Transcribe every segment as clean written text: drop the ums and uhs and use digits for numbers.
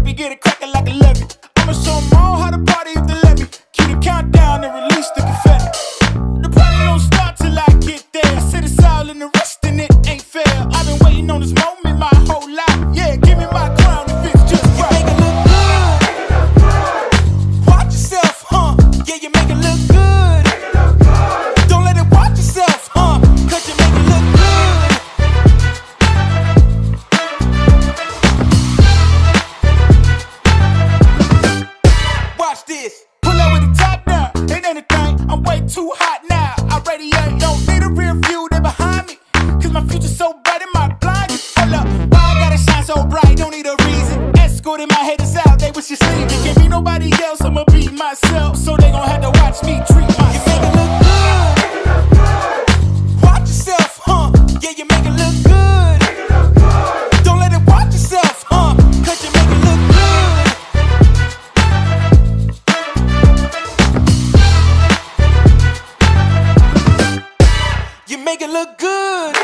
baby, get it cracking like a levy. I'ma show them all how to party if they let me. Cue the countdown and release the confetti. The party don't start till I get there. I said it's all in the rest and it ain't fair. I've been waiting on this moment my whole life. Yeah, give me my crown if it's just right. You make it look good. Watch yourself, huh? Yeah, you make it look good. Don't let it watch yourself, huh? Cause you make it look good. Watch this. Pull up with the top down. Ain't anything. I'm way too hot now. I radiate. Don't need a rear view. They behind me. Cause my future's so bright in my blind. Hold up. Why I gotta shine so bright? Don't need a reason. Escort in my head is out. They wish you sleep. Can't be nobody else. I'ma be myself. So they gon' have to watch me treat myself. You make it look good. Watch yourself, huh? Yeah, you make it look good. Don't let it watch yourself, huh? Cause you make it look good. You make it look good.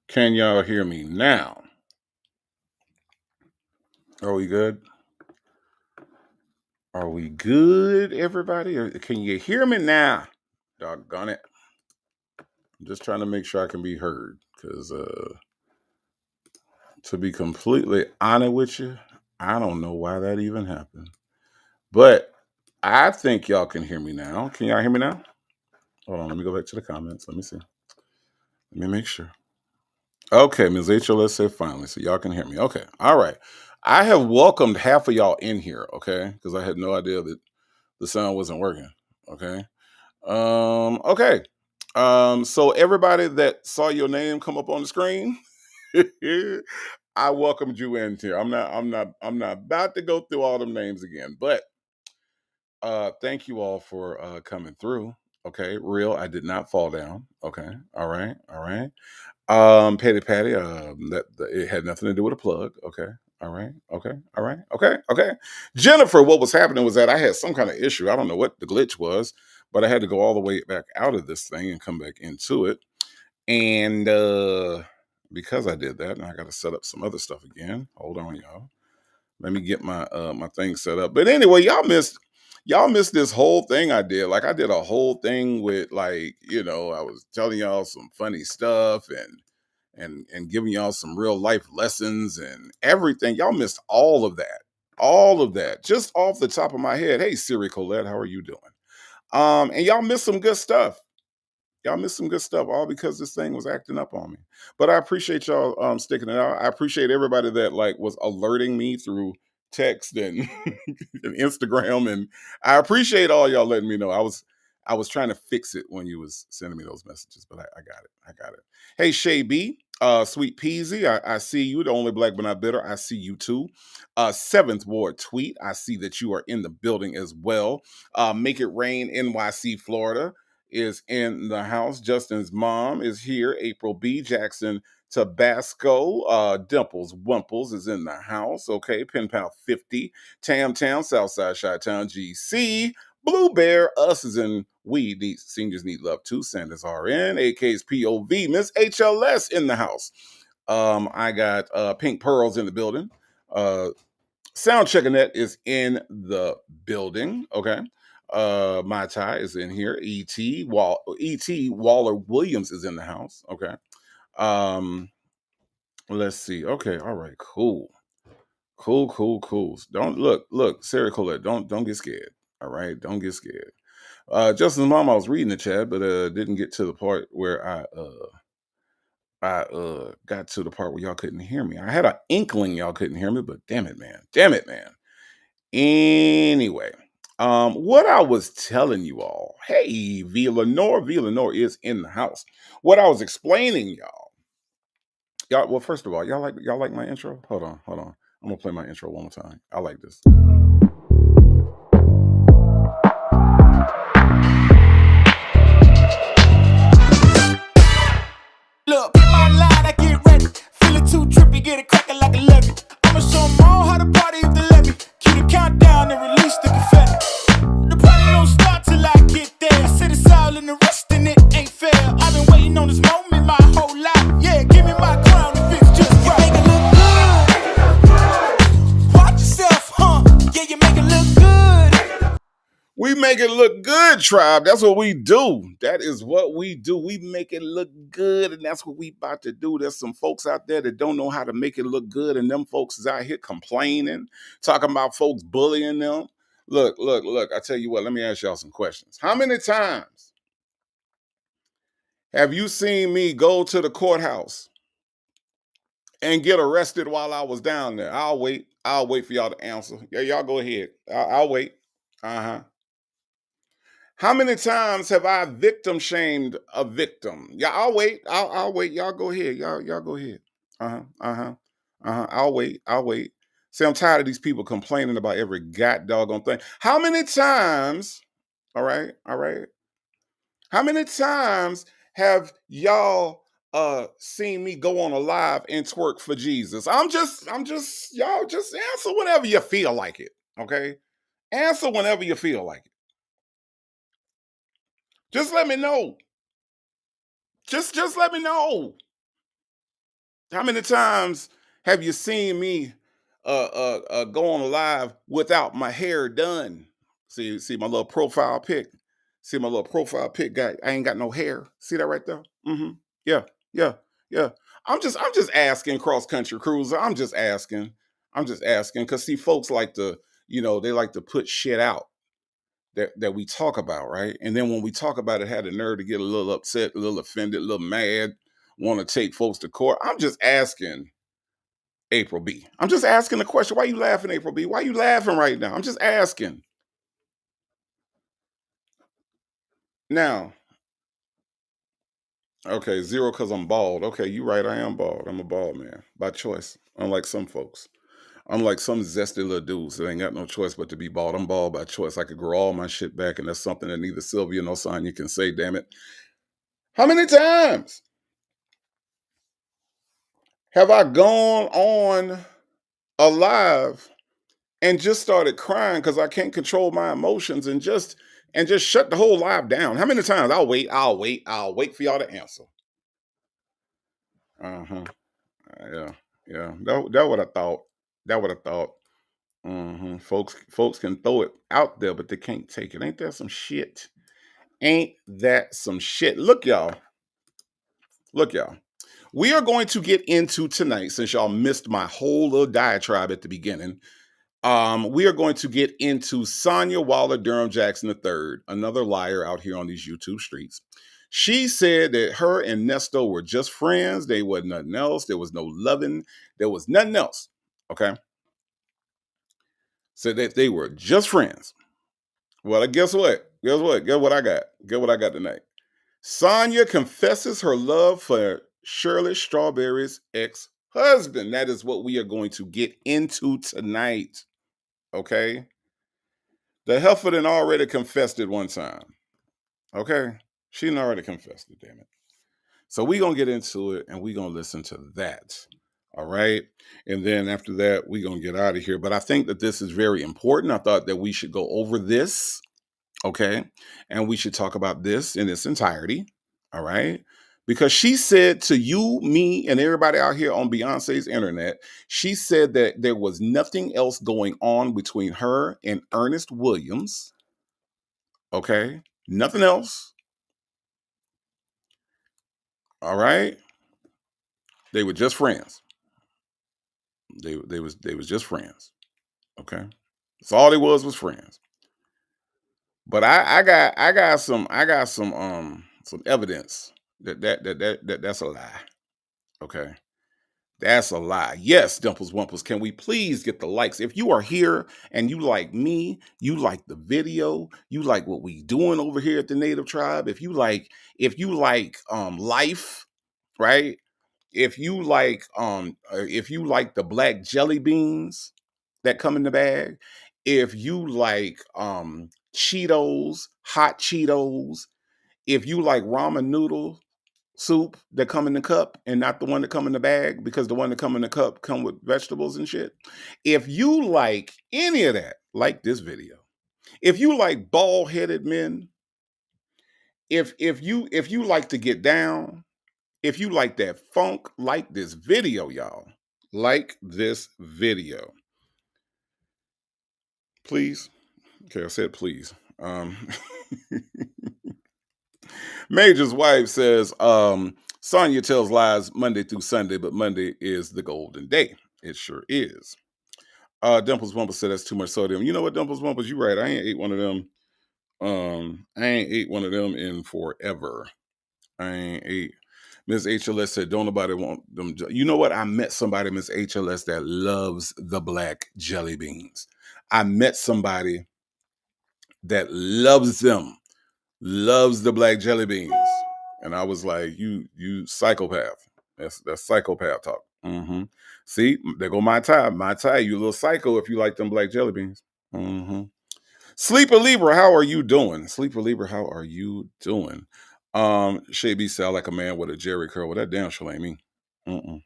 Can y'all hear me now? Are we good? Are we good, everybody? Or can you hear me now? Doggone it. I'm just trying to make sure I can be heard. Because to be completely honest with you, I don't know why that even happened. But I think y'all can hear me now. Can y'all hear me now? Hold on, let me go back to the comments. Let me see. Let me make sure. Okay, Ms. HLS said finally, so y'all can hear me. Okay, all right. I have welcomed half of y'all in here, okay? Because I had no idea that the sound wasn't working. Okay. Okay. So everybody that saw your name come up on the screen, I welcomed you in here. I'm not about to go through all them names again, but thank you all for coming through. Okay, real. I did not fall down. Okay, all right, all right. Patty Patty, that it had nothing to do with a plug. Okay. All right. Okay. All right. Okay. Okay. Jennifer, what was happening was that I had some kind of issue. I don't know what the glitch was, but I had to go all the way back out of this thing and come back into it. And because I did that, and I got to set up some other stuff again. Hold on, y'all. Let me get my thing set up. But anyway, y'all missed this whole thing I did. Like I did a whole thing with I was telling y'all some funny stuff and giving y'all some real life lessons and everything. Y'all missed all of that. All of that. Just off the top of my head. Hey Siri Colette, how are you doing? And y'all missed some good stuff. Y'all missed some good stuff, all because this thing was acting up on me. But I appreciate y'all sticking it out. I appreciate everybody that was alerting me through text and, and Instagram, and I appreciate all y'all letting me know. I was trying to fix it when you was sending me those messages, but I got it. I got it. Hey Shay B, Sweet Peasy, I see you. The only black but not bitter. I see you too. Seventh Ward tweet. I see that you are in the building as well. Make it rain, NYC, Florida is in the house. Justin's mom is here. April B. Jackson, Tabasco. Dimples Wimples is in the house. Okay. Pen Pal 50. Tam Tam, Southside Chi Town, GC. Blue Bear, us is in We Need Seniors Need Love too. Sanders RN, AK's POV. Miss HLS in the house. I got Pink Pearls in the building. Sound checking that is in the building. Okay. My tie is in here. Et Waller Williams is in the house. Okay. Um, let's see. Okay, all right, cool. Cool, cool, cool. Don't look, Sarah Colette, don't get scared. All right, don't get scared. Justin's mom, I was reading the chat, but didn't get to the part where I got to the part where y'all couldn't hear me. I had an inkling y'all couldn't hear me, but damn it, man. Damn it, man. Anyway, what I was telling you all, hey, V Lenore is in the house. What I was explaining y'all. Well, first of all, y'all like my intro. Hold on. I'm gonna play my intro one more time. I like this. Look, in my line, I get ready. Feeling too trippy, get it cracking like a levy. I'ma show them all how to party if they let me. Keep the countdown and release the confetti. The party don't start till I get there. I said it's all in the rest and it ain't fair. I've been waiting on this moment my whole life. Yeah, give me my crown if it's just right. You make it look good. Watch yourself, huh? Yeah, you make it look good. We make it look good, tribe. That's what we do. That is what we do. We make it look good, and that's what we about to do. There's some folks out there that don't know how to make it look good, and them folks is out here complaining, talking about folks bullying them. Look. I tell you what, let me ask y'all some questions. How many times have you seen me go to the courthouse and get arrested while I was down there? I'll wait. I'll wait for y'all to answer. Yeah, y'all go ahead. I'll wait. Uh-huh. How many times have I victim shamed a victim? Yeah, I'll wait. I'll wait. Y'all go ahead. Y'all go ahead. Uh-huh. Uh-huh. Uh-huh. I'll wait. I'll wait. See, I'm tired of these people complaining about every god doggone thing. How many times? All right, all right. How many times have y'all seen me go on a live and twerk for Jesus? I'm just y'all just answer whenever you feel like it. Okay? Answer whenever you feel like it. Just let me know. Just let me know. How many times have you seen me go on live without my hair done? See my little profile pic. See my little profile pic. Got I ain't got no hair. See that right there? Mm-hmm. Yeah, yeah, yeah. I'm just asking, cross country cruiser. I'm just asking because see, folks like to, they like to put shit out that we talk about, right? And then when we talk about it, had the nerve to get a little upset, a little offended, a little mad, want to take folks to court. I'm just asking, April B. I'm just asking the question. Why you laughing, April B? Why you laughing right now? I'm just asking. Now, okay, zero because I'm bald. Okay, you right. I am bald. I'm a bald man by choice. Unlike some folks. Unlike some zesty little dudes that ain't got no choice but to be bald. I'm bald by choice. I could grow all my shit back, and that's something that neither Sylvia nor Sonya can say, damn it. How many times have I gone on alive and just started crying because I can't control my emotions and just shut the whole live down? How many times? I'll wait for y'all to answer. Uh-huh. Yeah. Yeah. That what I thought. That what I thought. Folks can throw it out there, but they can't take it. Ain't that some shit? Ain't that some shit? Look, y'all. Look, y'all. We are going to get into tonight, since y'all missed my whole little diatribe at the beginning. We are going to get into Sonia Waller Durham Jackson III, another liar out here on these YouTube streets. She said that her and Neesto were just friends. They was nothing else. There was no loving. There was nothing else. Okay. Said that they were just friends. Well, guess what? Guess what? Guess what I got? Guess what I got tonight? Sonia confesses her love for Shirley Strawberry's ex-husband. That is what we are going to get into tonight. Okay. The heifer done already confessed it one time. Okay. She done already confessed it, damn it. So we gonna get into it and we gonna listen to that. All right. And then after that, we gonna get out of here. But I think that this is very important. I thought that we should go over this. Okay. And we should talk about this in its entirety. All right. Because she said to you, me, and everybody out here on Beyonce's internet, she said that there was nothing else going on between her and Ernest Williams. Okay. Nothing else. All right. They were just friends. They was just friends. Okay. That's all they was friends. But I got some evidence that's a lie. Okay. That's a lie. Yes, Dimples Wumples, can we please get the likes? If you are here and you like me, you like the video, you like what we doing over here at the Native Tribe, if you like life, right? If you like the black jelly beans that come in the bag, if you like Cheetos, hot Cheetos, if you like ramen noodle soup that come in the cup and not the one that come in the bag, because the one that come in the cup come with vegetables and shit. If you like any of that, like this video. If you like bald-headed men, if you like to get down, if you like that funk, like this video, y'all. Like this video. Please. Okay, I said please. Major's wife says, Sonya tells lies Monday through Sunday, but Monday is the golden day. It sure is. Dimples Wumples said that's too much sodium. You know what, Dimples Wumples, you right. I ain't ate one of them. I ain't ate one of them in forever. I ain't ate. Miss HLS said, don't nobody want them. You know what? I met somebody, Miss HLS, that loves the black jelly beans. I met somebody that loves them, loves the black jelly beans. And I was like, you psychopath. That's psychopath talk. See, there go my tie. My tie, you little psycho if you like them black jelly beans. Sleeper Libra, how are you doing? Sleeper Libra, how are you doing? Shay B sound like a man with a Jerry curl. Well, that damn sure ain't me. Mm-mm.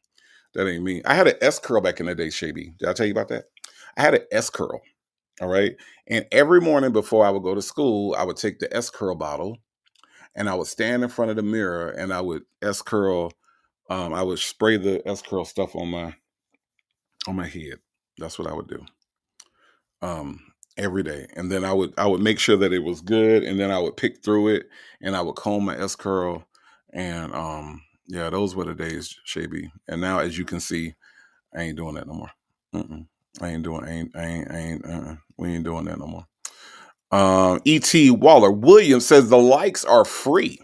That ain't me. I had an S curl back in the day, Shay B. Did I tell you about that? I had an S curl. All right. And every morning before I would go to school, I would take the S curl bottle and I would stand in front of the mirror and I would S curl I would spray the S curl stuff on my head. That's what I would do. Um, every day. And then I would make sure that it was good, and then I would pick through it, and I would comb my S curl. And yeah, those were the days, Shaby. And now, as you can see, I ain't doing that no more. Mm-mm. I ain't, we ain't doing that no more. E.T. Waller Williams says the likes are free.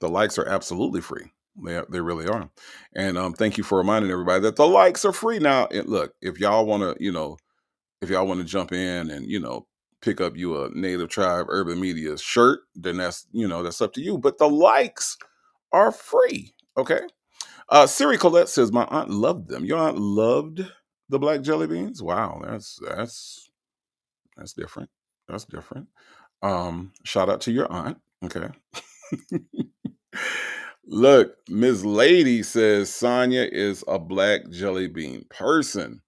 The likes are absolutely free. They really are. And thank you for reminding everybody that the likes are free. Now, look, if y'all want to, if y'all want to jump in and, pick up you a Native Tribe Urban Media shirt, then that's up to you. But the likes are free. Okay. Siri Colette says my aunt loved them. Your aunt loved the black jelly beans. Wow, that's different. That's different. Shout out to your aunt. Okay. Look, Miss Lady says Sonia is a black jelly bean person.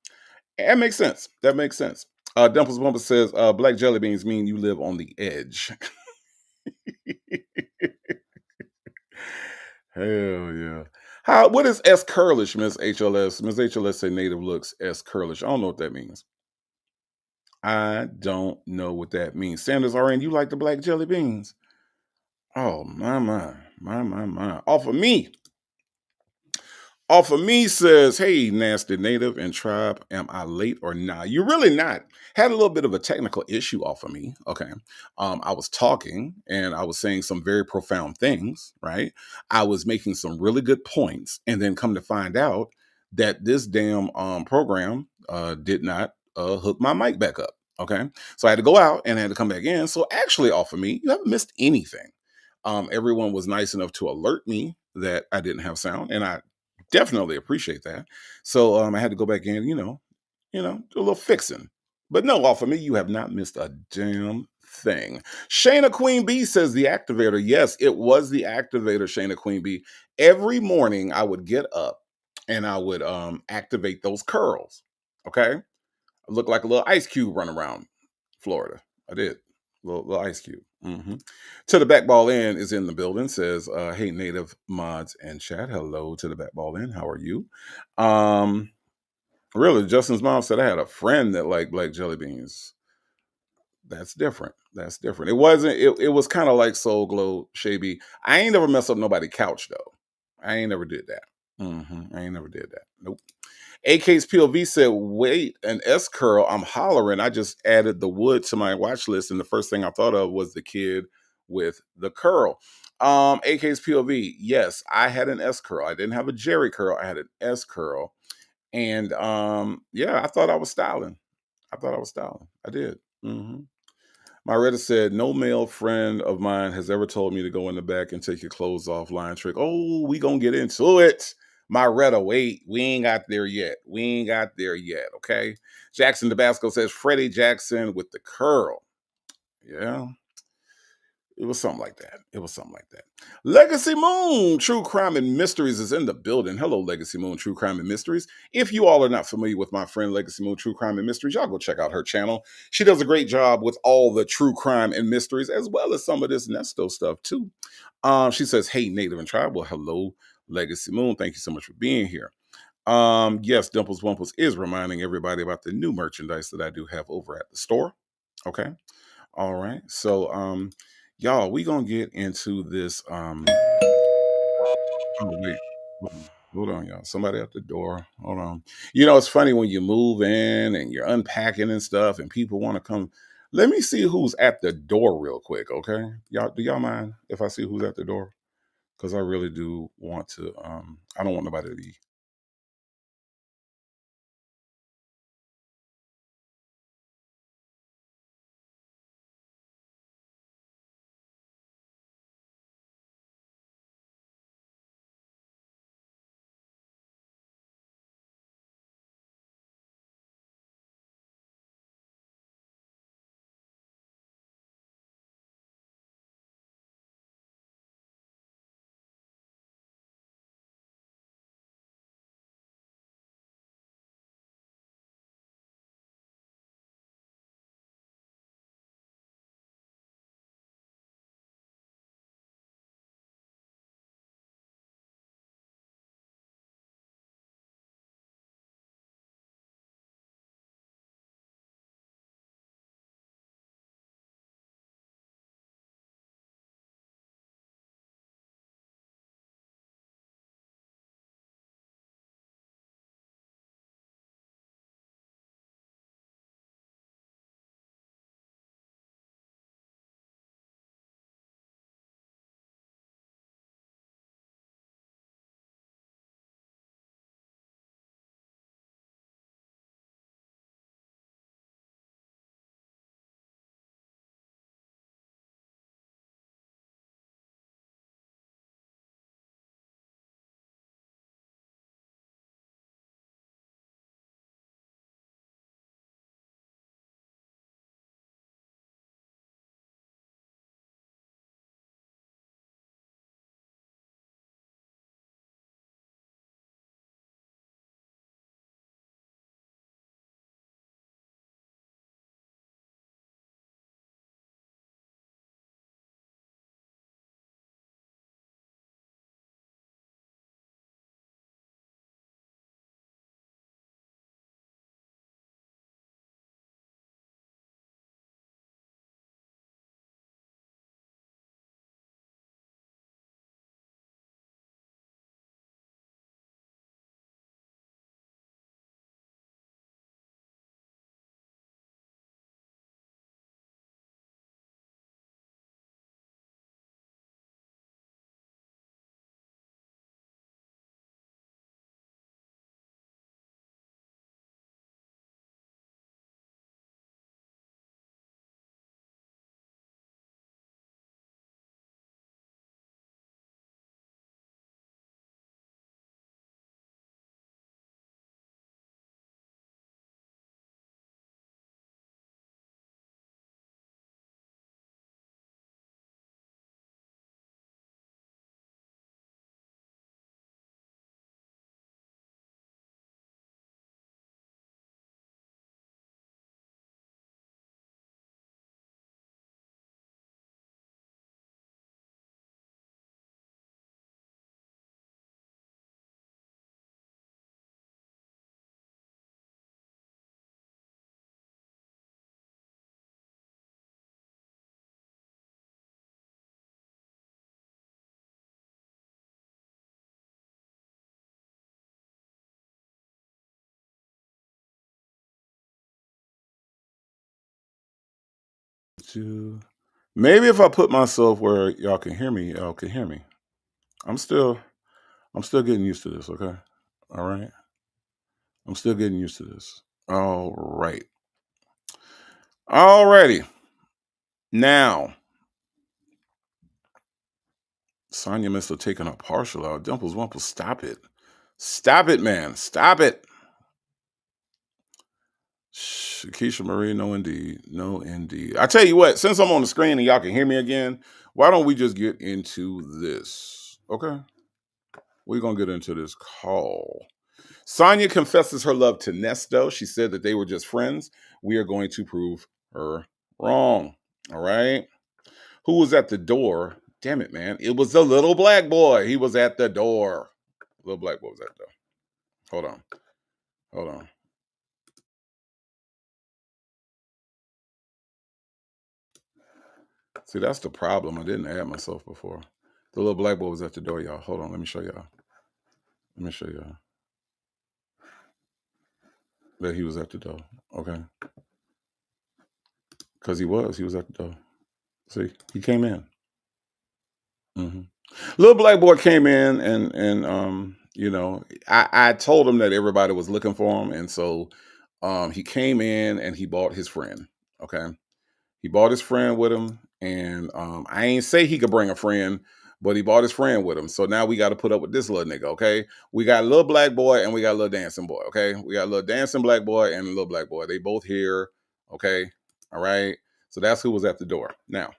That makes sense. That makes sense. Dimples Bumper says black jelly beans mean you live on the edge. Hell yeah. What is S curlish, Miss HLS? Miss HLS say native looks S curlish. I don't know what that means. I don't know what that means. Sanders RN, you like the black jelly beans? Oh my. Off of me says, hey, nasty native and tribe, am I late or not? You're really not. Had a little bit of a technical issue off of me. Okay. I was talking and I was saying some very profound things, right? I was making some really good points, and then come to find out that this damn program did not hook my mic back up. Okay. So I had to go out and I had to come back in. So actually, off of me, you haven't missed anything. Everyone was nice enough to alert me that I didn't have sound, and I definitely appreciate that. So I had to go back in, do a little fixing. But no, off of me, you have not missed a damn thing. Shayna Queen Bee says the activator. Yes, it was the activator, Shayna Queen Bee. Every morning I would get up and I would activate those curls. Okay. I looked like a little ice cube running around Florida. I did. Little ice cube. To the back ball in is in the building. Says, hey, native mods and chat. Hello to the back ball in. How are you? Um, really, Justin's mom said I had a friend that liked black jelly beans. That's different. That's different. It wasn't, it was kind of like Soul Glow Shaby. I ain't never mess up nobody's couch though. I ain't never did that. I ain't never did that. Nope. AK's POV said, wait, an S curl. I'm hollering. I just added the wood to my watch list, and the first thing I thought of was the kid with the curl. AK's POV, yes, I had an S curl. I didn't have a Jerry curl, I had an S curl. And yeah, I thought I was styling. I did. My Reddit said, no male friend of mine has ever told me to go in the back and take your clothes off. Line trick. Oh, we gonna get into it. My Reddit, wait, we ain't got there yet. We ain't got there yet. Okay. Jackson Tabasco says Freddie Jackson with the curl. Yeah. It was something like that. It was something like that. Legacy Moon, True Crime and Mysteries is in the building. Hello, Legacy Moon, True Crime and Mysteries. If you all are not familiar with my friend Legacy Moon, True Crime and Mysteries, y'all go check out her channel. She does a great job with all the true crime and mysteries, as well as some of this Nesto stuff too. She says, hey, Native and Tribe. Well, hello, Legacy Moon. Thank you so much for being here. Yes, Dimples Wumples is reminding everybody about the new merchandise that I do have over at the store. Okay. All right. So y'all, we gonna get into this. Oh wait, hold on, y'all. Somebody at the door. Hold on. It's funny when you move in and you're unpacking and stuff, and people want to come. Let me see who's at the door real quick, okay? Y'all, do y'all mind if I see who's at the door? Because I really do want to. I don't want nobody to be. Maybe if I put myself where y'all can hear me, y'all can hear me. I'm still getting used to this, okay? All right. I'm still getting used to this. All right. All righty. Now, Sonia must have taken a partial out. Dimples Wumples, stop it. Stop it, man. Stop it. Keisha Marie, no indeed. No indeed. I tell you what, since I'm on the screen and y'all can hear me again, why don't we just get into this? Okay. We're going to get into this call. Sonia confesses her love to Neesto. She said that they were just friends. We are going to prove her wrong. All right. Who was at the door? Damn it, man. It was the little black boy. He was at the door. Little black boy was at the door. Hold on. Hold on. See, that's the problem. I didn't add myself before. The little black boy was at the door, y'all. Hold on. Let me show y'all. Let me show y'all that he was at the door. Okay. Because he was at the door. See, he came in. Mm-hmm. Little black boy came in and you know, I told him that everybody was looking for him, and so he came in and he bought his friend. Okay. He bought his friend with him, and I ain't say he could bring a friend, but he bought his friend with him. So now we got to put up with this little nigga, okay? We got a little black boy and we got a little dancing boy, okay? We got a little dancing black boy and a little black boy. They both here, okay? All right. So that's who was at the door. Now,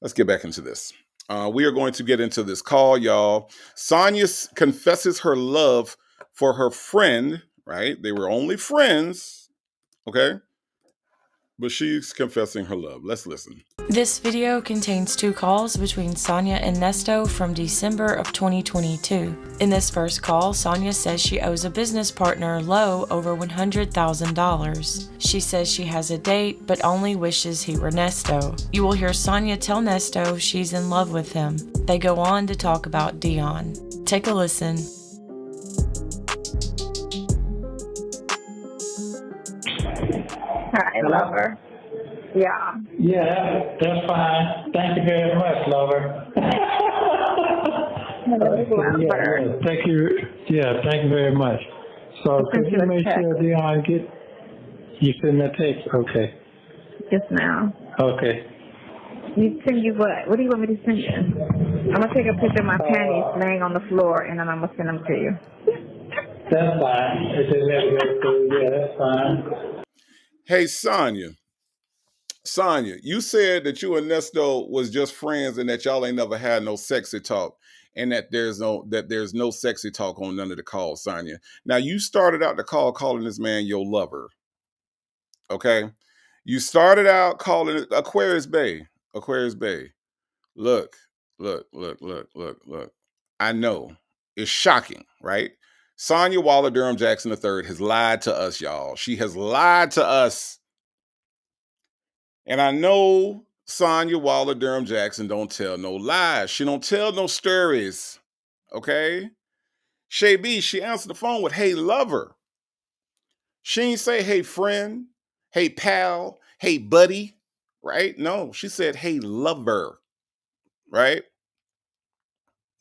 let's get back into this. We are going to get into this call, y'all. Sonia confesses her love for her friend, right? They were only friends, okay? But she's confessing her love. Let's listen. This video contains 2 calls between Sonia and Neesto from December of 2022. In this first call, Sonia says she owes a business partner, Lo, over $100,000. She says she has a date, but only wishes he were Neesto. You will hear Sonia tell Neesto she's in love with him. They go on to talk about Dion. Take a listen. Hi, lover. Yeah. Yeah, that's fine. Thank you very much, lover. Lover. Thank you. Yeah, thank you very much. So I could sent you you a make text. sure Dion you send that text? Okay. Just now. Okay. You send you what? What do you want me to send you? I'm gonna take a picture of my panties laying on the floor and then I'm gonna send them to you. That's fine. If they let it go through, yeah, that's fine. Hey, Sonia. Sonia, you said that you and Nesto was just friends and that y'all ain't never had no sexy talk, and that there's no sexy talk on none of the calls, Sonia. Now, you started out the call calling this man your lover. Okay. You started out calling it Aquarius Bay. Aquarius Bay. Look, look. I know. It's shocking, right? Sonia Waller Durham Jackson III has lied to us, y'all. She has lied to us. And I know Sonia Waller Durham Jackson don't tell no lies. She don't tell no stories. Okay? Shay B, she answered the phone with, hey, lover. She ain't say, hey, friend, hey, pal, hey, buddy, right? No, she said, hey, lover, right?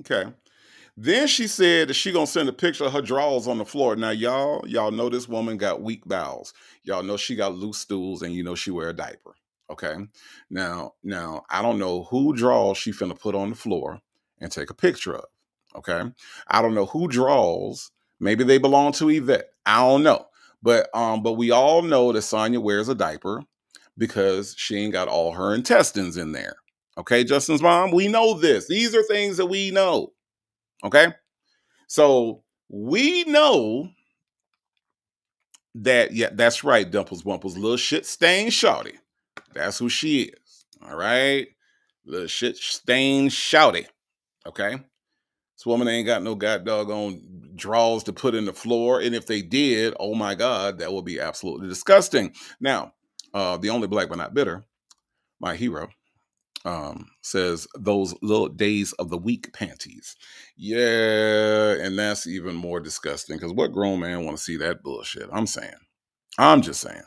Okay. Then she said that she gonna send a picture of her drawers on the floor. Now, y'all know this woman got weak bowels. Y'all know she got loose stools, and you know she wear a diaper. Okay. Now, I don't know who drawers she finna put on the floor and take a picture of. Okay. I don't know who drawers. Maybe they belong to Yvette. I don't know. But we all know that Sonia wears a diaper because she ain't got all her intestines in there. Okay, Justin's mom, we know this. These are things that we know. Okay. So we know that, yeah, that's right, Dimples Wumples, little shit stained shawty. That's who she is. All right. Little shit stained shawty. Okay. This woman ain't got no god doggone drawers to put in the floor. And if they did, oh my God, that would be absolutely disgusting. Now, the only black but not bitter, my hero, says those little days of the week panties. Yeah, and that's even more disgusting because what grown man want to see that bullshit? I'm just saying.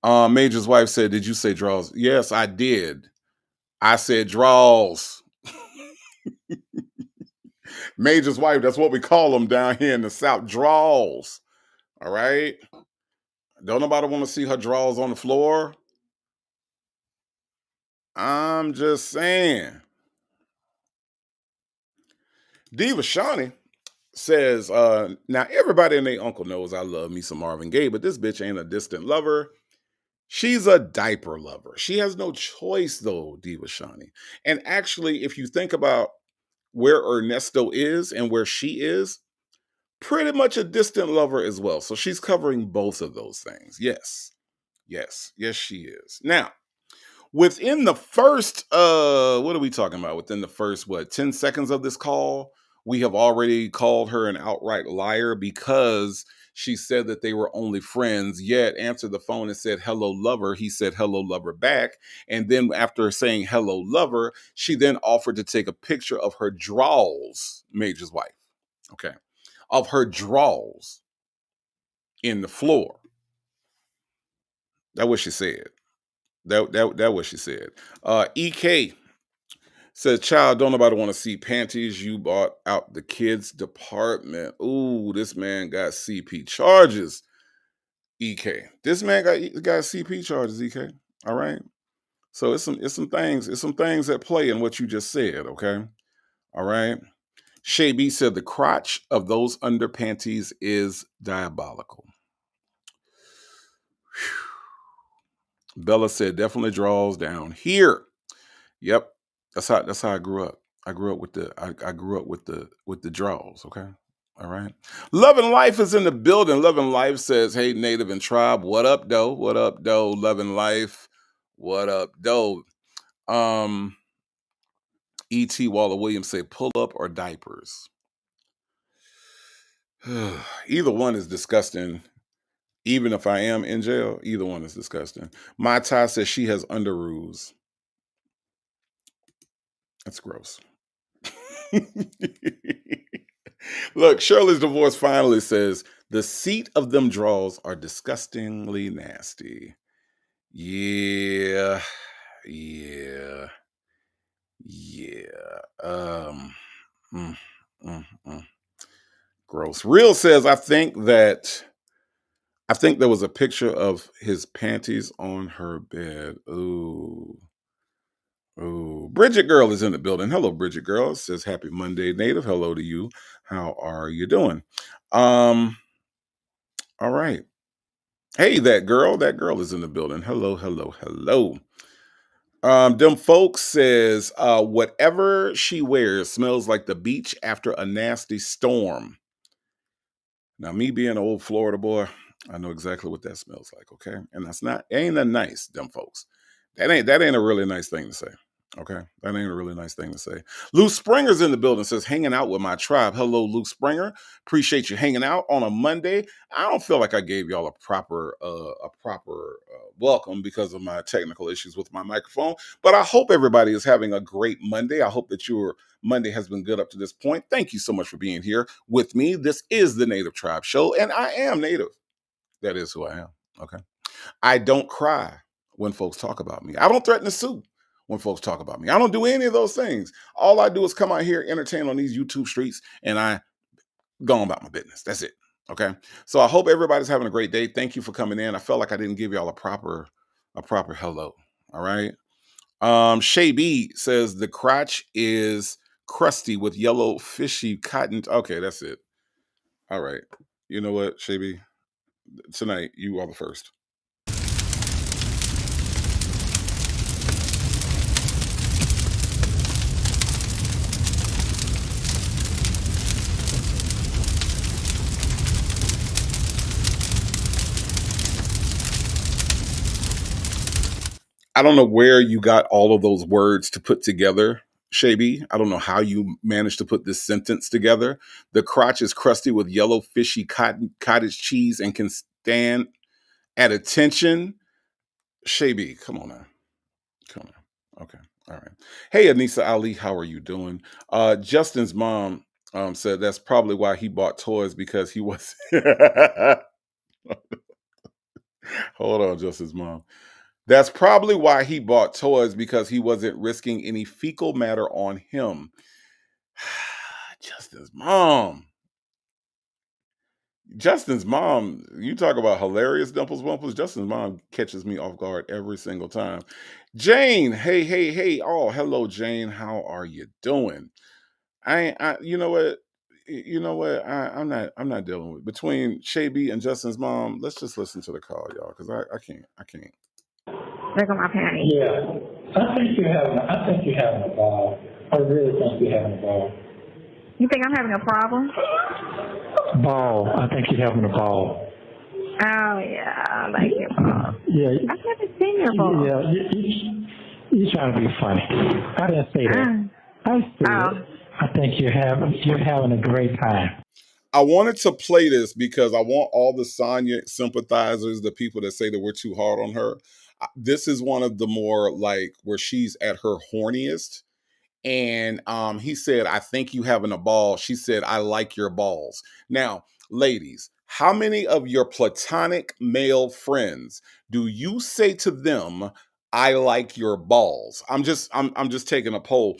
Major's wife said, "Did you say draws?" Yes, I did. I said draws. Major's wife, that's what we call them down here in the South, draws. All right. Don't nobody want to see her draws on the floor. I'm just saying. Diva Shawnee says, now everybody and their uncle knows I love me some Marvin Gaye, but this bitch ain't a distant lover. She's a diaper lover. She has no choice though, Diva Shawnee. And actually, if you think about where Ernesto is and where she is, pretty much a distant lover as well. So she's covering both of those things. Yes. Yes. Yes, she is. Now, within the first what are we talking about? Within the first 10 seconds of this call, we have already called her an outright liar because she said that they were only friends, yet answered the phone and said hello lover. He said hello lover back, and then after saying hello lover, she then offered to take a picture of her drawers, Major's wife, okay, of her drawers in the floor. That's what she said. That what she said. EK says, "Child, don't nobody want to see panties. You bought out the kids department. Ooh, this man got CP charges. EK, this man got CP charges. EK, all right. So it's some things at play in what you just said. Okay, all right. Shay B said the crotch of those under panties is diabolical. Bella said definitely draws down here. Yep, that's how I grew up. I grew up with the draws. Okay, all right. Love and Life is in the building. Love and Life says, "Hey, Native and Tribe, what up, doe? What up, doe? Love and Life, what up, doe?" E.T. Waller Williams say, "Pull up or diapers." Either one is disgusting. Even if I am in jail, either one is disgusting. My Ty says she has underoos. That's gross. Look, Shirley's divorce finally says the seat of them draws are disgustingly nasty. Yeah, yeah, yeah. Mm, mm, mm. Gross. Real says I think there was a picture of his panties on her bed. Ooh. Oh, Bridget Girl is in the building. Hello, Bridget Girl. It says happy Monday, Native. Hello to you. How are you doing? All right. Hey, that girl. That girl is in the building. Hello, hello, hello. Them folks says, whatever she wears smells like the beach after a nasty storm. Now, me being an old Florida boy, I know exactly what that smells like, okay? And ain't that nice, them folks. That ain't a really nice thing to say. Okay. That ain't a really nice thing to say. Luke Springer's in the building, says hanging out with my tribe. Hello, Luke Springer. Appreciate you hanging out on a Monday. I don't feel like I gave y'all a proper welcome because of my technical issues with my microphone. But I hope everybody is having a great Monday. I hope that your Monday has been good up to this point. Thank you so much for being here with me. This is the Native Tribe Show, and I am Native. That is who I am. Okay. I don't cry when folks talk about me. I don't threaten to sue when folks talk about me. I don't do any of those things. All I do is come out here, entertain on these YouTube streets, and I go on about my business. That's it. Okay. So I hope everybody's having a great day. Thank you for coming in. I felt like I didn't give y'all a proper hello. All right. Shay B says the crotch is crusty with yellow fishy cotton. Okay, that's it. All right. You know what, Shay B? Tonight you are the first. I don't know where you got all of those words to put together, Shaby. I don't know how you managed to put this sentence together. The crotch is crusty with yellow, fishy cottage cheese and can stand at attention. Shaby, come on now. Come on. Okay. All right. Hey, Anissa Ali, how are you doing? Justin's mom said that's probably why he bought toys because he was. Hold on, Justin's mom. That's probably why he bought toys, because he wasn't risking any fecal matter on him. Justin's mom. Justin's mom, you talk about hilarious Dimples Wumples. Justin's mom catches me off guard every single time. Jane, hey, hey, hey. Oh, hello, Jane. How are you doing? You know what? You know what? I'm not dealing with between Shay B and Justin's mom. Let's just listen to the call, y'all, because I can't. Look at my panties. Yeah. I think you're having a ball. I really think you're having a ball. You think I'm having a problem? Ball. I think you're having a ball. Oh, yeah. I like your ball. Yeah. I've never seen your ball. Yeah. You're trying to be funny. I didn't say that. I said I think you're having a great time. I wanted to play this because I want all the Sonia sympathizers, the people that say that we're too hard on her. This is one of the more like where she's at her horniest. And he said, I think you having a ball. She said, I like your balls. Now, ladies, how many of your platonic male friends do you say to them, I like your balls? I'm just taking a poll.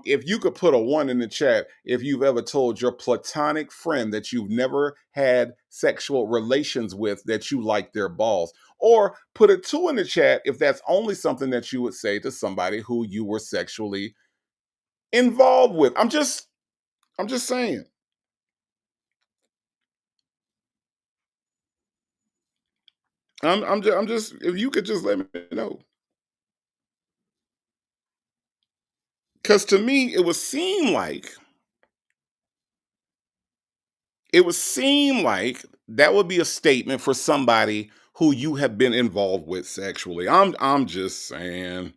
If you could put a 1 in the chat if you've ever told your platonic friend that you've never had sexual relations with that you like their balls. Or put a 2 in the chat if that's only something that you would say to somebody who you were sexually involved with. I'm just saying. I'm just if you could just let me know. Cuz to me it would seem like that would be a statement for somebody who you have been involved with sexually. I'm just saying.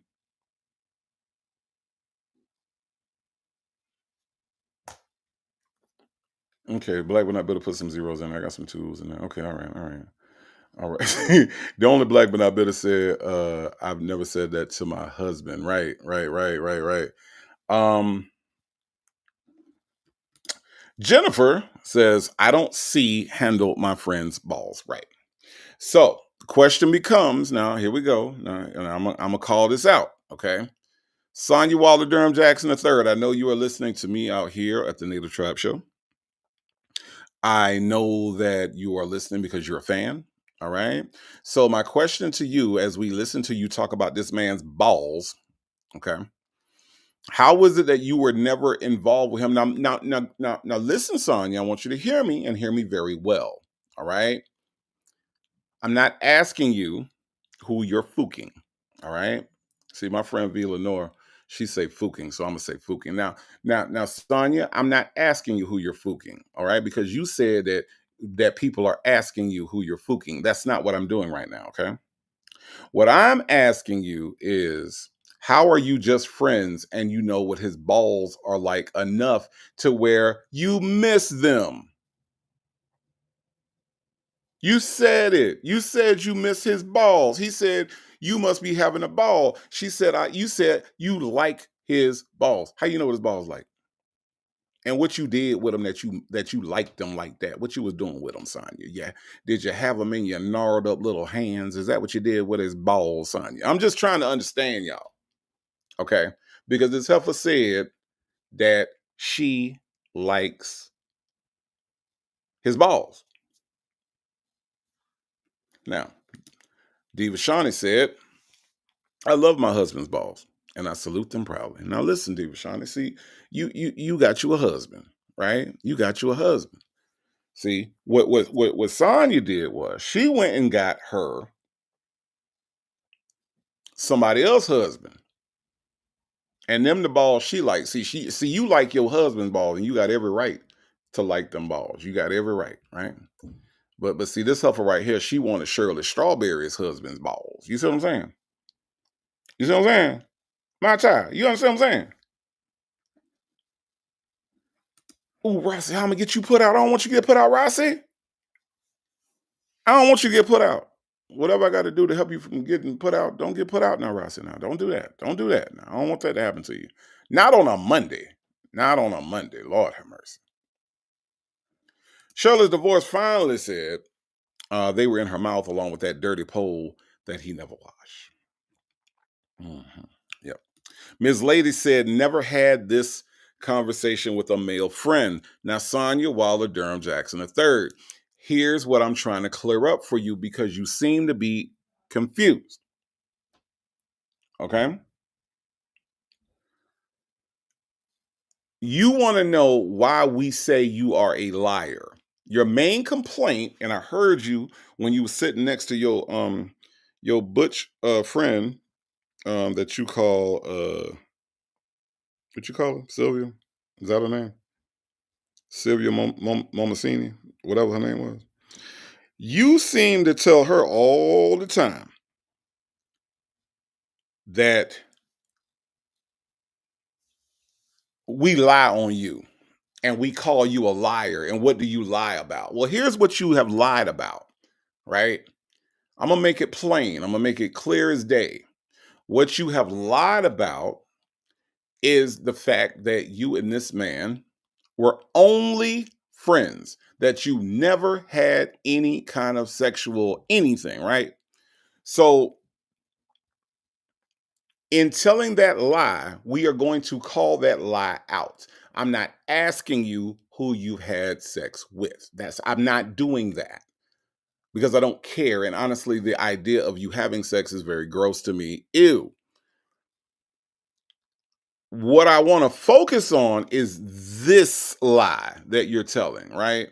Okay, black but not bitter, put some zeros in there. I got some 2s in there. Okay, all right. All right. The only black but not bitter said, I've never said that to my husband. Right. Um Jennifer says, I don't see handle my friend's balls right. So the question becomes now, here we go. Now, and I'm going to call this out. Okay. Sonia Waller Durham Jackson III. I know you are listening to me out here at the Native Tribe Show. I know that you are listening because you're a fan. All right. So my question to you as we listen to you talk about this man's balls. Okay. How was it that you were never involved with him? Now, listen, Sonia, I want you to hear me and hear me very well. All right. I'm not asking you who you're fooking. All right. See, my friend V. Lenore, she say fooking, so I'm gonna say fooking. Now, Sonia, I'm not asking you who you're fooking. All right, because you said that people are asking you who you're fooking. That's not what I'm doing right now. Okay. What I'm asking you is, how are you just friends and you know what his balls are like enough to where you miss them? You said it. You said you miss his balls. He said you must be having a ball. She said you said you like his balls. How you know what his balls like? And what you did with them that you liked them like that? What you was doing with them, Sonia? Yeah. Did you have them in your gnarled up little hands? Is that what you did with his balls, Sonia? I'm just trying to understand y'all. Okay. Because this heifer said that she likes his balls. Now, Diva Shawnee said, I love my husband's balls and I salute them proudly. Now listen, Diva Shawnee, see, you got you a husband, right? You got you a husband. See, what Sonya did was she went and got her somebody else's husband. And them the balls she likes. See, you like your husband's balls, and you got every right to like them balls. You got every right? But see, this heifer right here, she wanted Shirley Strawberry's husband's balls. You see what I'm saying? You see what I'm saying? My child, you understand what I'm saying? Ooh, Rossi, how I'm gonna get you put out? I don't want you to get put out, Rossi. I don't want you to get put out. Whatever I got to do to help you from getting put out, don't get put out now, Rossi. Now, don't do that. Don't do that. Now, I don't want that to happen to you. Not on a Monday. Not on a Monday. Lord have mercy. Shirley's divorce finally said, They were in her mouth along with that dirty pole that he never washed. Yep. Ms. Lady said, never had this conversation with a male friend. Now, Sonia Wilder Durham Jackson III. Here's what I'm trying to clear up for you because you seem to be confused. Okay? You want to know why we say you are a liar. Your main complaint, and I heard you when you were sitting next to your butch friend that you call what you call her? Sylvia? Is that her name? Sylvia Momasini, whatever her name was. You seem to tell her all the time that we lie on you and we call you a liar. And what do you lie about? Well, here's what you have lied about, right? I'm going to make it plain. I'm going to make it clear as day. What you have lied about is the fact that you and this man were only friends, that you never had any kind of sexual anything, right? So, in telling that lie, we are going to call that lie out. I'm not asking you who you've had sex with. I'm not doing that because I don't care. And honestly, the idea of you having sex is very gross to me. Ew. What I want to focus on is this lie that you're telling, right?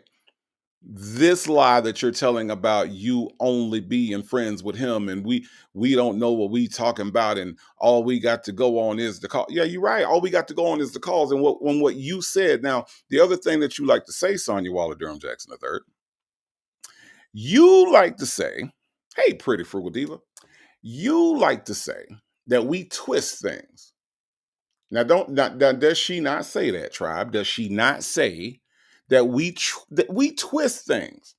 This lie that you're telling about you only being friends with him and we don't know what we talking about and all we got to go on is the call. Yeah, you're right. All we got to go on is the calls. And what you said. Now, the other thing that you like to say, Sonia Waller Durham Jackson III, you like to say, hey, pretty frugal diva, you like to say that we twist things. Now, does she not say that, tribe? Does she not say that we twist things?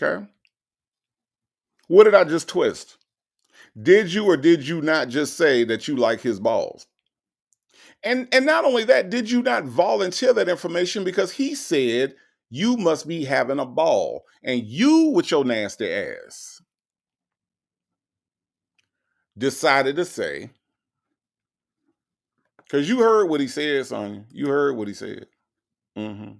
Okay. What did I just twist? Did you or did you not just say that you like his balls? And not only that, did you not volunteer that information because he said you must be having a ball and you with your nasty ass decided to say, because you heard what he said, Sonia. You heard what he said. You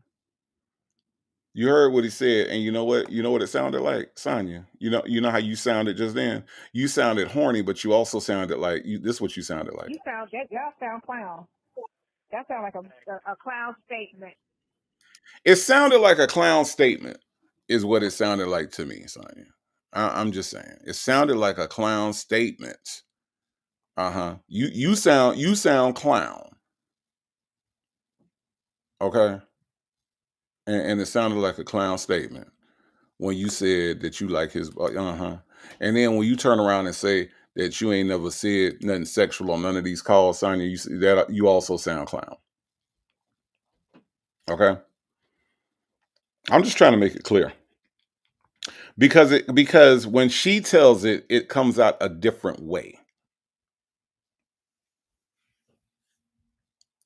heard what he said, and you know what? You know what it sounded like, Sonia. You know how you sounded just then. You sounded horny, but you also sounded like you. This is what you sounded like. Y'all sound clown. That sound like a clown statement. It sounded like a clown statement, is what it sounded like to me, Sonia. I'm just saying, it sounded like a clown statement. You sound clown. Okay, and it sounded like a clown statement when you said that you like his and then when you turn around and say that you ain't never said nothing sexual on none of these calls, Sonia, you also sound clown. Okay, I'm just trying to make it clear because when she tells it, it comes out a different way.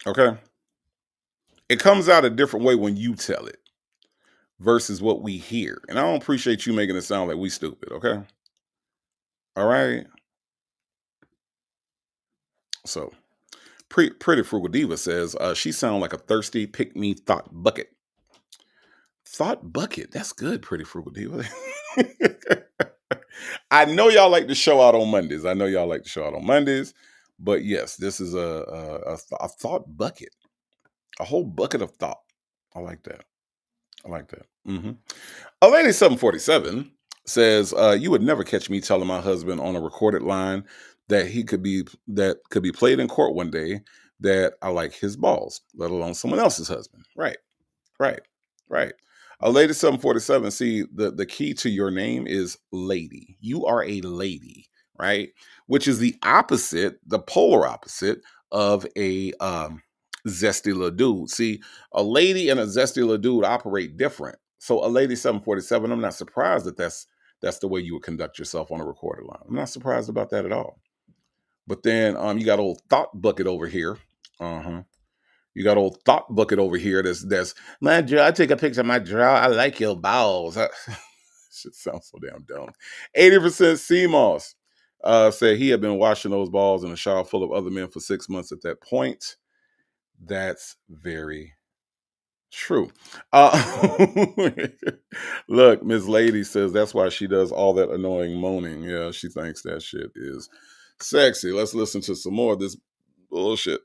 Okay, it comes out a different way when you tell it versus what we hear, and I don't appreciate you making it sound like we stupid. Okay, all right. So pretty frugal diva says she sound like a thirsty pick me thought bucket. Thought bucket. That's good, pretty frugal diva. I know y'all like to show out on Mondays. But yes, this is a thought bucket, a whole bucket of thought. I like that. A lady 747 says, "You would never catch me telling my husband on a recorded line that could be played in court one day that I like his balls, let alone someone else's husband." Right. Right. Right. A lady 747. See, the key to your name is lady. You are a lady, right? Which is the opposite, the polar opposite of a zesty little dude. See, a lady and a zesty little dude operate different. So a lady 747, I'm not surprised that that's the way you would conduct yourself on a recorded line. I'm not surprised about that at all. But then you got old thought bucket over here. You got old thought bucket over here. That's my draw. I take a picture of my draw. I like your balls. Shit sounds so damn dumb. 80% CMOS said he had been washing those balls in a shower full of other men for 6 months at that point. That's very true. Look, Miss Lady says that's why she does all that annoying moaning. Yeah, she thinks that shit is sexy. Let's listen to some more of this bullshit.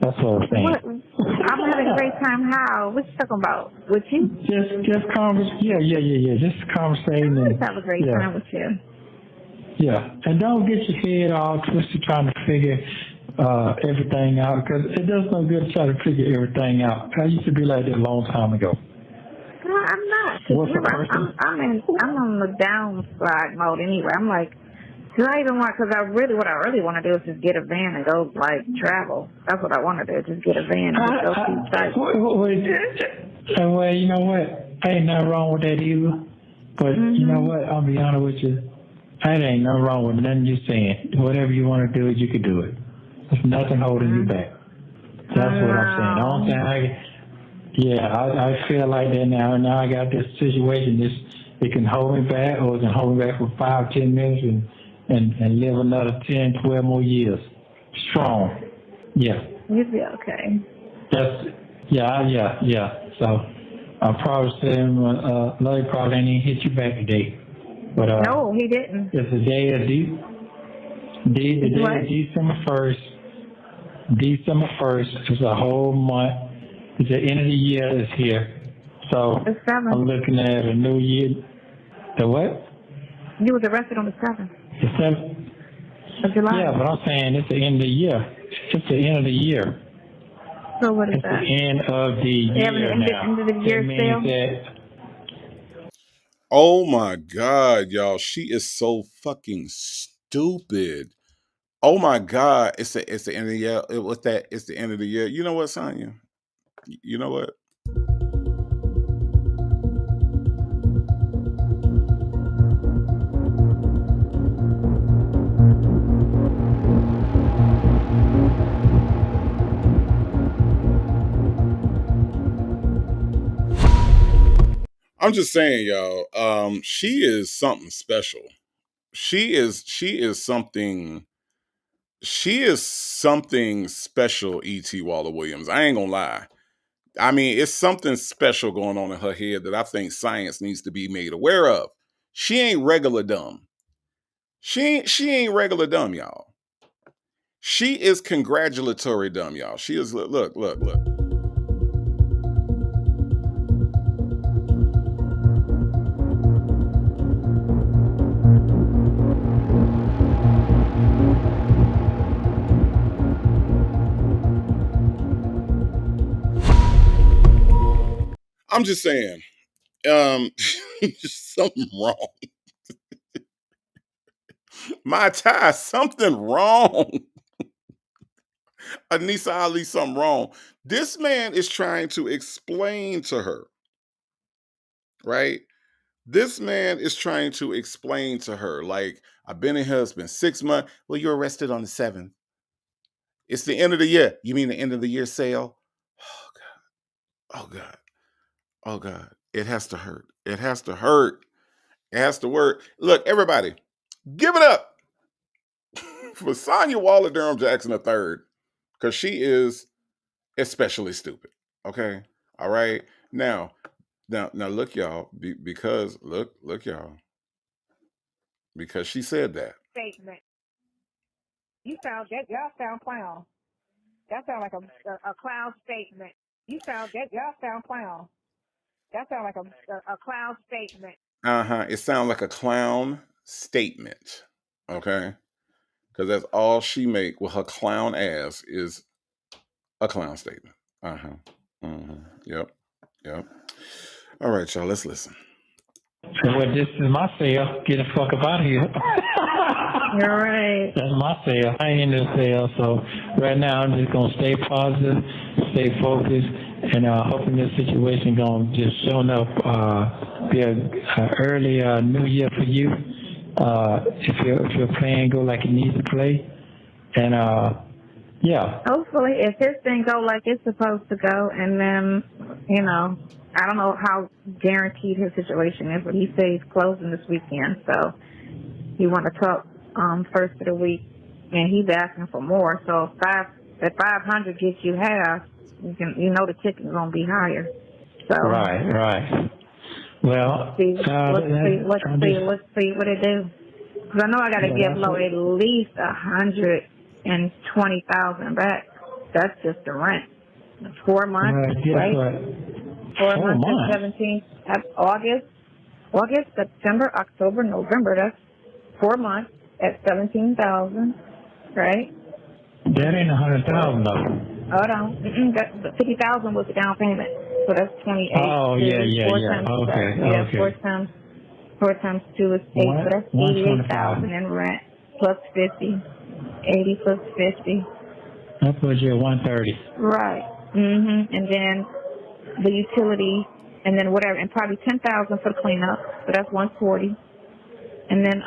That's what I'm saying. What? I'm having a great time. How? What you talking about? With you? Just converse. Yeah. Just conversating. I just have a great time with you. Yeah, and don't get your head all twisted trying to figure everything out, because it does no good to try to figure everything out. I used to be like that a long time ago. No, I'm not. I'm on the downside mode anyway. I'm like, do I even want? Because what I really want to do is just get a van and go like travel. That's what I want to do. Just get a van and just go see sites. Well, you know what? Ain't nothing wrong with that either. But you know what? I'll be honest with you. Ain't nothing wrong with nothing you're saying. Whatever you want to do, you can do it. There's nothing holding you back. That's what I'm saying. I feel like that now. Now I got this situation. It can hold me back, or it can hold me back for 5-10 minutes and live another 10-12 more years. Strong. Yeah. You'll be okay. Yeah. So I'm probably saying, Larry probably ain't even hit you back today. But, no, he didn't. It's the day of December 1st. December 1st is a whole month. It's the end of the year is here. So the 7th. I'm looking at a new year. The what? You was arrested on the 7th. The 7th? Of July. Yeah, but I'm saying it's the end of the year. It's the end of the year. So what is that? It's the end of the year now. End of the year sale? Oh my God, y'all. She is so fucking stupid. Oh my God. It's the end of the year. What's that? It's the end of the year. You know what, Sonia? You know what? I'm just saying, y'all, she is something special. She is something special, E.T. Waller Williams. I ain't gonna lie. I mean, it's something special going on in her head that I think science needs to be made aware of. She ain't regular dumb. She ain't regular dumb, y'all. She is congratulatory dumb, y'all. She is, look. I'm just saying, something wrong. My tie, something wrong. Anissa Ali, something wrong. This man is trying to explain to her, right? This man is trying to explain to her, like, I've been in here, it's been 6 months. Well, you're arrested on the 7th. It's the end of the year. You mean the end of the year sale? Oh God. Oh God. It has to hurt. It has to hurt. It has to work. Look, everybody, give it up for Sonia Waller Durham Jackson III, because she is especially stupid. Okay. All right. Now look, y'all, because look, y'all, because she said that. Statement. Y'all sound clown. That sound like a clown statement. Y'all sound clown. That sound like a clown statement. It sounds like a clown statement. Okay. Because that's all she make with her clown ass is a clown statement. Yep. All right, y'all, let's listen. Well, this is my sale. Get the fuck up out of here. You're right. That's my sale. I ain't in the sale, so right now I'm just gonna stay positive, stay focused, and hoping this situation gonna just show up be a early new year for you. If your plan go like it needs to play, and Yeah. Hopefully, if his thing go like it's supposed to go, and then, I don't know how guaranteed his situation is, but he said he's closing this weekend, so he want to talk first of the week, and he's asking for more. So if 500 gets you half, the ticket's gonna be higher. So Right. Well, let's see what it do. Because I know I got to give Lo at least 120,000 back. That's just the rent. 4 months, right? What? 4 months at 17. August, September, October, November. That's 4 months at 17,000, right? That ain't 100,000 though. Hold on. 50,000 was the down payment, so that's 28. Oh yeah. Okay. 4 times 2 is 8, so that's 88,000 in rent plus 50. 80 plus 50. That puts you at 130. Right. And then the utility, and then whatever, and probably 10,000 for the cleanup, so that's 140. And then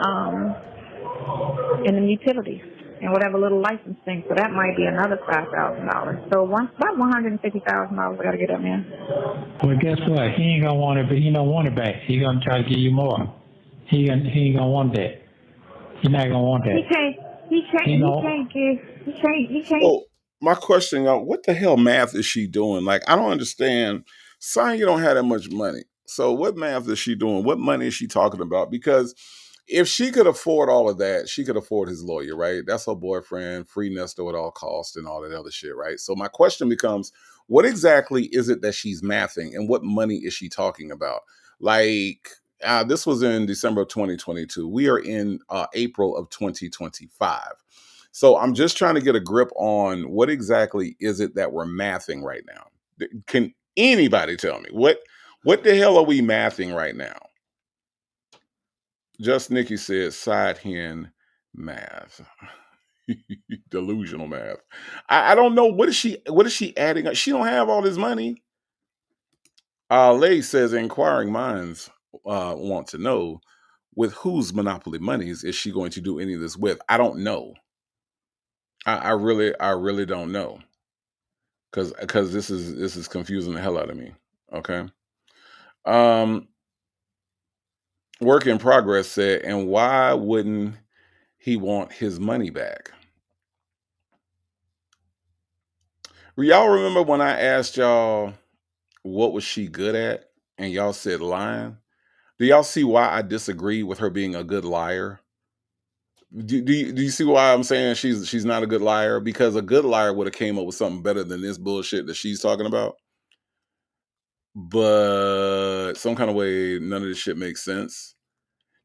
utilities and whatever little license thing, so that might be another $5,000. So about $150,000 I got to get up, man. Well, guess what? He ain't gonna want it, but he don't want it back. He gonna try to give you more. He ain't gonna want that. He's not gonna want that. He can't. So my question, what the hell math is she doing? Like, I don't understand. Sonya don't have that much money. So what math is she doing? What money is she talking about? Because if she could afford all of that, she could afford his lawyer, right? That's her boyfriend, free Neesto at all costs and all that other shit, right? So my question becomes, what exactly is it that she's mathing and what money is she talking about? Like, this was in December of 2022. We are in April of 2025. So I'm just trying to get a grip on what exactly is it that we're mathing right now. Can anybody tell me what the hell are we mathing right now? Just Nikki said side hen math. Delusional math. I don't know. What is she adding? She don't have all this money. Lay says inquiring minds want to know with whose monopoly monies is she going to do any of this with? I don't know. I really don't know. Because this is confusing the hell out of me. Okay. Work in progress said, and why wouldn't he want his money back? Y'all remember when I asked y'all what was she good at, and y'all said lying? Do y'all see why I disagree with her being a good liar? Do you see why I'm saying she's not a good liar? Because a good liar would have came up with something better than this bullshit that she's talking about. But some kind of way, none of this shit makes sense.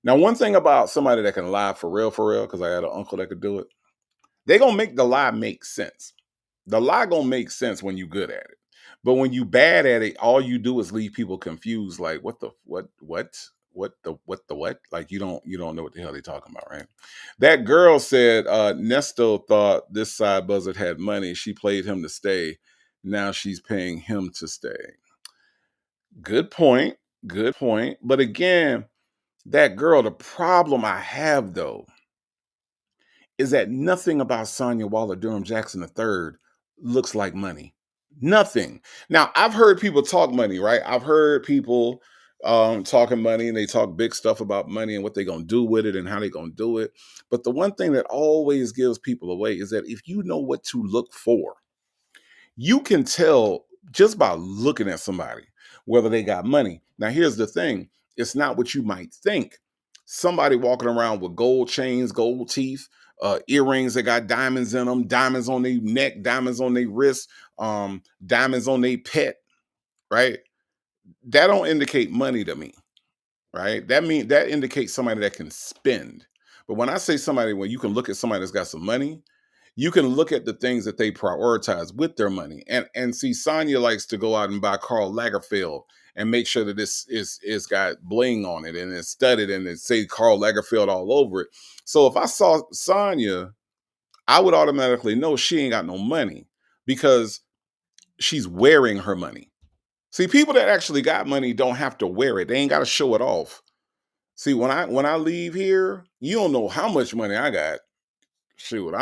Now, one thing about somebody that can lie for real, because I had an uncle that could do it, they gonna make the lie make sense. The lie gonna make sense when you good at it. But when you bad at it, all you do is leave people confused. Like, what the what? Like you don't know what the hell they talking about, right? That girl said Neesto thought this side buzzard had money. She played him to stay. Now she's paying him to stay. Good point. But again, that girl, the problem I have though is that nothing about Sonia Waller Durham Jackson III looks like money. Nothing. Now, I've heard people talk money, right? I've heard people talking money, and they talk big stuff about money and what they're going to do with it and how they're going to do it. But the one thing that always gives people away is that if you know what to look for, you can tell just by looking at somebody whether they got money. Now, here's the thing. It's not what you might think. Somebody walking around with gold chains, gold teeth, earrings that got diamonds in them, diamonds on their neck, diamonds on their wrist, diamonds on their pet, right? That don't indicate money to me, right? That indicates somebody that can spend. But when I say somebody, when you can look at somebody that's got some money, you can look at the things that they prioritize with their money. And see, Sonia likes to go out and buy Karl Lagerfeld and make sure that this is got bling on it and it's studded and it say Karl Lagerfeld all over it. So if I saw Sonia, I would automatically know she ain't got no money because she's wearing her money. See, people that actually got money don't have to wear it. They ain't got to show it off. See, when I leave here, you don't know how much money I got. Shoot,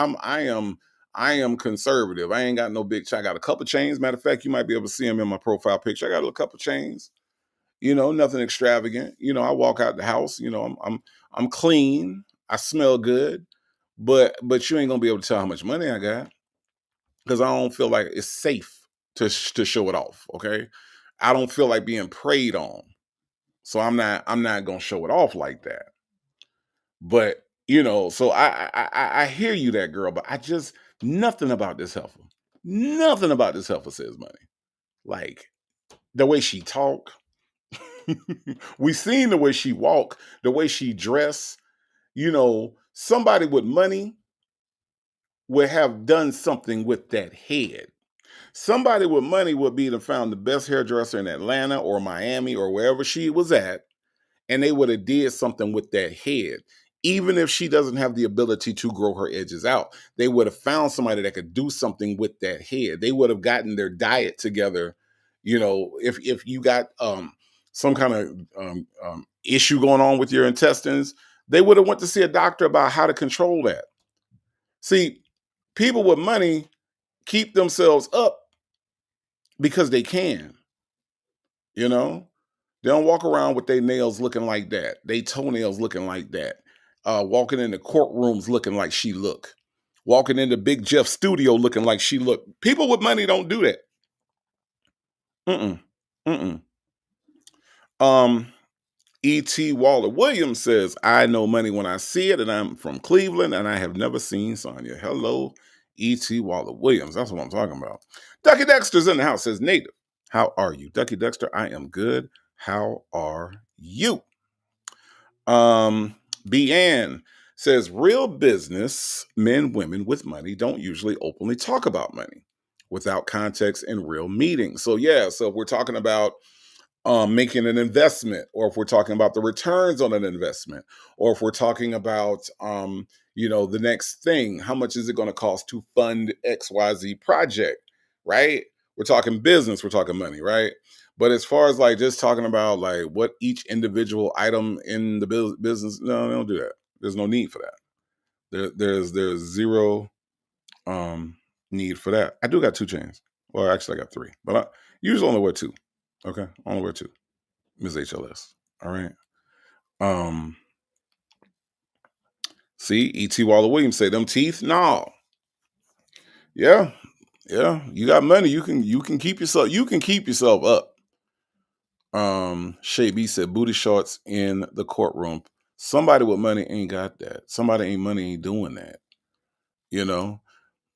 I am conservative. I ain't got no big. I got a couple chains. Matter of fact, you might be able to see them in my profile picture. I got a couple chains. Nothing extravagant. I walk out the house. I'm clean. I smell good. But you ain't gonna be able to tell how much money I got because I don't feel like it's safe to show it off. Okay, I don't feel like being preyed on, so I'm not gonna show it off like that. But so I hear you, that girl, but I just nothing about this heifer. Nothing about this heifer says money. Like the way she talk, we seen the way she walk, the way she dress. Somebody with money would have done something with that head. Somebody with money would be to found the best hairdresser in Atlanta or Miami or wherever she was at, and they would have did something with that head. Even if she doesn't have the ability to grow her edges out, they would have found somebody that could do something with that head. They would have gotten their diet together. If you got some kind of issue going on with your intestines, they would have went to see a doctor about how to control that. See, people with money keep themselves up because they can. They don't walk around with their nails looking like that, they toenails looking like that, walking in the courtrooms looking like she look, walking into Big Jeff's studio looking like she look. People with money don't do that. E.T. Waller Williams says, I know money when I see it, and I'm from Cleveland, and I have never seen Sonia. Hello, E.T. Waller Williams. That's what I'm talking about. Ducky Dexter's in the house, says, Native, how are you? Ducky Dexter, I am good. How are you? Ann says, real business men, women with money don't usually openly talk about money without context in real meetings. So if we're talking about making an investment, or if we're talking about the returns on an investment, or if we're talking about the next thing, how much is it going to cost to fund XYZ project, right? We're talking business, we're talking money, right? But as far as like just talking about like what each individual item in the business, no, they don't do that. There's no need for that. There's zero need for that. I do got 2 chains. Well, actually I got 3, but I usually only wear 2. Okay, only wear 2. Ms. HLS. All right. See, E.T. Waller Williams say them teeth. No. Yeah. You got money. You can keep yourself. You can keep yourself up. Shay B said booty shorts in the courtroom. Somebody with money ain't got that. Somebody ain't money ain't doing that.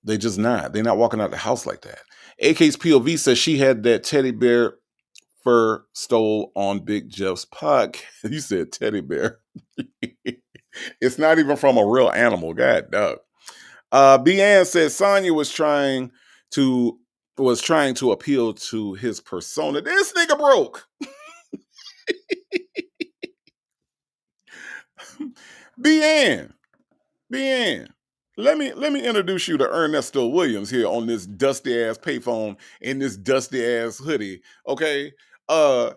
They just not. They're not walking out the house like that. AK's POV says she had that teddy bear fur stole on Big Jeff's podcast. You said teddy bear. It's not even from a real animal. God dog. Ann says Sonia was trying to appeal to his persona. This nigga broke. Ann. Let me introduce you to Ernesto Williams here on this dusty ass payphone in this dusty ass hoodie. Okay.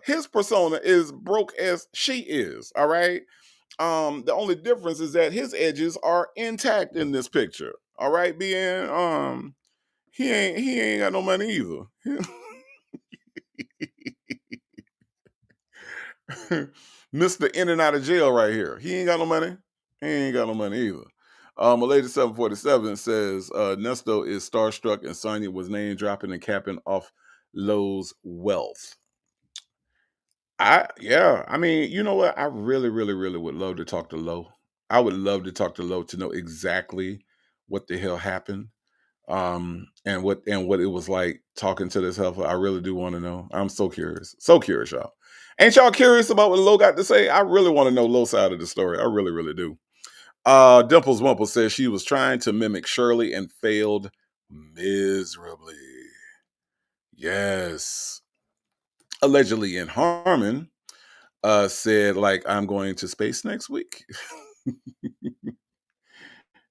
His persona is broke as she is. All right. The only difference is that his edges are intact in this picture. All right, BN. He ain't got no money either. Mr. In and out of jail right here. He ain't got no money. He ain't got no money either. Lady 747 says Neesto is starstruck and Sonia was name dropping and capping off Lowe's wealth. I mean, you know what? I really, really, really would love to talk to Lowe. I would love to talk to Lowe to know exactly what the hell happened. And what it was like talking to this heifer. I really do want to know. I'm so curious. So curious, y'all. Ain't y'all curious about what Lowe got to say? I really want to know Lowe's side of the story. I really, really do. Dimples Wumple says she was trying to mimic Shirley and failed miserably. Yes. Allegedly in Harmon said, like, I'm going to space next week.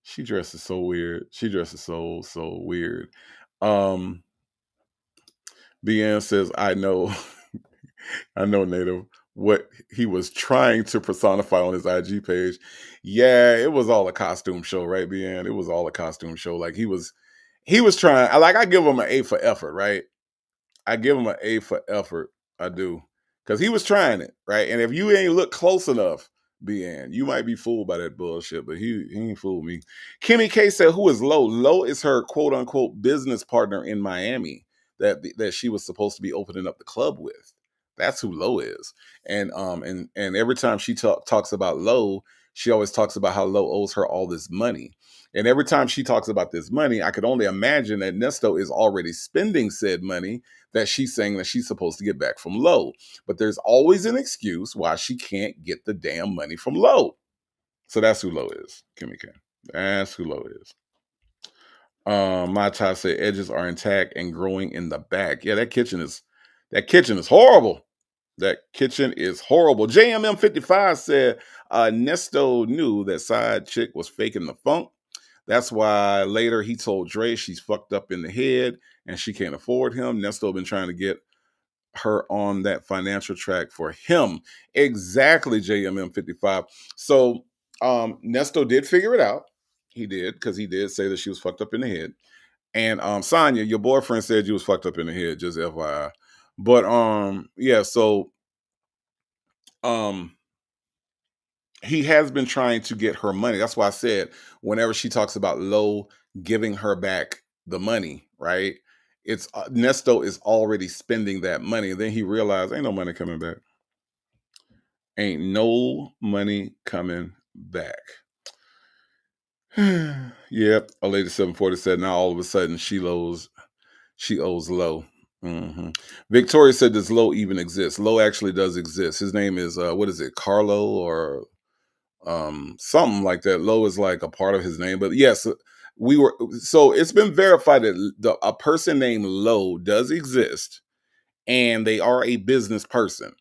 She dresses so weird. She dresses so weird. BN says, I know Native, what he was trying to personify on his IG page. Yeah, it was all a costume show, right, BN? It was all a costume show. Like he was he was trying. I give him an A for effort, right? I give him an A for effort. I do. Because he was trying it, right? And if you ain't look close enough, BN, you might be fooled by that bullshit, but he ain't fooled me. Kimmy K said, who is Lo? Lo is her quote unquote business partner in Miami that she was supposed to be opening up the club with. That's who Lo is. And every time she talks about Lo, she always talks about how Lo owes her all this money. And every time she talks about this money, I could only imagine that Neesto is already spending said money that she's saying that she's supposed to get back from Lo. But there's always an excuse why she can't get the damn money from Lo. So that's who Lo is, Kimmy K. That's who Lo is. My tie said edges are intact and growing in the back. Yeah, that kitchen is horrible. That kitchen is horrible. JMM55 said Neesto knew that side chick was faking the funk. That's why later he told Dre she's fucked up in the head and she can't afford him. Neesto been trying to get her on that financial track for him. Exactly, JMM55. So Neesto did figure it out. He did, because he did say that she was fucked up in the head. And Sonia, your boyfriend said you was fucked up in the head, just FYI. But yeah, so he has been trying to get her money. That's why I said whenever she talks about Lo giving her back the money, right? It's Neesto is already spending that money. And then he realized ain't no money coming back. Ain't no money coming back. Yep. A lady 740 said now all of a sudden she owes Lo. Victoria said, does Lo even exist? Lo actually does exist. His name is what is it, Carlo or something like that. Lo is like a part of his name, but yes, so it's been verified that a person named Lo does exist and they are a business person.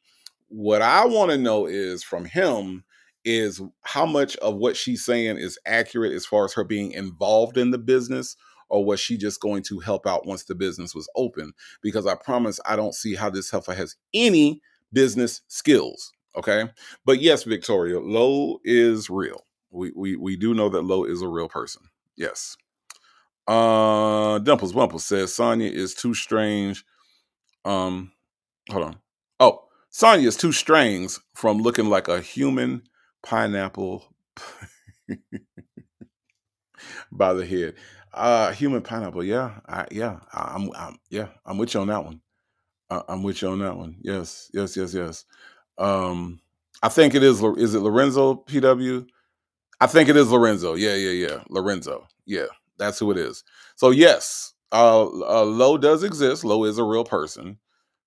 What I want to know is from him is how much of what she's saying is accurate as far as her being involved in the business, or was she just going to help out once the business was open? Because I promise I don't see how this heifer has any business skills. Okay. But yes, Victoria, Lo is real. We do know that Lo is a real person. Yes. Dimples Wumple says Sonia is too strange. Hold on. Oh, Sonia is two strings from looking like a human pineapple by the head. Human pineapple. Yeah. I'm with you on that one. I'm with you on that one. Yes. I think it is it Lorenzo PW? I think it is Lorenzo. Yeah. Lorenzo. Yeah, that's who it is. So yes, Lo does exist. Lo is a real person.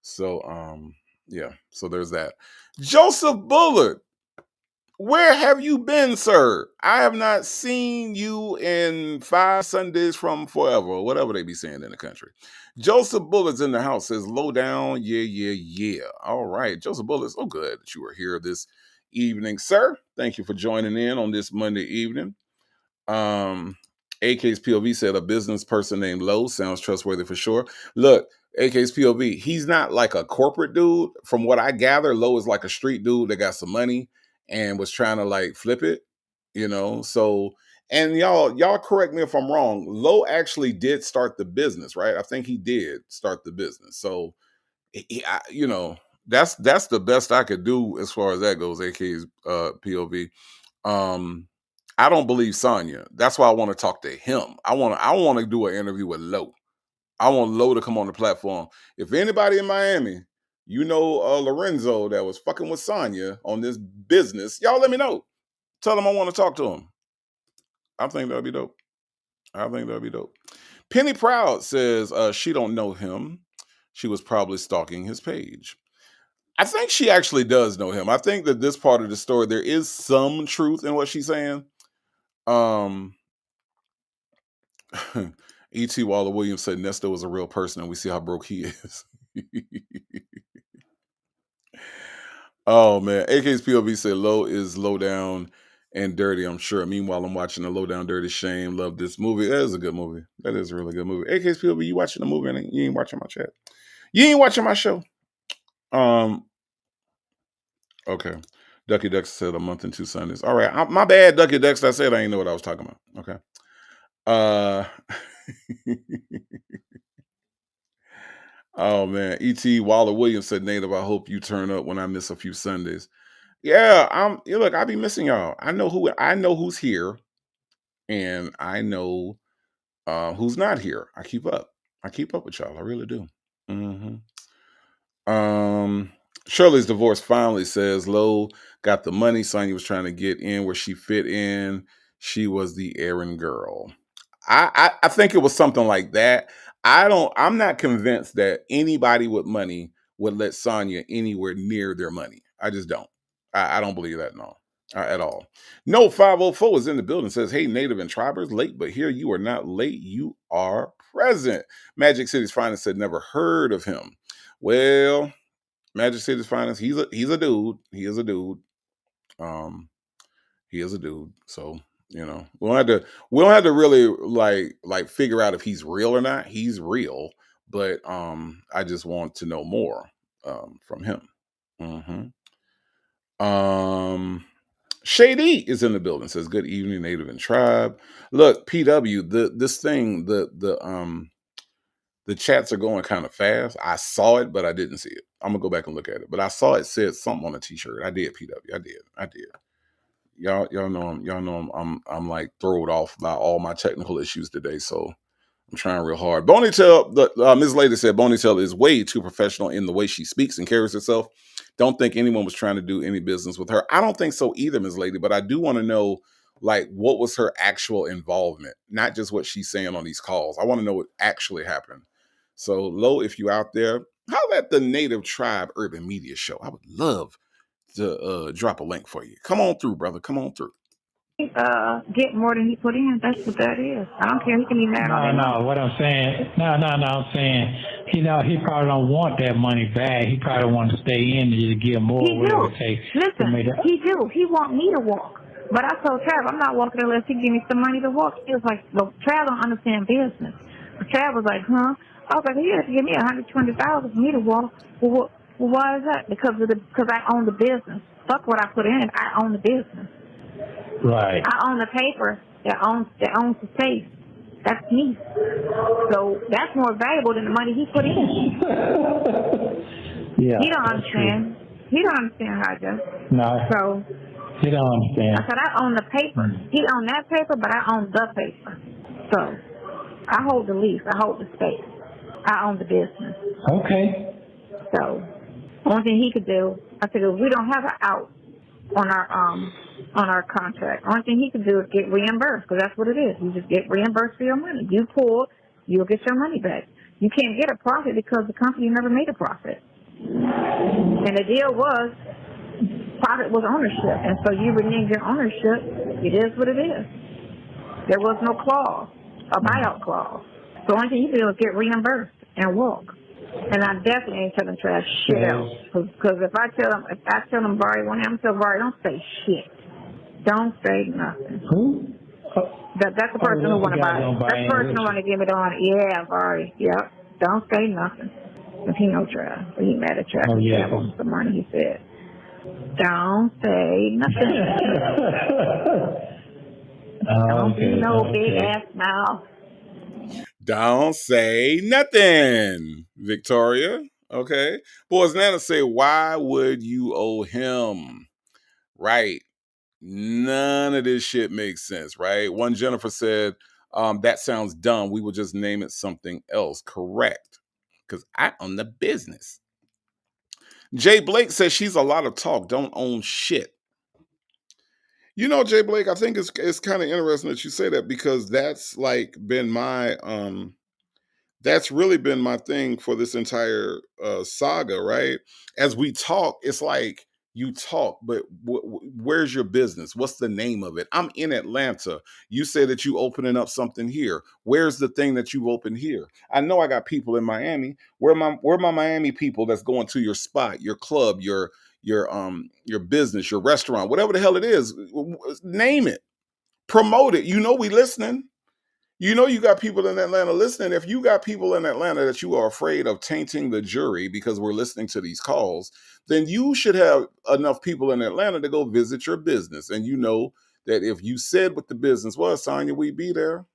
So yeah, so there's that. Joseph Bullard, where have you been, sir? I have not seen you in 5 Sundays from forever, or whatever they be saying in the country. Joseph Bullard's in the house, says low down. Yeah. All right. Joseph Bullard, so good that you are here this evening, sir. Thank you for joining in on this Monday evening. AK's POV said a business person named Lo sounds trustworthy for sure. Look, AK's POV, he's not like a corporate dude. From what I gather, Lo is like a street dude that got some money and was trying to like flip it, So, and y'all correct me if I'm wrong. Lo actually did start the business, right? I think he did start the business. So, that's the best I could do as far as that goes. AK's POV. I don't believe Sonia. That's why I want to talk to him. I want to do an interview with Lo. I want Lo to come on the platform. If anybody in Miami, Lorenzo that was fucking with Sonia on this business, y'all let me know. Tell him I want to talk to him. I think that'd be dope. Penny Proud says she don't know him. She was probably stalking his page. I think she actually does know him. I think that this part of the story, there is some truth in what she's saying. E.T. Waller Williams said Neesto is a real person and we see how broke he is. Oh man, AK's POV said Lo is low down and dirty, I'm sure. Meanwhile, I'm watching the Low Down Dirty Shame. Love this movie. That is a good movie. That is a really good movie. AK's POV, you watching the movie and you ain't watching my chat. You ain't watching my show. Okay. Ducky Ducks said a month and 2 Sundays. All right. My bad, Ducky Ducks. I said I didn't know what I was talking about. Okay. Oh man, E.T. Waller Williams said, "Native, I hope you turn up when I miss a few Sundays." Yeah, look, I be missing y'all. I know who's here, and I know who's not here. I keep up. I keep up with y'all. I really do. hmm Shirley's divorce finally says Lowe got the money. Sonya was trying to get in where she fit in. She was the errand girl. I think it was something like that. I'm not convinced that anybody with money would let Sonya anywhere near their money. I just don't. I don't believe that, no. At all. No 504 is in the building, says, "Hey, Native and Tribers, late, but here you are not late. You are present." Magic City's Finest said, "Never heard of him." Well, Magic City's Finest, he's a dude. He is a dude. Um, he is a dude. So, we don't have to really like figure out if he's real or not. He's real, but I just want to know more from him. Um Shady is in the building, says, "Good evening, Native and Tribe." Look, PW, the chats are going kind of fast. I saw it, but I didn't see it. I'm gonna go back and look at it. But I saw it said something on a t-shirt. I did, PW. I did. Y'all know I'm like thrown off by all my technical issues today. So I'm trying real hard. Bonitail, Ms. Lady said Bonitail is way too professional in the way she speaks and carries herself. Don't think anyone was trying to do any business with her. I don't think so either, Ms. Lady, but I do want to know, like, what was her actual involvement, not just what she's saying on these calls. I want to know what actually happened. So, Lo, if you out there, how at the Native Tribe Urban Media Show? I would love to drop a link for you. Come on through, brother. Come on through. Get more than he put in. That's what that is. I don't care. He can be mad all day long. No, what I'm saying, I'm saying, he probably don't want that money back. He probably wants to stay in and just give more, He whatever do. it takes. Listen, he do. He want me to walk. But I told Trav, I'm not walking unless he give me some money to walk. He was like, well, Trav don't understand business. But Trav was like, huh? I was like, he has to give me $120,000 for me to walk. Well, why is that? Because I own the business. Fuck what I put in. I own the business. Right. I own the paper that owns the space. That's me. So that's more valuable than the money he put in. Yeah. He don't understand. He don't understand how I do. No. So He don't understand. I said I own the paper. He own that paper, but I own the paper. So I hold the lease. I hold the space. I own the business. Okay. So only thing he could do, I said, if we don't have an out on our contract, only thing he could do is get reimbursed, because that's what it is. You just get reimbursed for your money. You pull, you'll get your money back. You can't get a profit because the company never made a profit. And the deal was, profit was ownership, and so you reneged your ownership. It is what it is. There was no clause, a buyout clause. So only thing you do is get reimbursed and walk. And I definitely ain't telling Trash shit else. Because if I tell them Vari one day, I'm telling Vari, don't say shit. Don't say nothing. Who? That's the person who want to buy it. That's the person who want to give it on. Yeah, Vari. Yep. Don't say nothing. If he know Trash. Or he mad at Trash. Oh, yeah. He wants the money, he said. Don't say nothing. Don't be no big ass mouth. Don't say nothing, Victoria. Okay. Boys, Nana say, why would you owe him? Right. None of this shit makes sense, right? One Jennifer said, that sounds dumb. We will just name it something else. Correct. Because I own the business. Jay Blake says she's a lot of talk. Don't own shit. You know, Jay Blake, I think it's kind of interesting that you say that, because that's like been my that's really been my thing for this entire saga, right? As we talk, it's like you talk, but where's your business? What's the name of it? I'm in Atlanta. You say that you opening up something here. Where's the thing that you opened here? I know I got people in Miami. Where my Miami people that's going to your spot, your club, your business, your restaurant, whatever the hell it is? Name it, promote it. You know we listening. You know you got people in Atlanta listening. If you got people in Atlanta that you are afraid of tainting the jury because we're listening to these calls, then you should have enough people in Atlanta to go visit your business. And you know that if you said what the business was, Sonya, we'd be there.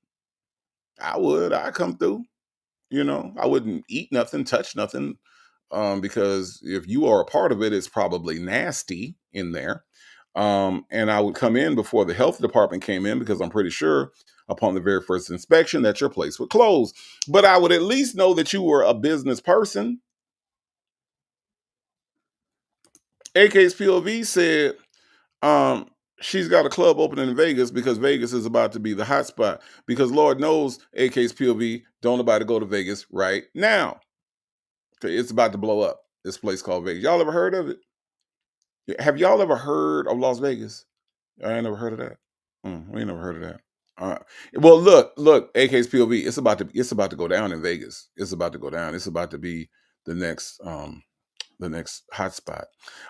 I would. I'd come through. I wouldn't eat nothing, touch nothing, because if you are a part of it, it's probably nasty in there. And I would come in before the health department came in because I'm pretty sure upon the very first inspection that your place would close. But I would at least know that you were a business person. AK's POV said, um, she's got a club open in Vegas because Vegas is about to be the hot spot. Because Lord knows, AK's POV, don't nobody go to Vegas right now. Okay, it's about to blow up. This place called Vegas. Y'all ever heard of it? Have y'all ever heard of Las Vegas? I ain't never heard of that. We ain't never heard of that. Uh, well, look, AK's POV. It's about to go down in Vegas. It's about to go down. It's about to be the next hotspot.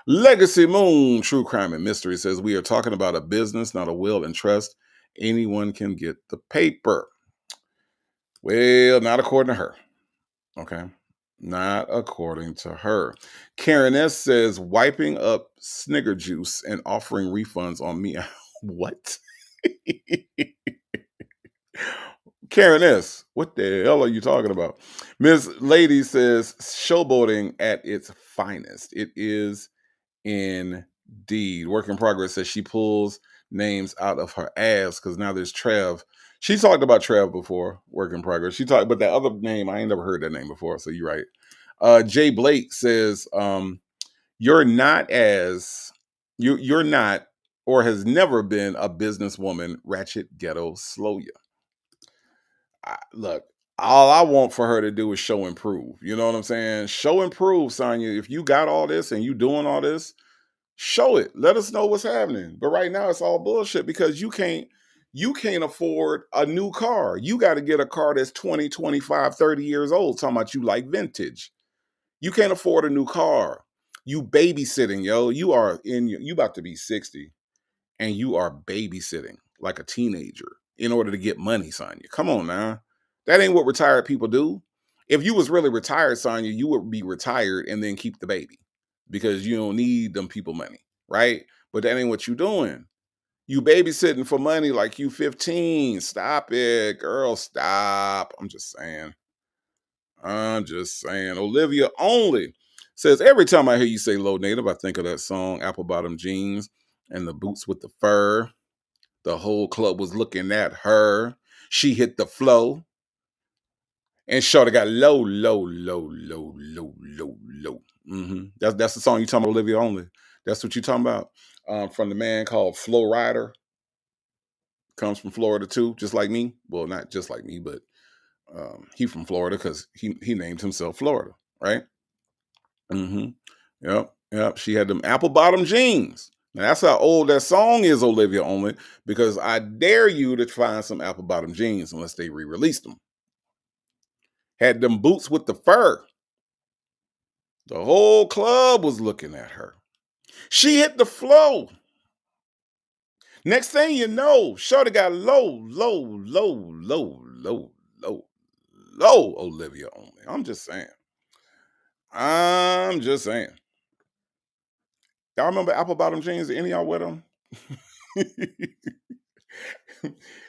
Legacy Moon, True Crime and Mystery says we are talking about a business, not a will and trust. Anyone can get the paper. Well, not according to her. Okay. Not according to her. Karen S says wiping up Snigger juice and offering refunds on me. What? Karen S, what the hell are you talking about? Miss Lady says showboating at its finest. It is indeed. Work in Progress says she pulls names out of her ass because now there's Trev. She talked about Trev before, Work in Progress. She talked, but that other name, I ain't never heard that name before, so you're right. Jay Blake says, you're not you're not or has never been a businesswoman, ratchet ghetto slow ya. Look, all I want for her to do is show and prove. You know what I'm saying? Show and prove, Sonia. If you got all this and you doing all this, show it. Let us know what's happening. But right now it's all bullshit because you can't afford a new car. You got to get a car that's 20, 25, 30 years old. Talking about you like vintage. You can't afford a new car. You babysitting, yo. You about to be 60 and you are babysitting like a teenager in order to get money, Sonya. Come on now. That ain't what retired people do. If you was really retired, Sonya, you would be retired and then keep the baby because you don't need them people money, right? But that ain't what you doing. You babysitting for money like you 15. Stop it, girl. Stop. I'm just saying. Olivia Only says, every time I hear you say low native, I think of that song, Apple Bottom Jeans and the boots with the fur. The whole club was looking at her. She hit the flow. And Shorty got low, low, low, low, low, low, low. That's the song you talking about, Olivia Only. That's what you talking about. From the man called Flow Rider. Comes from Florida too, just like me. Well, not just like me, but he from Florida because he named himself Florida, right? Yep. She had them apple bottom jeans. Now that's how old that song is, Olivia Only, because I dare you to find some apple bottom jeans unless they re-released them. Had them boots with the fur. The whole club was looking at her. She hit the flow. Next thing you know, Shorty got low, low, low, low, low, low, low, Olivia Only. I'm just saying. Y'all remember apple bottom jeans? Did any of y'all wear them?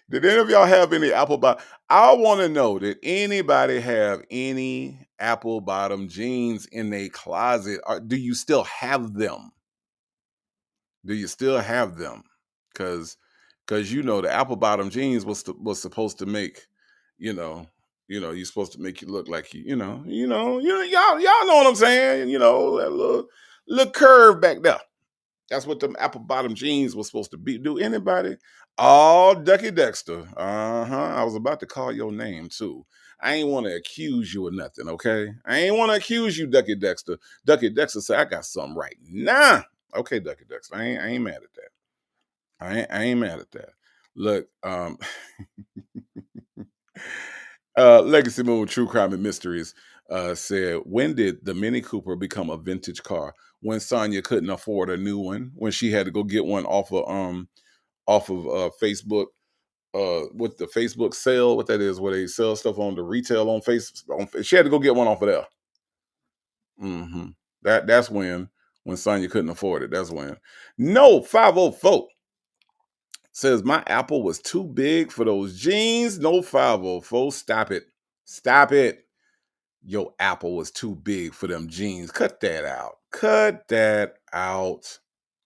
Did any of y'all have any apple bottom? I want to know, did anybody have any apple bottom jeans in their closet? Or do you still have them? Do you still have them? Because the apple bottom jeans was supposed to make, you're supposed to make you look like y'all know what I'm saying. That little curve back there. That's what them apple bottom jeans was supposed to be. Do anybody? Oh, Ducky Dexter. I was about to call your name too. I ain't want to accuse you of nothing, okay? I ain't want to accuse you, Ducky Dexter. Ducky Dexter said, I got something right now. Okay, Ducky Dexter. I ain't mad at that. I ain't mad at that. Look, Legacy Moon, True Crime and Mysteries said, when did the Mini Cooper become a vintage car? When Sonya couldn't afford a new one, when she had to go get one off of Facebook, with the Facebook sale, what that is, where they sell stuff on the retail on Facebook. She had to go get one off of there. That's when Sonya couldn't afford it. That's when. No, 504 says my apple was too big for those jeans. No 504. Stop it. Stop it. Your apple was too big for them jeans. Cut that out. Cut that out.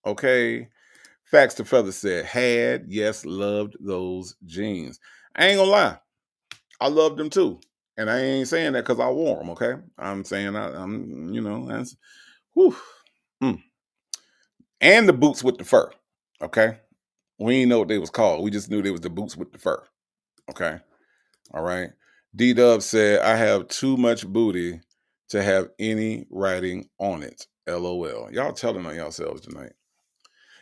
Okay. Facts to Feather said, had, yes, loved those jeans. I ain't gonna lie. I loved them too. And I ain't saying that because I wore them, okay? I'm saying I'm, that's whew. Mm. And the boots with the fur. Okay. We didn't know what they was called. We just knew they was the boots with the fur. Okay. All right. D-Dub said, I have too much booty to have any writing on it. LOL. Y'all telling on yourselves tonight.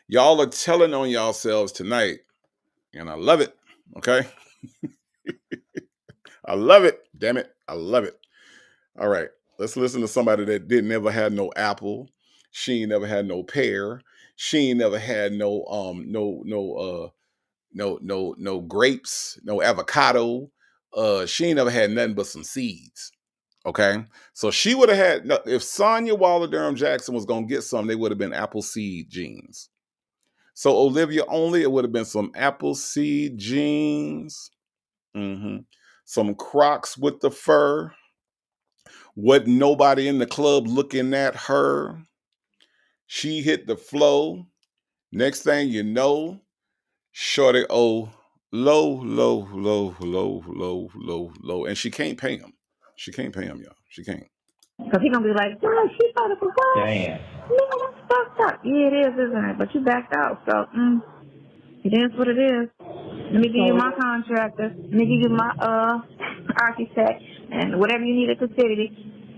Y'all are telling on yourselves tonight. And I love it. Okay. I love it. Damn it. I love it. All right. Let's listen to somebody that didn't ever had no apple. She ain't never had no pear. She ain't never had no no grapes, no avocado. She ain't never had nothing but some seeds. Okay. So she would have had, if Sonia Waller Durham Jackson was gonna get some, they would have been apple seed jeans. So Olivia only, it would have been some apple seed jeans. Some Crocs with the fur. Wasn't nobody in the club looking at her. She hit the flow. Next thing you know, shorty low, low, low, low, low, low, low. And she can't pay him. She can't pay him, y'all. She can't. Because he's going to be like, oh, she thought it was what? Damn. No, that's fucked up. Yeah, it is, isn't it? But you backed out, so it is what it is. Let me give you my contractor. Let me give you my architect. And whatever you need at the city,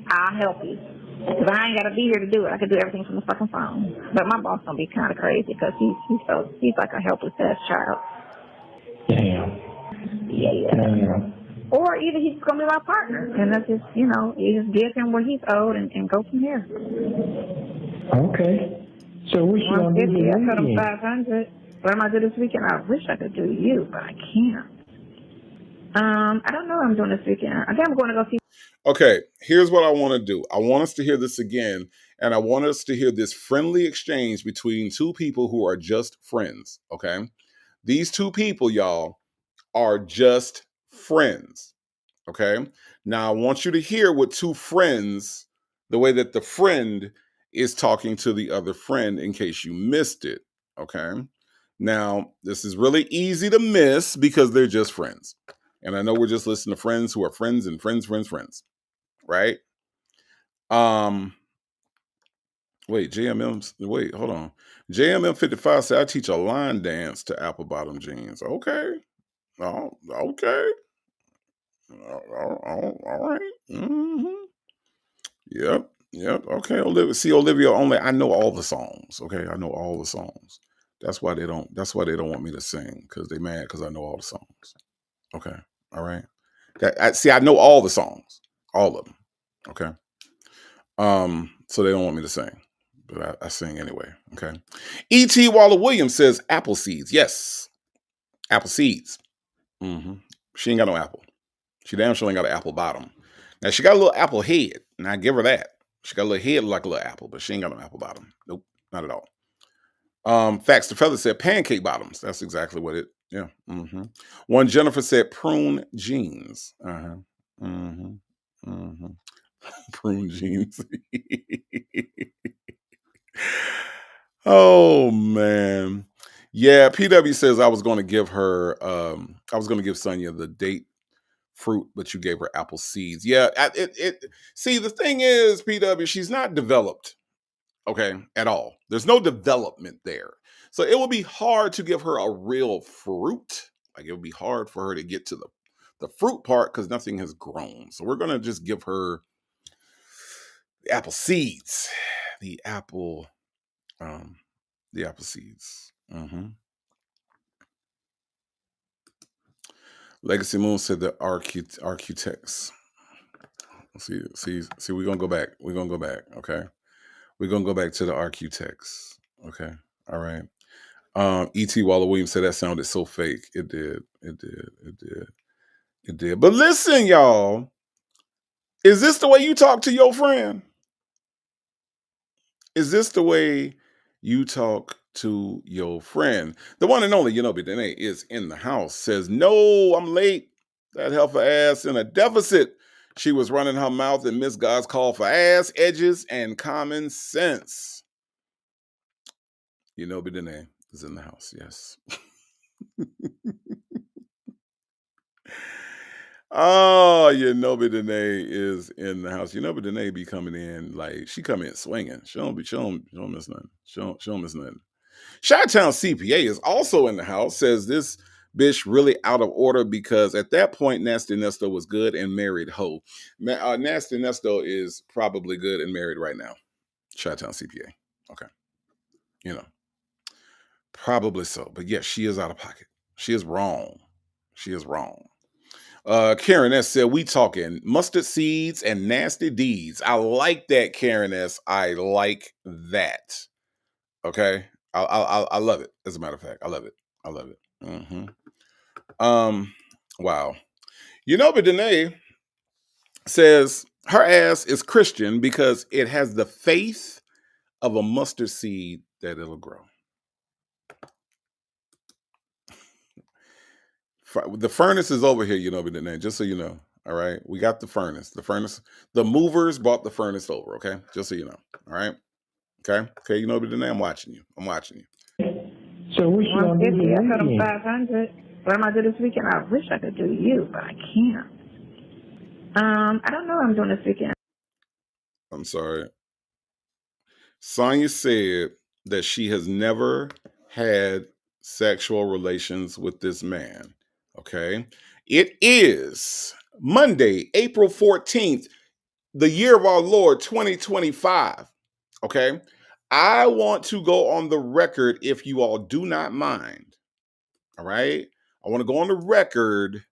I'll help you. Because I ain't got to be here to do it. I can do everything from the fucking phone. But my boss going to be kind of crazy because he's like a helpless ass child. Damn. Yeah. Damn. Or either he's going to be my partner. And that's just, you just give him what he's owed and go from there. Okay. So what you gonna do this 150, I told him weekend? 500. What am I doing this weekend? I wish I could do you, but I can't. I don't know what I'm doing this weekend. I think I'm going to go see. Okay, here's what I want to do. I want us to hear this again, and I want us to hear this friendly exchange between two people who are just friends, okay? These two people, y'all, are just friends, okay? Now, I want you to hear what two friends, the way that the friend is talking to the other friend in case you missed it, okay? Now, this is really easy to miss because they're just friends. And I know we're just listening to friends who are friends and friends, right? Wait, hold on. JMM 55 said I teach a line dance to apple bottom jeans. Okay. Oh, okay. All right. Yep. Okay, Olivia. See, Olivia only I know all the songs. Okay. I know all the songs. That's why they don't want me to sing, because they mad because I know all the songs. Okay. All right. I know all the songs. All of them. Okay. So they don't want me to sing, but I sing anyway. Okay. E.T. Waller Williams says apple seeds. Yes, apple seeds. She ain't got no apple. She damn sure ain't got an apple bottom. Now she got a little apple head, and I give her that. She got a little head like a little apple, but she ain't got no apple bottom. Nope, not at all. Facts to Feather said pancake bottoms. That's exactly what it. Yeah. One Jennifer said prune jeans. Prune jeans. Oh man. Yeah, PW says I was going to give Sonia the date fruit, but you gave her apple seeds. Yeah, see, the thing is, PW, she's not developed, okay, at all. There's no development there. So it would be hard to give her a real fruit. Like, it would be hard for her to get to the fruit part because nothing has grown. So we're going to just give her the apple seeds. The apple seeds. Legacy Moon said the architects. See, we're gonna go back. Okay. We're gonna go back to the architects. Okay. All right. E.T. Waller Williams said that sounded so fake. It did. But listen, y'all. Is this the way you talk to your friend? Is this the way you talk to your friend. The one and only, Danae is in the house. Says, no, I'm late. That heifer ass in a deficit. She was running her mouth and missed God's call for ass, edges, and common sense. Danae is in the house. Yes. Oh, Danae is in the house. Danae be coming in like she come in swinging. She don't miss nothing. She don't miss nothing. Chi-Town CPA is also in the house. Says this bitch really out of order because at that point Nasty Nesto was good and married hoe. Nasty Nesto is probably good and married right now. Chi-Town CPA. Okay, probably so. But yes, she is out of pocket. She is wrong. She is wrong. Karen S said, we talking mustard seeds and nasty deeds. I like that, Karen S. I like that. Okay. I love it. As a matter of fact, I love it. I love it. Wow. But Danae says her ass is Christian because it has the faith of a mustard seed that it'll grow. The furnace is over here, Danae, just so you know. All right. We got the furnace. The movers bought the furnace over, okay? Just so you know. All right. Okay. Danae, I'm watching you. So what you gonna do this 150, I cut them weekend? 500. What am I do this weekend? I wish I could do you, but I can't. I don't know what I'm doing this weekend. I'm sorry. Sonia said that she has never had sexual relations with this man. Okay. It is Monday, April 14th, the year of our Lord 2025. Okay. I want to go on the record, if you all do not mind. All right. I want to go on the record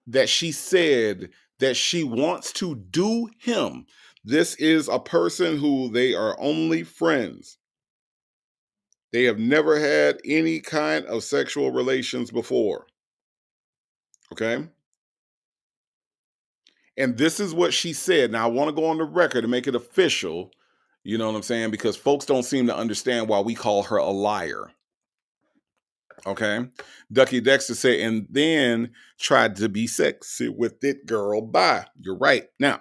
that she said that she wants to do him. This is a person who they are only friends. They have never had any kind of sexual relations before. Okay. And this is what she said. Now, I want to go on the record and make it official. You know what I'm saying? Because folks don't seem to understand why we call her a liar. Okay. Ducky Dexter said, and then tried to be sexy with it, girl. Bye. You're right. Now,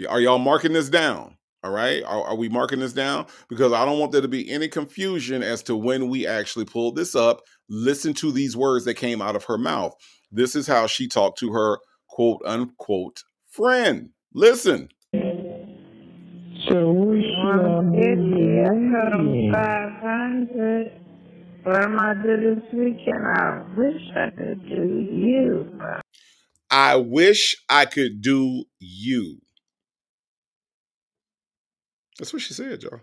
are y'all marking this down? All right. Are we marking this down? Because I don't want there to be any confusion as to when we actually pulled this up. Listen to these words that came out of her mouth. This is how she talked to her quote unquote friend. Listen. So what you gonna do 150, I cut them this weekend? 500. What am I do this weekend? I wish I could do you, but I wish I could do you. That's what she said, y'all.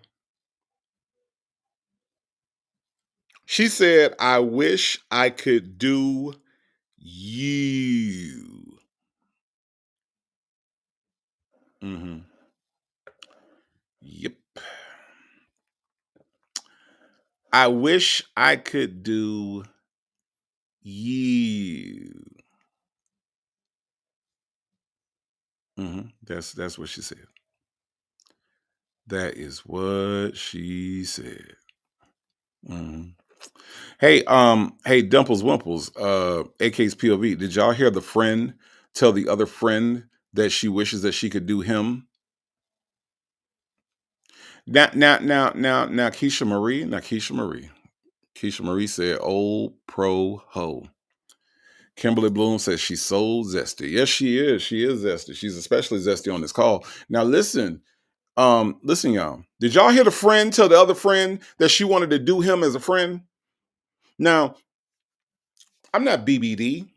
She said, I wish I could do you. Yep. I wish I could do you. That's what she said. That is what she said. Hey, Dimples Wimples, AK's POV. Did y'all hear the friend tell the other friend that she wishes that she could do him? Now, Keisha Marie. Keisha Marie said, "Old pro ho." Kimberly Bloom says she's so zesty. Yes, she is. She is zesty. She's especially zesty on this call. Now, listen, y'all. Did y'all hear the friend tell the other friend that she wanted to do him as a friend? Now, I'm not BBD.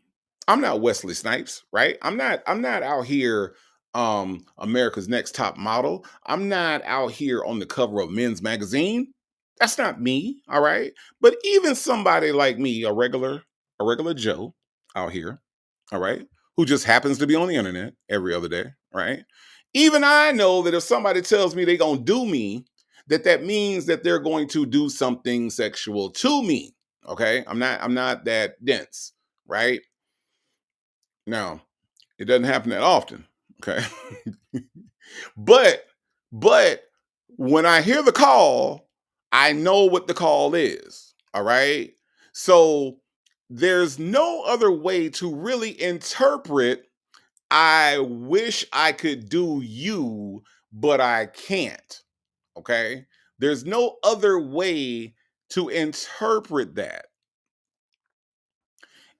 I'm not Wesley Snipes, right? I'm not out here America's Next Top Model. I'm not out here on the cover of Men's Magazine. That's not me, all right? But even somebody like me, a regular Joe out here, all right, who just happens to be on the internet every other day, right? Even I know that if somebody tells me they're going to do me, that means that they're going to do something sexual to me, okay? I'm not that dense, right? Now, it doesn't happen that often, okay? but when I hear the call, I know what the call is. All right. So there's no other way to really interpret I wish I could do you, but I can't. Okay. There's no other way to interpret that.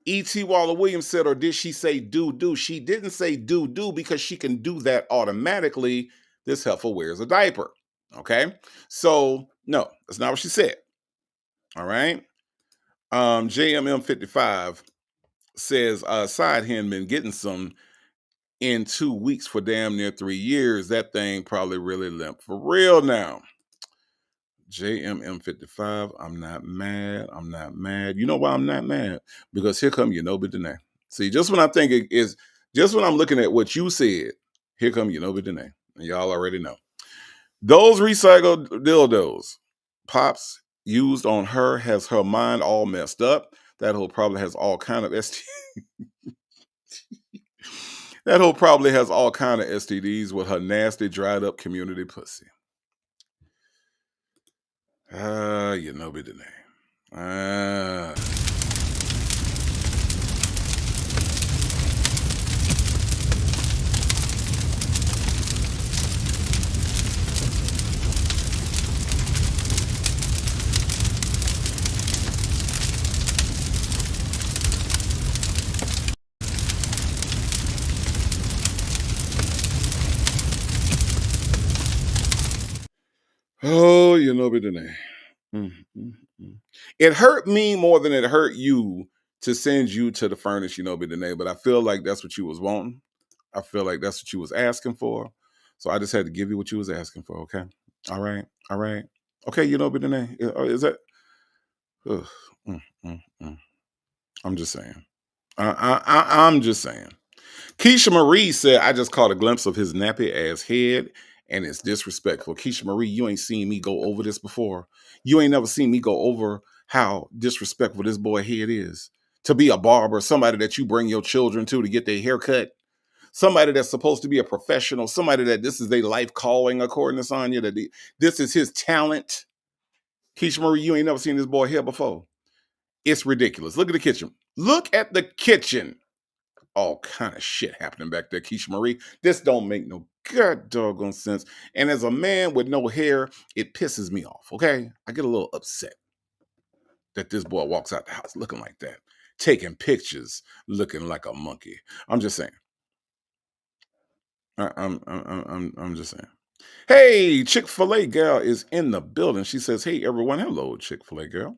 E.T. Waller Williams said, or did she say do? She didn't say do because she can do that automatically. This heifer wears a diaper. Okay. So, no, that's not what she said. All right. JMM55 says, side hen been getting some in 2 weeks for damn near 3 years. That thing probably really limp for real now. JMM55, I'm not mad. I'm not mad. You know why I'm not mad? Because here come Yanobi Dene. See, just when I think it is, just when I'm looking at what you said, here come Yanobi Dene. And y'all already know. Those recycled dildos, Pops used on her has her mind all messed up. That hoe probably has all kind of that hoe probably has all kind of STDs with her nasty dried up community pussy. You know be the name. Oh, you know be the name. It hurt me more than it hurt you to send you to the furnace, you know be the name, but I feel like that's what you was wanting. I feel like that's what you was asking for. So I just had to give you what you was asking for, okay? All right. All right. Okay, you know be the name. Is that ugh, mm, mm, mm. I'm just saying. I'm just saying. Keisha Marie said, I just caught a glimpse of his nappy ass head and it's disrespectful. Keisha Marie, you ain't seen me go over this before. You ain't never seen me go over how disrespectful this boy head is. To be a barber, somebody that you bring your children to get their hair cut, somebody that's supposed to be a professional, somebody that this is their life calling, according to Sonia, that this is his talent. Keisha Marie, you ain't never seen this boy hair before. It's ridiculous. Look at the kitchen. Look at the kitchen. All kind of shit happening back there, Keisha Marie. This don't make no god doggone sense. And as a man with no hair, it pisses me off, okay? I get a little upset that this boy walks out the house looking like that, taking pictures looking like a monkey. I'm just saying. I'm just saying. Hey, Chick-fil-A girl is in the building. She says, hey, everyone. Hello, Chick-fil-A girl.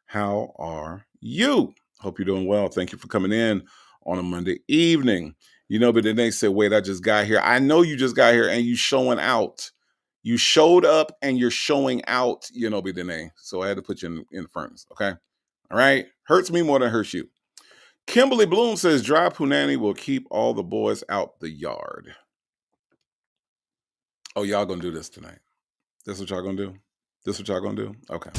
How are you? Hope you're doing well. Thank you for coming in on a Monday evening. You know, but then they said, wait, I just got here. I know you just got here and you showing out. You showed up and you're showing out, you know, but then so I had to put you in the furnace. Okay. All right. Hurts me more than hurts you. Kimberly Bloom says, dry punani will keep all the boys out the yard. Oh, y'all gonna do this tonight. This what y'all gonna do? This what y'all gonna do? Okay.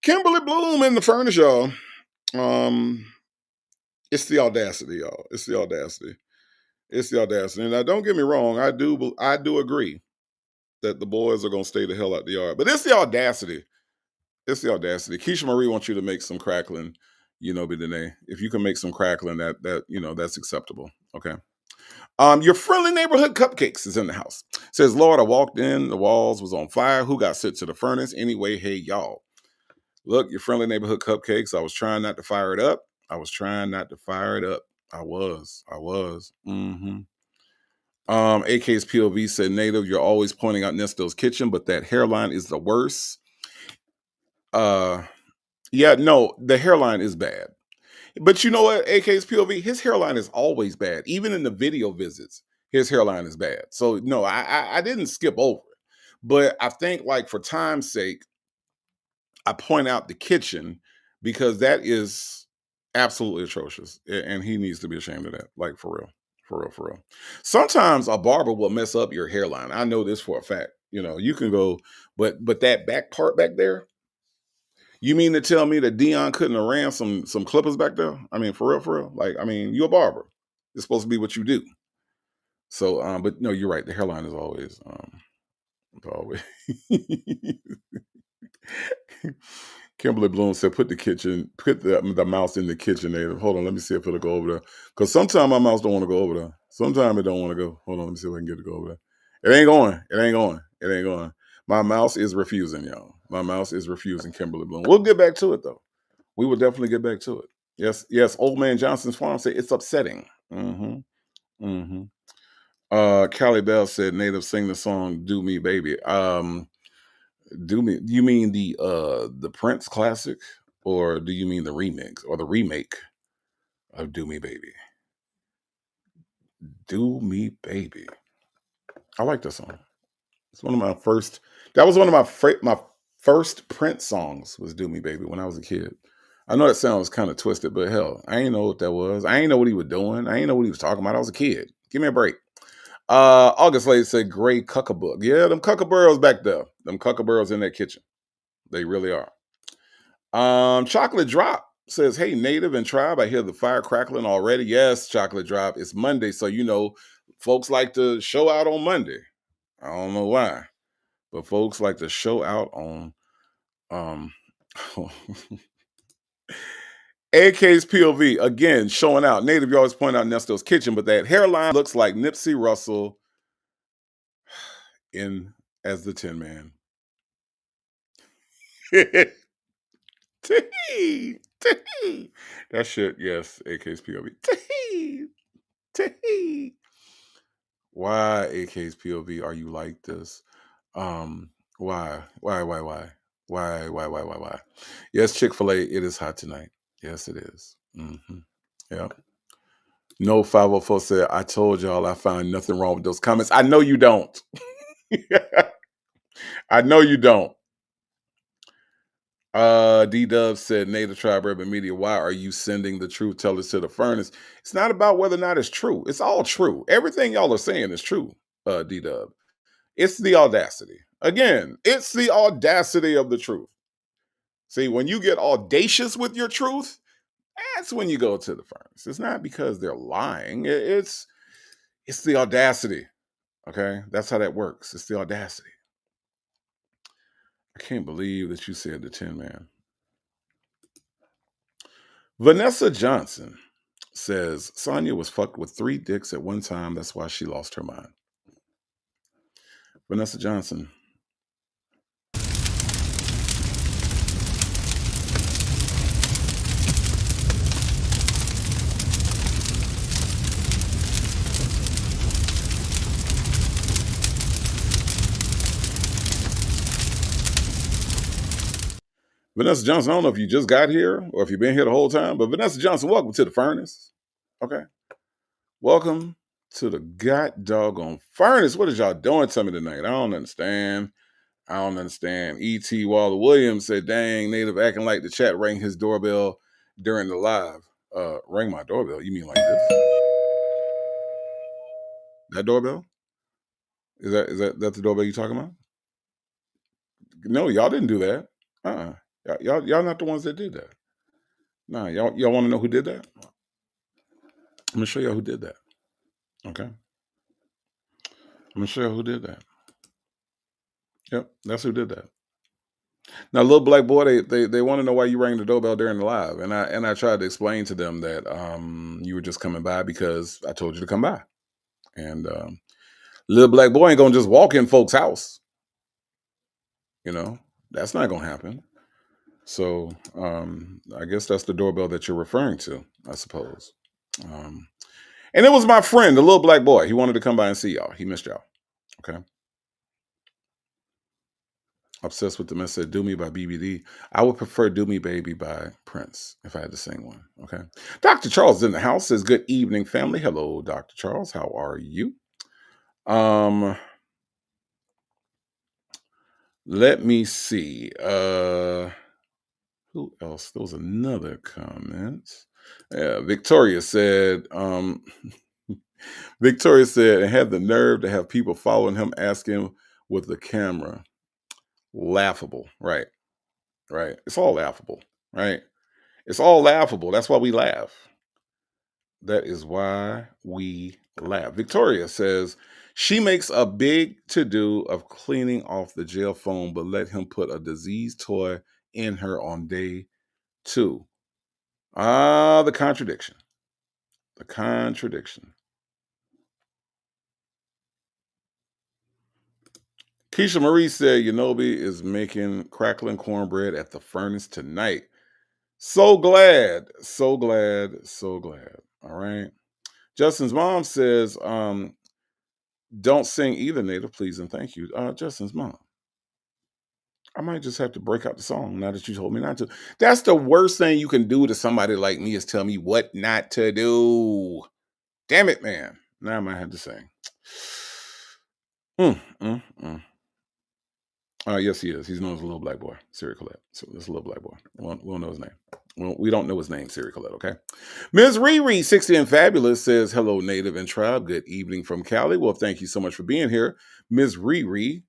Kimberly Bloom in the furnace, y'all. It's the audacity, y'all. It's the audacity. It's the audacity. And now, don't get me wrong. I do agree that the boys are gonna stay the hell out the yard. But it's the audacity. It's the audacity. Keisha Marie wants you to make some crackling, you know, Bidene. If you can make some crackling, that you know, that's acceptable. Okay. Your friendly neighborhood cupcakes is in the house. Says, Lord, I walked in, the walls was on fire. Who got sent to the furnace? Anyway, hey, y'all. Look, your friendly neighborhood cupcakes. I was trying not to fire it up. I was. I was. AK's POV said, Native, you're always pointing out Nesto's kitchen, but that hairline is the worst. Yeah, no, the hairline is bad. But you know what, AK's POV, his hairline is always bad. Even in the video visits, his hairline is bad. So no, I didn't skip over it. But I think, like, for time's sake, I point out the kitchen because that is Absolutely atrocious. And he needs to be ashamed of that. Like for real. For real, for real. Sometimes a barber will mess up your hairline. I know this for a fact. You know, you can go, but that back part back there, you mean to tell me that Dion couldn't have ran some clippers back there? I mean, for real, for real. Like, I mean, you're a barber. It's supposed to be what you do. So, but no, you're right. The hairline is always. Kimberly Bloom said, "Put the mouse in the kitchen." Native. Hold on, let me see if it'll go over there. Because sometimes my mouse don't want to go over there. Sometimes it don't want to go. Hold on, let me see if I can get it to go over there. It ain't going. It ain't going. It ain't going. My mouse is refusing, y'all. My mouse is refusing. Kimberly Bloom. We'll get back to it though. We will definitely get back to it. Yes, yes. Old man Johnson's farm said it's upsetting. Mm-hmm. Mm-hmm. Callie Bell said, "Native, sing the song 'Do Me, Baby.'" Do me? You mean the Prince classic, or do you mean the remix or the remake of "Do Me, Baby"? "Do Me, Baby." I like that song. It's one of my first. That was one of my first Prince songs. Was "Do Me, Baby" when I was a kid. I know that sounds kind of twisted, but hell, I ain't know what that was. I ain't know what he was doing. I ain't know what he was talking about. I was a kid. Give me a break. August Lady said, "Gray cuckabook." Yeah, them cuckaburros back there. Them cuckaburros in that kitchen. They really are. Chocolate Drop says, "Hey, Native and Tribe, I hear the fire crackling already." Yes, Chocolate Drop. It's Monday, so you know, folks like to show out on Monday. I don't know why, but folks like to show out on um AK's POV again, showing out. Native, you always point out Nesto's kitchen, but that hairline looks like Nipsey Russell in as the Tin Man. Tee, tee. That shit, yes, AK's POV. Tee, tee. Why, AK's POV, are you like this? Why? Why? Yes, Chick-fil-A, it is hot tonight. Yes, it is. Yeah. No 504 said, "I told y'all I find nothing wrong with those comments." I know you don't. I know you don't. D-Dub said, "Native Tribe Urban Media, why are you sending the truth tellers to the furnace?" It's not about whether or not it's true. It's all true. Everything y'all are saying is true, D-Dub. It's the audacity. Again, it's the audacity of the truth. See, when you get audacious with your truth, that's when you go to the furnace. It's not because they're lying. It's the audacity. Okay? That's how that works. It's the audacity. I can't believe that you said the Tin Man. Vanessa Johnson says, "Sonia was fucked with 3 dicks at one time. That's why she lost her mind." Vanessa Johnson. Vanessa Johnson, I don't know if you just got here or if you've been here the whole time, but Vanessa Johnson, welcome to the furnace. Okay. Welcome to the god doggone furnace. What is y'all doing to me tonight? I don't understand. E.T. Waller Williams said, "Dang, Native acting like the chat rang his doorbell during the live." Rang my doorbell? You mean like this? That doorbell? Is that the doorbell you talking about? No, y'all didn't do that. Y'all not the ones that did that. Nah, y'all want to know who did that? I'm gonna show y'all who did that. Okay. I'm gonna show y'all who did that. Yep, that's who did that. Now, little black boy, they want to know why you rang the doorbell during the live, and I tried to explain to them that you were just coming by because I told you to come by, and little black boy ain't gonna just walk in folks' house. You know, that's not gonna happen. So I guess that's the doorbell that you're referring to, I suppose. And it was my friend, the little black boy. He wanted to come by and see y'all. He missed y'all. Okay. Obsessed with the message "Do Me" by BBD. I would prefer "Do Me Baby" by Prince if I had to sing one. Okay. Dr. Charles in the house says, "Good evening, family." Hello, Dr. Charles. How are you? Let me see. Who else? There was another comment. Yeah, Victoria said, Victoria said, and had the nerve to have people following him asking with the camera. Laughable. Right. Right. It's all laughable. Right. It's all laughable. That's why we laugh. That is why we laugh. Victoria says she makes a big to-do of cleaning off the jail phone, but let him put a diseased toy in her on day 2. Ah, the contradiction. The contradiction. Keisha Marie said Yanobi is making crackling cornbread at the furnace tonight. So glad, so glad, so glad. All right. Justin's mom says, don't sing either, Native, please and thank you. Justin's mom. I might just have to break out the song now that you told me not to. That's the worst thing you can do to somebody like me is tell me what not to do. Damn it, man. Now I might have to sing. Yes, he is. He's known as a little black boy, Siri Collette. So this little black boy. We'll know his name. We don't know his name, Siri Collette, okay? Ms. Riri, 60 and Fabulous, says, hello, Native and Tribe. Good evening from Cali. Well, thank you so much for being here. Ms. Riri,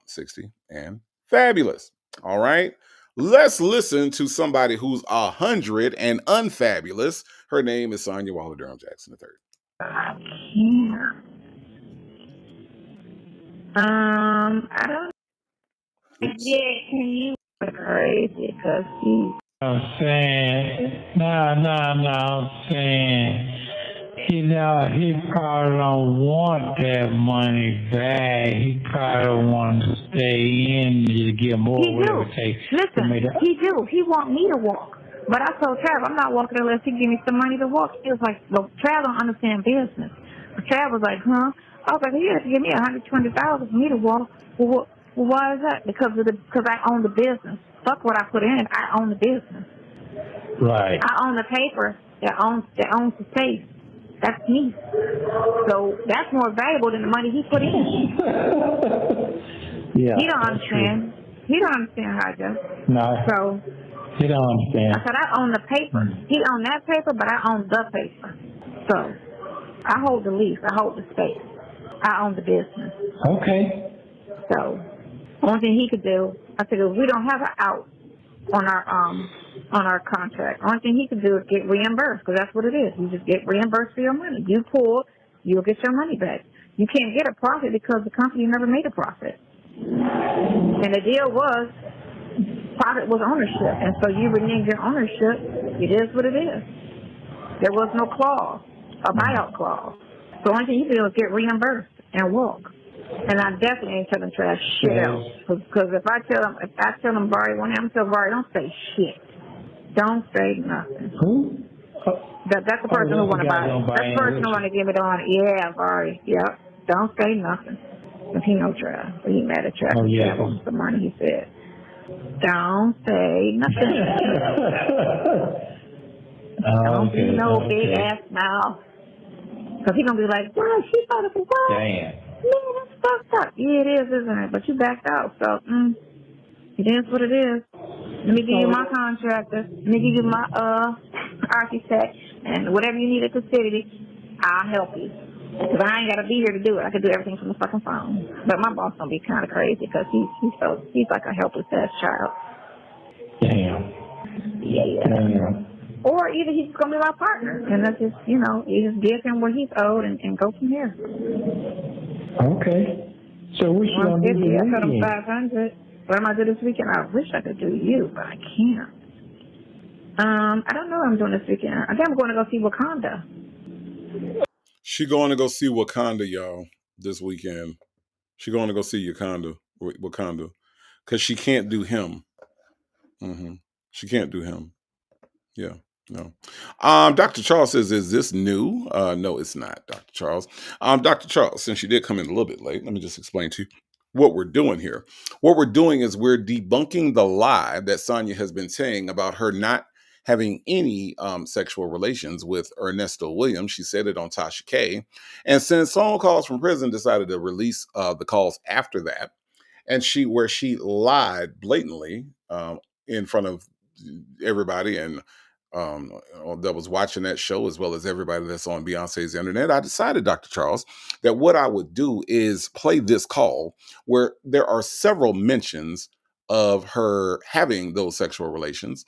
60 and Fabulous. All right. Let's listen to somebody who's 100 and unfabulous. Her name is Sonia Waller Durham Jackson III. I can't. I don't. Yeah, can you crazy because he's. I'm saying, no, I'm saying, he probably don't want that money back. He probably want to stay in to get more. He do. Listen, he do. He want me to walk. But I told Trav, I'm not walking unless he give me some money to walk. He was like, well, Trav don't understand business. But Trav was like, huh? I was like, you have to give me $120,000 for me to walk. Well, why is that? Because I own the business. Fuck what I put in. I own the business. Right. I own the paper that owns the safe. That's me. So that's more valuable than the money he put in. Yeah. He don't understand. True. He don't understand how I do. No. So he don't understand. I said I own the paper. He own that paper, but I own the paper. So I hold the lease. I hold the space. I own the business. Okay. So only thing he could do, I said, we don't have an out on our contract. Only thing he could do is get reimbursed, because that's what it is. You just get reimbursed for your money. You pull, you'll get your money back. You can't get a profit because the company never made a profit. And the deal was, profit was ownership, and so you renege your ownership. It is what it is. There was no clause, a buyout clause. So only thing you do is get reimbursed and walk. And I definitely ain't telling Trash shit else. Because if I tell him Barry one day, I'm telling Barry, don't say shit. Don't say nothing. Who? That's the person who want to buy it. That's the person who want to give it on. Yeah, Barry. Yep. Don't say nothing. If he know Trash. He mad at Trash. Oh, yeah. Trash wants the money, he said. Don't say nothing. Don't be no big ass mouth. Because he's going to be like, wow, she thought it was wild. Damn. Man, that's fucked up. Yeah, it is, isn't it? But you backed out, so it is what it is. Let me give you my contractor. Let me give you my architect, and whatever you need at the city, I'll help you. Because I ain't got to be here to do it. I can do everything from the fucking phone. But my boss gonna be kind of crazy because he's like a helpless ass child. Damn. Yeah. Damn. Or either he's gonna be my partner, and that's just you just give him what he's owed and go from there. Okay. So what you gonna do this I told him weekend? 500. What am I doing this weekend? I wish I could do you, but I can't. I don't know what I'm doing this weekend. I think I'm going to go see Wakanda. She going to go see Wakanda, y'all, this weekend. She going to go see Wakanda, because she can't do him. She can't do him. Yeah, no. Dr. Charles says, is this new? No, it's not, Dr. Charles. Dr. Charles, since you did come in a little bit late, let me just explain to you what we're doing here. What we're doing is we're debunking the lie that Sonia has been saying about her not having any sexual relations with Ernesto Williams. She said it on Tasha K. And since Phone Calls from Prison decided to release the calls after that, and she lied blatantly in front of everybody and that was watching that show, as well as everybody that's on Beyonce's internet, I decided, Dr. Charles, that what I would do is play this call where there are several mentions of her having those sexual relations.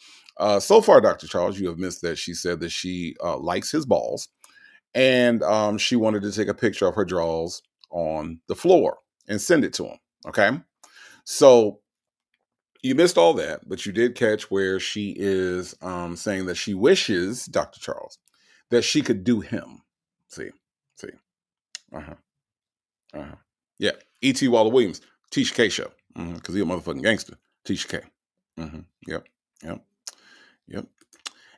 So far, Dr. Charles, you have missed that she said that she likes his balls, and she wanted to take a picture of her drawers on the floor and send it to him. Okay. So you missed all that, but you did catch where she is saying that she wishes, Dr. Charles, that she could do him. See. Uh-huh. Uh-huh. Yeah. E.T. Waller Williams, Tisha K show. Because he a motherfucking gangster. Tisha K. Yep.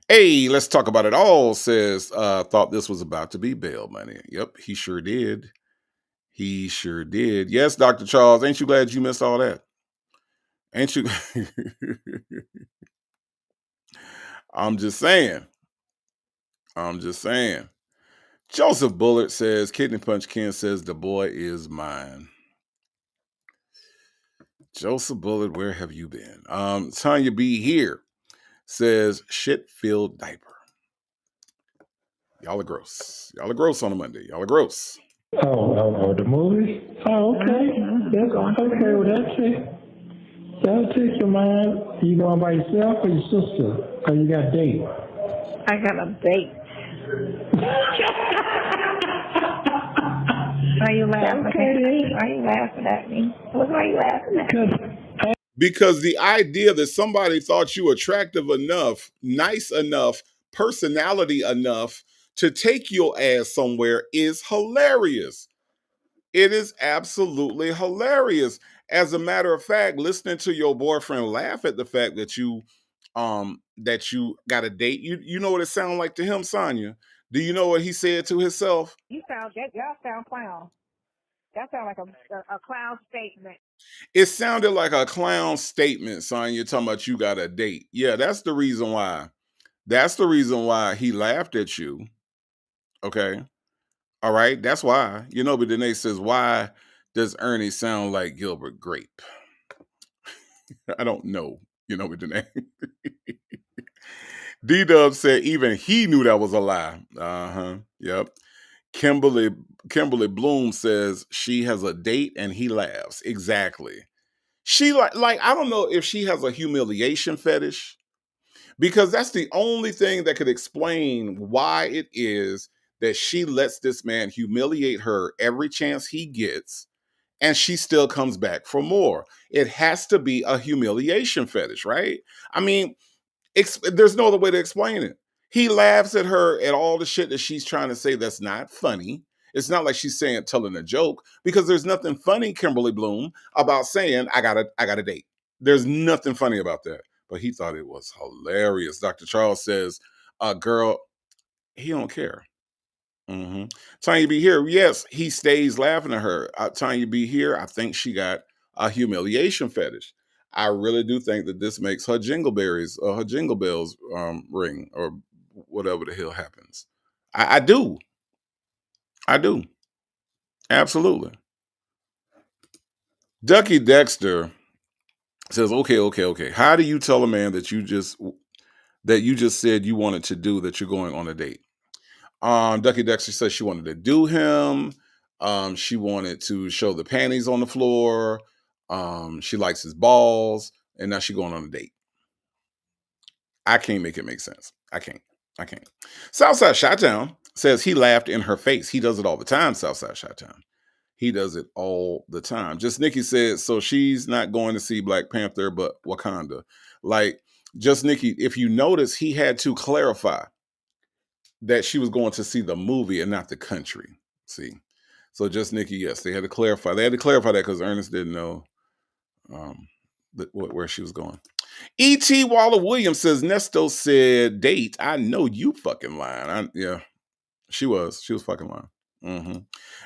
Hey, let's talk about it all, says, thought this was about to be bail money. Yep, he sure did. He sure did. Yes, Dr. Charles, ain't you glad you missed all that? Ain't you? I'm just saying. Joseph Bullard says, Kidney Punch Ken says, the boy is mine. Joseph Bullard, where have you been? Tanya B here says, shit-filled diaper. Y'all are gross. Y'all are gross on a Monday. Y'all are gross. Oh, the movie? Oh, okay. That's okay. Well, that's it. That'll take your mind. You going by yourself or your sister? Or you got a date? I got a date. Why are you laughing? Okay. Why are you laughing at me? Why are you laughing at me? Because the idea that somebody thought you attractive enough, nice enough, personality enough to take your ass somewhere is hilarious. It is absolutely hilarious. As a matter of fact, listening to your boyfriend laugh at the fact that you got a date, you know what it sounded like to him, Sonia? Do you know what he said to himself? Y'all sound clown. That sound like a clown statement. It sounded like a clown statement, Sonia. You're talking about you got a date. Yeah, that's the reason why. That's the reason why he laughed at you. Okay. All right. That's why. You know, but Danae says, why does Ernie sound like Gilbert Grape? I don't know. You know, but Danae. D-Dub said even he knew that was a lie. Uh-huh. Yep. Kimberly Bloom says she has a date and he laughs. Exactly. She like I don't know if she has a humiliation fetish, because that's the only thing that could explain why it is that she lets this man humiliate her every chance he gets, and she still comes back for more. It has to be a humiliation fetish, right? I mean, there's no other way to explain it. He laughs at her at all the shit that she's trying to say that's not funny. It's not like she's telling a joke, because there's nothing funny, Kimberly Bloom, about saying I got a date. There's nothing funny about that. But he thought it was hilarious. Dr. Charles says, girl, he don't care. Tanya B here. Yes, he stays laughing at her. Tanya B here. I think she got a humiliation fetish. I really do think that this makes her jingle bells ring, or whatever the hell happens. I do. Absolutely. Ducky Dexter says, okay. How do you tell a man that you just said you wanted to do that you're going on a date? Ducky Dexter says she wanted to do him. She wanted to show the panties on the floor. She likes his balls, and now she's going on a date. I can't make it make sense. I can't. Southside Chi-Town says he laughed in her face. He does it all the time, Southside Chi-Town. He does it all the time. Just Nikki said, so she's not going to see Black Panther, but Wakanda. Like, Just Nikki, if you notice, he had to clarify that she was going to see the movie and not the country. See? So Just Nikki, yes, they had to clarify. They had to clarify that because Ernest didn't know where she was going. E.T. Waller Williams says, Neesto said, date. I know you fucking lying. Yeah, she was fucking lying.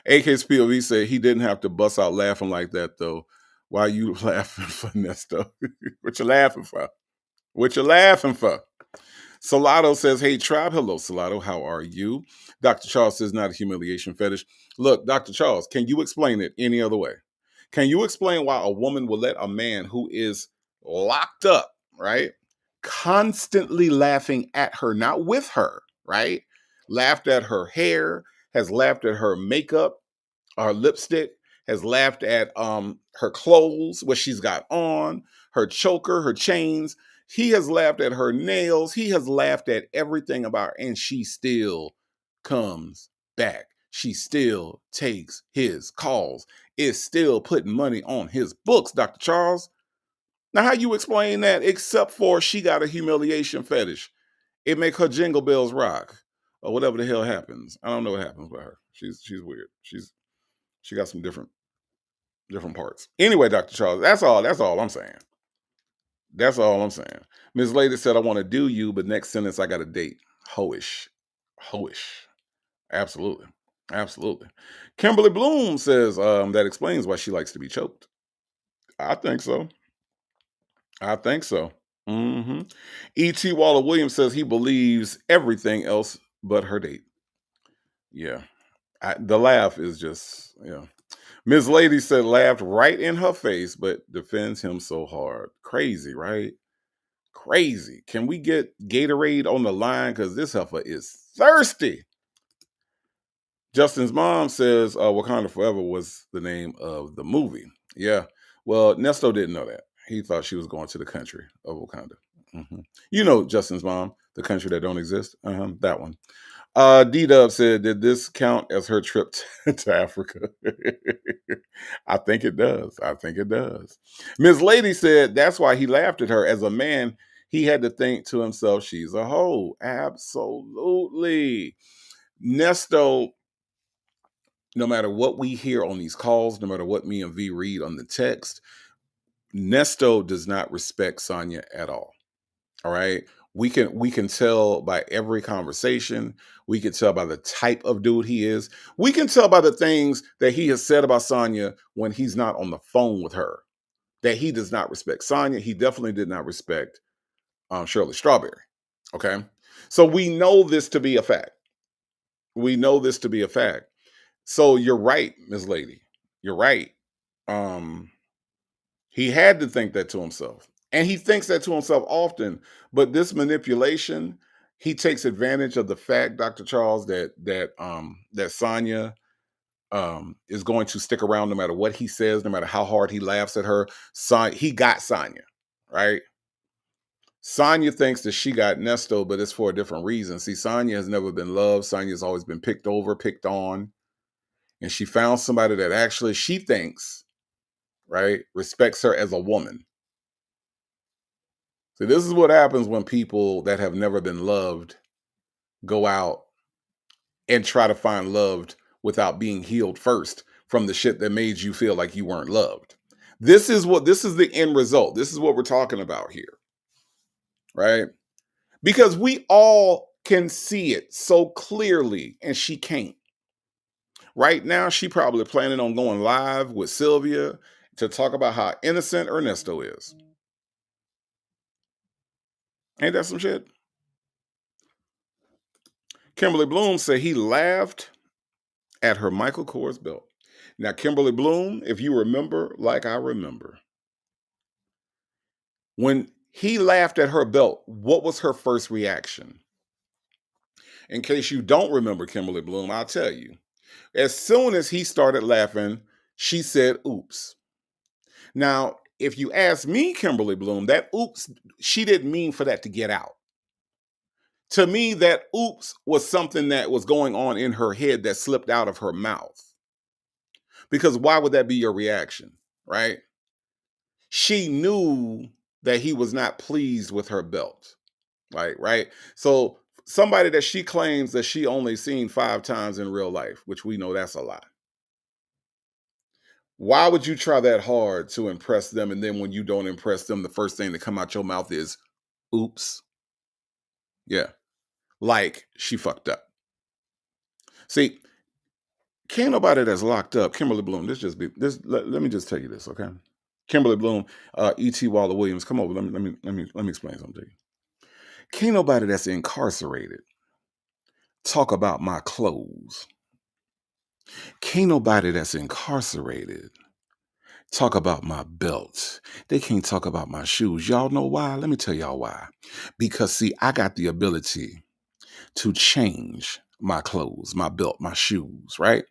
AK's POV said he didn't have to bust out laughing like that, though. Why you laughing for, Neesto? What you laughing for? Salado says, hey, Tribe. Hello, Salado. How are you? Dr. Charles says, not a humiliation fetish. Look, Dr. Charles, can you explain it any other way? Can you explain why a woman will let a man who is locked up, right, constantly laughing at her, not with her, right? Laughed at her hair, has laughed at her makeup, her lipstick, has laughed at her clothes, what she's got on, her choker, her chains. He has laughed at her nails. He has laughed at everything about her, and she still comes back. She still takes his calls. Is still putting money on his books, Dr. Charles. Now, how you explain that? Except for she got a humiliation fetish. It make her jingle bells rock, or whatever the hell happens. I don't know what happens with her. She's weird. She got some different parts. Anyway, Dr. Charles, that's all I'm saying. That's all I'm saying. Ms. Lady said, I want to do you, but next sentence, I got a date. Hoish. Absolutely. Kimberly Bloom says that explains why she likes to be choked. I think so. E.T. Waller Williams says he believes everything else but her date. Yeah. The laugh is just, yeah. Ms. Lady said laughed right in her face, but defends him so hard. Crazy, right? Crazy. Can we get Gatorade on the line? Because this heifer is thirsty. Justin's mom says Wakanda Forever was the name of the movie. Yeah. Well, Neesto didn't know that. He thought she was going to the country of Wakanda. You know Justin's mom, the country that don't exist. That one. D-Dub said, did this count as her trip to Africa? I think it does. Ms. Lady said that's why he laughed at her. As a man, he had to think to himself, she's a hoe. Absolutely. Neesto, no matter what we hear on these calls, no matter what me and V read on the text, Neesto does not respect Sonia at all. All right. We can tell by every conversation. We can tell by the type of dude he is. We can tell by the things that he has said about Sonia when he's not on the phone with her, that he does not respect Sonia. He definitely did not respect Shirley Strawberry. Okay. So we know this to be a fact. So you're right, Ms. Lady. You're right. He had to think that to himself. And he thinks that to himself often. But this manipulation, he takes advantage of the fact, Dr. Charles, that Sonia is going to stick around no matter what he says, no matter how hard he laughs at her. He got Sonia, right? Sonia thinks that she got Neesto, but it's for a different reason. See, Sonia has never been loved. Sonia's always been picked over, picked on. And she found somebody that actually she thinks, right, respects her as a woman. So this is what happens when people that have never been loved go out and try to find loved without being healed first from the shit that made you feel like you weren't loved. This is the end result. This is what we're talking about here. Right? Because we all can see it so clearly and she can't. Right now, she probably planning on going live with Sylvia to talk about how innocent Ernesto is. Ain't that some shit? Kimberly Bloom said he laughed at her Michael Kors belt. Now, Kimberly Bloom, if you remember, like I remember, when he laughed at her belt, what was her first reaction? In case you don't remember Kimberly Bloom, I'll tell you. As soon as he started laughing, she said, oops. Now, if you ask me, Kimberly Bloom, that oops, she didn't mean for that to get out. To me, that oops was something that was going on in her head that slipped out of her mouth. Because why would that be your reaction, right? She knew that he was not pleased with her belt, right? So somebody that she claims that she only seen 5 times in real life, which we know that's a lie. Why would you try that hard to impress them? And then when you don't impress them, the first thing that come out your mouth is, oops. Yeah. Like she fucked up. See, can't nobody that's locked up, Kimberly Bloom, let me just tell you this, okay? Kimberly Bloom, E.T. Waller Williams, come over. Let me explain something to you. Can't nobody that's incarcerated talk about my clothes. Can't nobody that's incarcerated talk about my belt. They can't talk about my shoes. Y'all know why? Let me tell y'all why. Because see, I got the ability to change my clothes, my belt, my shoes, right?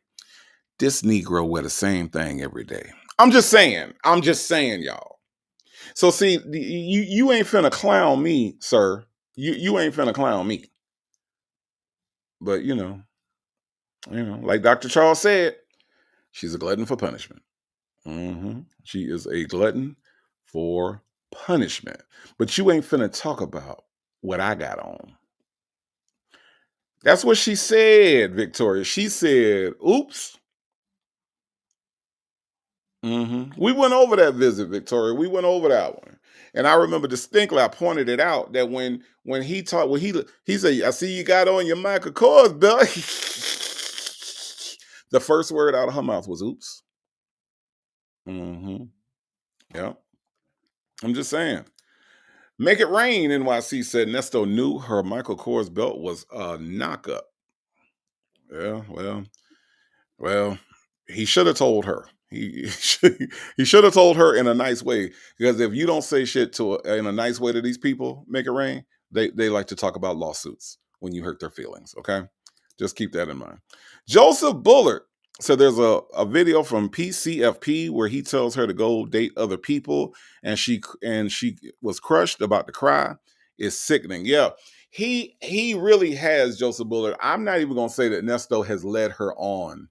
This Negro wear the same thing every day. I'm just saying, y'all. So see, you ain't finna clown me, sir. You ain't finna clown me. But you know, like Dr. Charles said, she's a glutton for punishment. She is a glutton for punishment. But you ain't finna talk about what I got on. That's what she said, Victoria. She said, oops. We went over that visit, Victoria. We went over that one. And I remember distinctly, I pointed it out that when he talked, he said, I see you got on your Michael Kors belt. The first word out of her mouth was oops. Yeah. I'm just saying. Make it rain, NYC said Neesto knew her Michael Kors belt was a knockup. Yeah, well, he should have told her. He should have told her in a nice way, because if you don't say shit in a nice way to these people, make it rain, they like to talk about lawsuits when you hurt their feelings. Okay, just keep that in mind. Joseph Bullard said there's a video from PCFP where he tells her to go date other people, and she was crushed, about to cry. It's sickening. Yeah. He really has, Joseph Bullard. I'm not even gonna say that Neesto has led her on.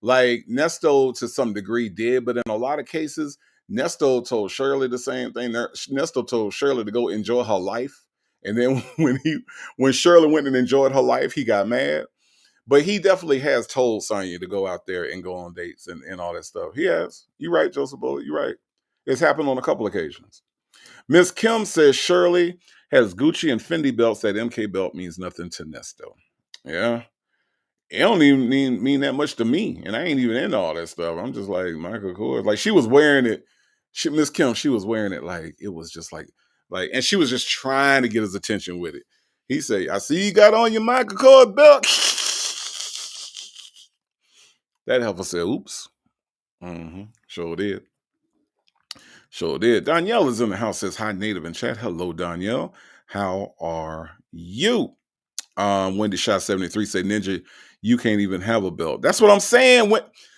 Like, Neesto to some degree did, but in a lot of cases, Neesto told Shirley the same thing. Neesto told Shirley to go enjoy her life, and then when Shirley went and enjoyed her life, he got mad. But he definitely has told Sonia to go out there and go on dates and all that stuff. He has. You're right, Joseph Bullard. You're right. It's happened on a couple occasions. Miss Kim says Shirley has Gucci and Fendi belts. That MK belt means nothing to Neesto. Yeah. It don't even mean that much to me. And I ain't even into all that stuff. I'm just like, Michael Kors. Like, she was wearing it. Miss Kim, she was wearing it like it was just like, and she was just trying to get his attention with it. He said, I see you got on your Michael Kors belt. That helper said, oops. Sure did. Sure did. Danielle is in the house, says hi, Native in chat. Hello, Danielle. How are you? Wendy Shaw 73 say, Ninja, you can't even have a belt. That's what I'm saying.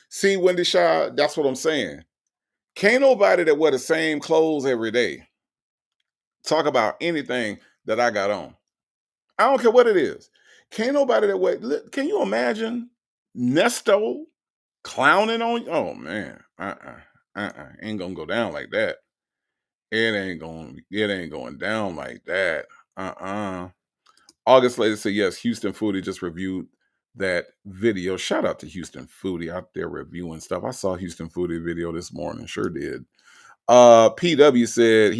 See, Wendy Shaw, that's what I'm saying. Can't nobody that wear the same clothes every day talk about anything that I got on. I don't care what it is. Can't nobody that wear, can you imagine Neesto clowning on you? Oh man. Ain't gonna go down like that. It ain't going down like that. August later said, yes, Houston Foodie just reviewed that video. Shout out to Houston Foodie out there reviewing stuff. I saw Houston Foodie video this morning. Sure did. PW said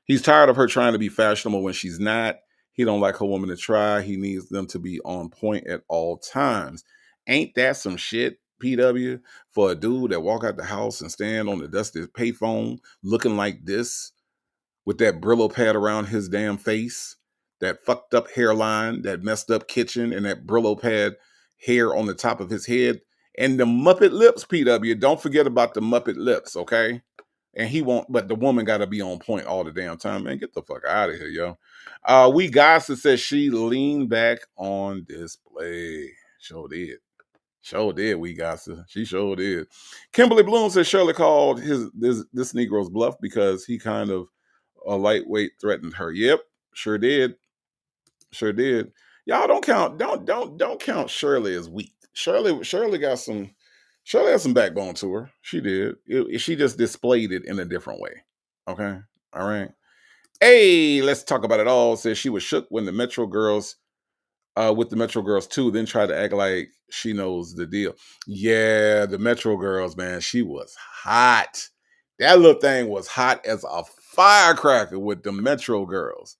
he's tired of her trying to be fashionable when she's not. He don't like her woman to try. He needs them to be on point at all times. Ain't that some shit, PW, for a dude that walk out the house and stand on the dusty payphone looking like this, with that Brillo pad around his damn face, that fucked up hairline, that messed up kitchen, and that Brillo pad hair on the top of his head, and the Muppet lips, PW. Don't forget about the Muppet lips, okay? And he won't, but the woman got to be on point all the damn time. Man, get the fuck out of here, yo. We Gossip says she leaned back on display. Sure did. Sure did, we Gossip. She sure did. Kimberly Bloom says Shirley called this Negro's bluff because he kind of a lightweight threatened her. Yep, sure did. Sure did. Y'all don't count Shirley as weak. Shirley has some backbone to her. She did. She just displayed it in a different way. Okay. All right. Hey, let's talk about it all. Says she was shook when the Metro Girls with the Metro Girls too, then tried to act like she knows the deal. Yeah, the Metro Girls, man, she was hot. That little thing was hot as a firecracker with the Metro Girls.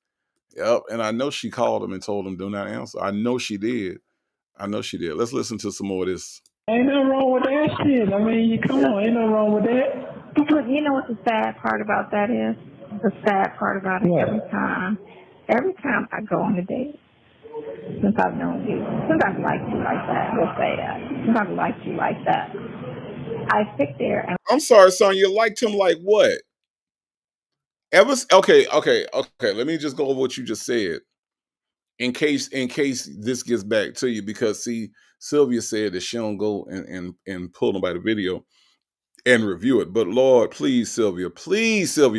Yep, and I know she called them and told them do not answer. I know she did. Let's listen to some more of this. Ain't nothing wrong with that shit. I mean, come on, ain't nothing wrong with that. But you know what the sad part about that is? The sad part about it, What? every time I go on a date, since I've known you, since I've liked you like that, we'll say that, since I've liked you like that, I sit there and I'm sorry, Sonya, you liked him like what? Okay. Let me just go over what you just said. In case this gets back to you, because see, Sylvia said that she don't go and pull nobody video and review it. But Lord, please, Sylvia,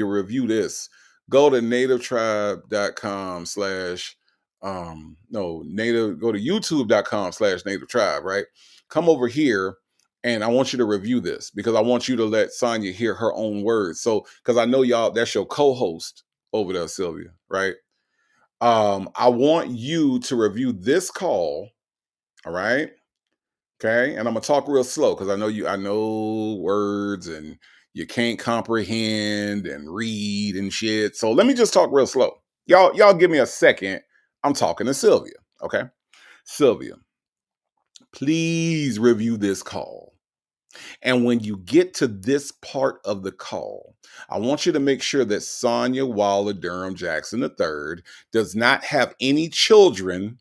review this. Go to nativetribe.com slash no native, go to youtube.com/native tribe, right? Come over here and I want you to review this because I want you to let Sonya hear her own words. So because I know y'all, that's your co-host over there, Sylvia, right? I want you to review this call, all right? Okay, and I'm gonna talk real slow because I know words and you can't comprehend and read and shit. So let me just talk real slow. Y'all give me a second. I'm talking to Sylvia. Okay. Sylvia, please review this call. And when you get to this part of the call, I want you to make sure that Sonia Waller Durham Jackson III does not have any children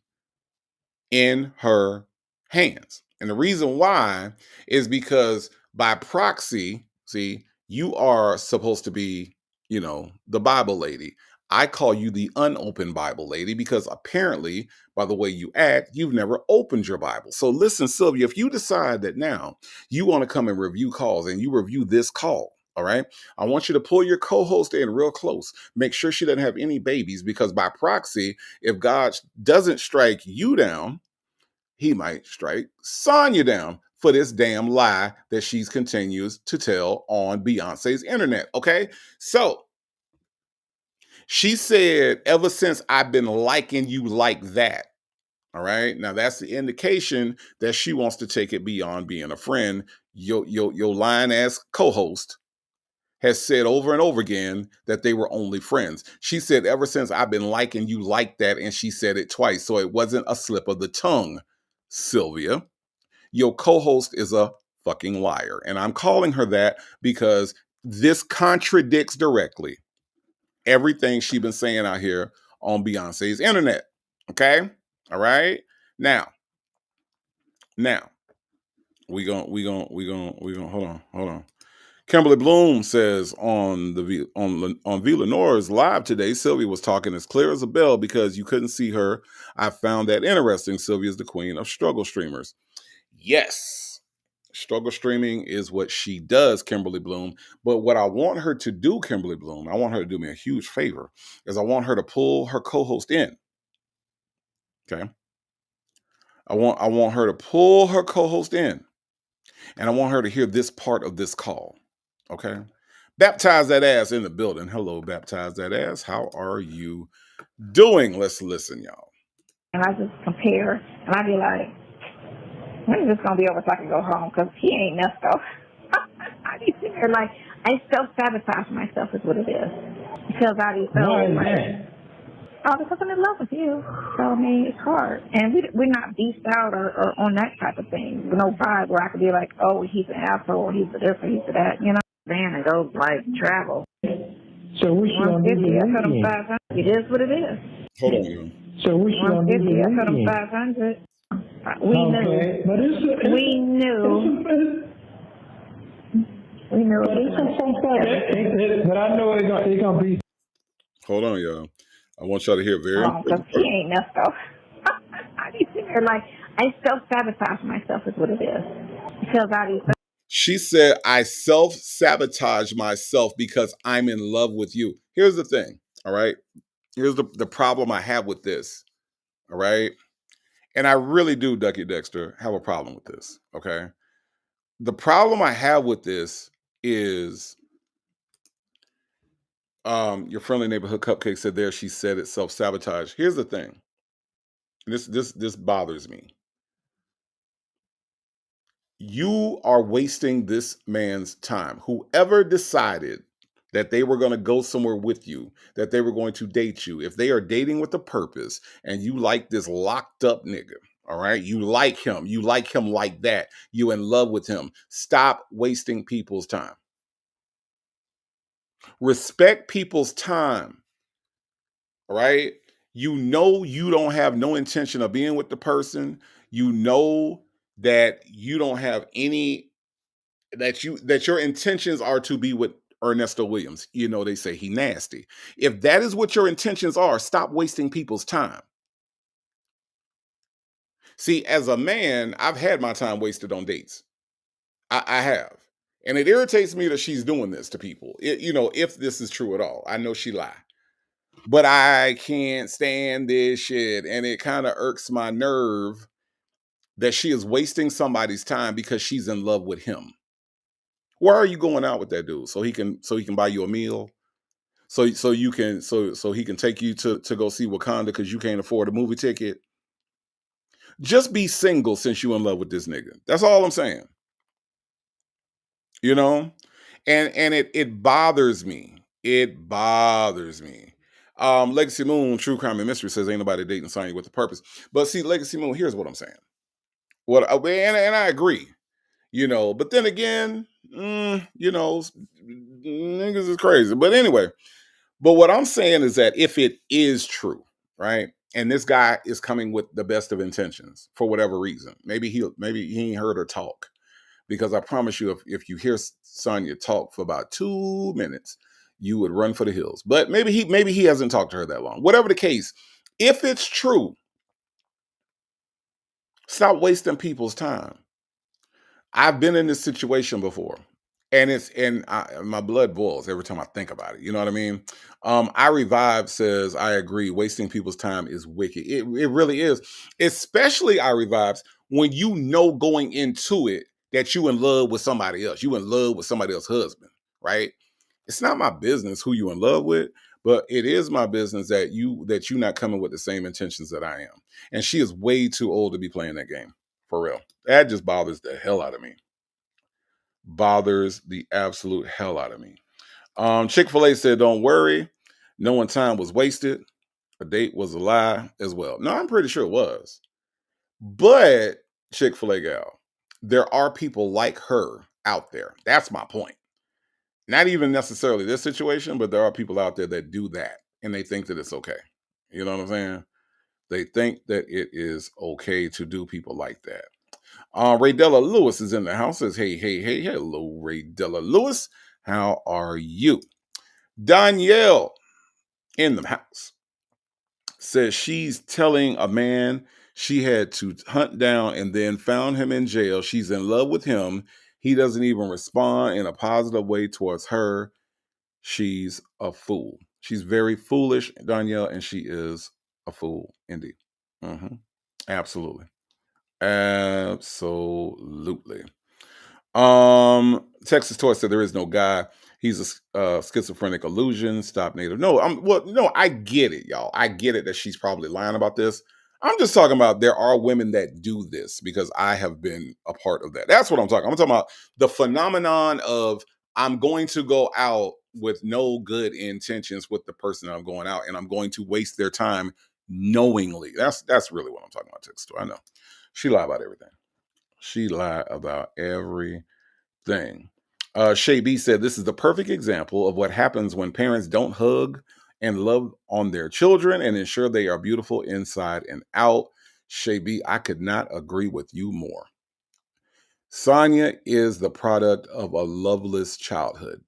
in her hands. And the reason why is because by proxy, see, you are supposed to be, the Bible lady. I call you the unopened Bible lady because apparently, by the way you act, you've never opened your Bible. So listen, Sylvia, if you decide that now you want to come and review calls and you review this call, all right, I want you to pull your co-host in real close. Make sure she doesn't have any babies because by proxy, if God doesn't strike you down, he might strike Sonya down for this damn lie that she continues to tell on Beyonce's internet. Okay. So she said, ever since I've been liking you like that. All right. Now that's the indication that she wants to take it beyond being a friend. Your lying ass co-host has said over and over again that they were only friends. She said, ever since I've been liking you like that, and she said it twice. So it wasn't a slip of the tongue, Sylvia. Your co-host is a fucking liar. And I'm calling her that because this contradicts directly everything she's been saying out here on Beyonce's internet. Okay? All right? Now, we gonna hold on. Kimberly Bloom says on V Lenore's live today, Sylvia was talking as clear as a bell because you couldn't see her. I found that interesting. Sylvia's the queen of struggle streamers. Yes, struggle streaming is what she does, Kimberly Bloom. But what I want her to do, Kimberly Bloom, I want her to do me a huge favor, is I want her to pull her co-host in. Okay. I want her to pull her co-host in. And I want her to hear this part of this call. Okay. Baptize that ass in the building. Hello, baptize that ass. How are you doing? Let's listen, y'all. and I just compare, and I be like, when is this gonna be over so I can go home? Because he ain't Neesto. I be sitting there like I self-sabotage myself is what it is. Because I be so Why is like, that? oh, because I'm in love with you. So I mean, it's hard, and we're not beefed out or on that type of thing. No vibe where I could be like, oh, he's an asshole, or he's a this, or he's a that. You know, van and go like travel. So we should on 150. I told him the 500. It is what it is. Hold on, y'all. So we should on 150. I told him the 500. We okay, but We knew. We knew. But I know it's gonna be. Hold on, y'all. I want y'all to hear very Because important he part. ain't Neesto. I be sitting there like I self-sabotage myself is what it is. Because I be. She said, I self-sabotage myself because I'm in love with you. Here's the thing, all right? Here's the problem I have with this, all right? And I really do, Ducky Dexter, have a problem with this, okay? The problem I have with this is your friendly neighborhood cupcake said there, she said it, self-sabotage. Here's the thing. This bothers me. You are wasting this man's time. Whoever decided that they were going to go somewhere with you, that they were going to date you, if they are dating with a purpose and you like this locked up nigga, all right, you like him like that, you in love with him, stop wasting people's time. Respect people's time, all right? You know you don't have no intention of being with the person. You know that you don't have any that your intentions are to be with Ernesto Williams. They say he nasty. If that is what your intentions are, stop wasting people's time. See, as a man, I've had my time wasted on dates. I have. And it irritates me that she's doing this to people. If this is true at all. I know she lie. But I can't stand this shit. And it kind of irks my nerve that she is wasting somebody's time because she's in love with him. Why are you going out with that dude? So he can buy you a meal? So he can take you to go see Wakanda because you can't afford a movie ticket? Just be single since you in love with this nigga. That's all I'm saying. And it bothers me. It bothers me. Legacy Moon, True Crime and Mystery says ain't nobody dating Sonya with a purpose. But see, Legacy Moon, here's what I'm saying. And I agree. But then again, niggas is crazy. But anyway, but what I'm saying is that if it is true, right? And this guy is coming with the best of intentions for whatever reason. Maybe he ain't heard her talk. Because I promise you, if you hear Sonya talk for about 2 minutes, you would run for the hills. But maybe he hasn't talked to her that long. Whatever the case, if it's true, stop wasting people's time. I've been in this situation before, and my blood boils every time I think about it. You know what I mean? I Revive says, I agree. Wasting people's time is wicked. It really is. Especially I Revives when you know going into it that you in love with somebody else. You in love with somebody else's husband, right? It's not my business who you in love with, but it is my business that you're not coming with the same intentions that I am. And she is way too old to be playing that game. For real. That just bothers the hell out of me. Bothers the absolute hell out of me. Chick-fil-A said, don't worry. No one time was wasted. A date was a lie as well. No, I'm pretty sure it was. But Chick-fil-A gal, there are people like her out there. That's my point. Not even necessarily this situation, but there are people out there that do that. And they think that it's okay. You know what I'm saying? They think that it is okay to do people like that. Ray Della Lewis is in the house. Says, hey, hello, Ray Della Lewis. How are you? Danielle in the house says she's telling a man she had to hunt down and then found him in jail. She's in love with him. He doesn't even respond in a positive way towards her. She's a fool. She's very foolish, Danielle, and she is a fool indeed. Absolutely. Absolutely. Texas Toy said there is no guy. He's a schizophrenic illusion. Stop native. No, I get it, y'all. I get it that she's probably lying about this. I'm just talking about there are women that do this because I have been a part of that. That's what I'm talking. I'm talking about the phenomenon of I'm going to go out with no good intentions with the person I'm going out, and I'm going to waste their time knowingly. That's really what I'm talking about, Texas Toy. I know. She lied about everything. She lied about everything. Shay B said, this is the perfect example of what happens when parents don't hug and love on their children and ensure they are beautiful inside and out. Shay B, I could not agree with you more. Sonya is the product of a loveless childhood.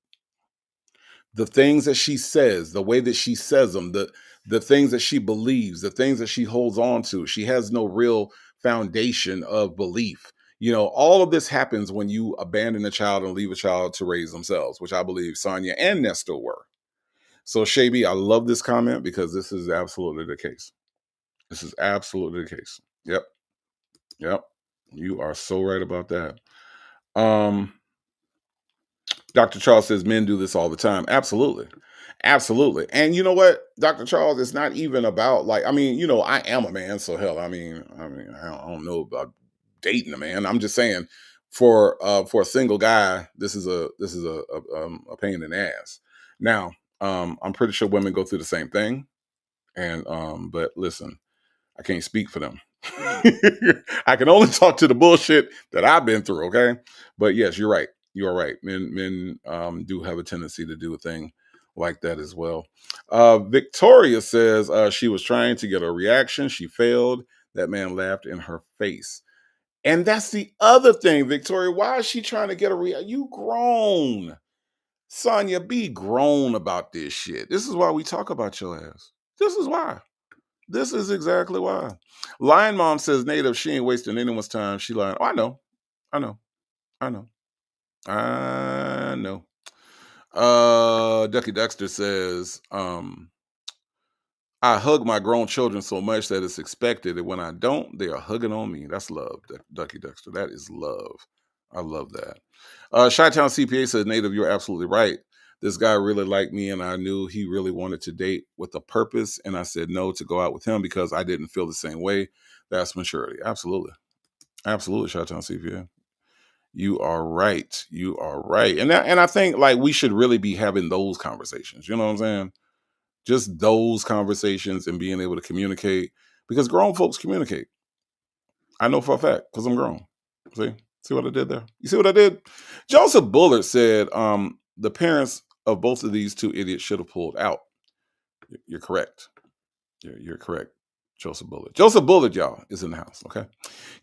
The things that she says, the way that she says them, the things that she believes, the things that she holds on to, she has no real foundation of belief. All of this happens when you abandon a child and leave a child to raise themselves, which I believe Sonya and Neesto were. So, Shaby, I love this comment because this is absolutely the case. This is absolutely the case. Yep. You are so right about that. Dr. Charles says men do this all the time. Absolutely. And you know what, Dr. Charles, it's not even about I am a man, so hell, I don't know about dating a man. I'm just saying for a single guy, this is a pain in the ass. Now, I'm pretty sure women go through the same thing. And but listen, I can't speak for them. I can only talk to the bullshit that I've been through, okay? But yes, you're right. You are right. Men do have a tendency to do a thing like that as well. Victoria says she was trying to get a reaction. She failed. That man laughed in her face. And that's the other thing, Victoria. Why is she trying to get a You grown. Sonia, be grown about this shit. This is why we talk about your ass. This is why. This is exactly why. Lion Mom says, Native, she ain't wasting anyone's time. She lying. Oh, I know. I know. I know. I know. Ducky Dexter says, I hug my grown children so much that it's expected, and when I don't, they are hugging on me. That's love, Ducky Dexter. That is love. I love that. Chi-Town CPA says, Native, you're absolutely right. This guy really liked me, and I knew he really wanted to date with a purpose, and I said no to go out with him because I didn't feel the same way. That's maturity. Absolutely. Absolutely, Chi-Town CPA. You are right. You are right. And I think like we should really be having those conversations. You know what I'm saying? Just those conversations and being able to communicate, because grown folks communicate. I know for a fact because I'm grown. See what I did there? You see what I did? Joseph Bullard said the parents of both of these two idiots should have pulled out. You're correct. You're correct, Joseph Bullard. Joseph Bullard, y'all, is in the house, okay?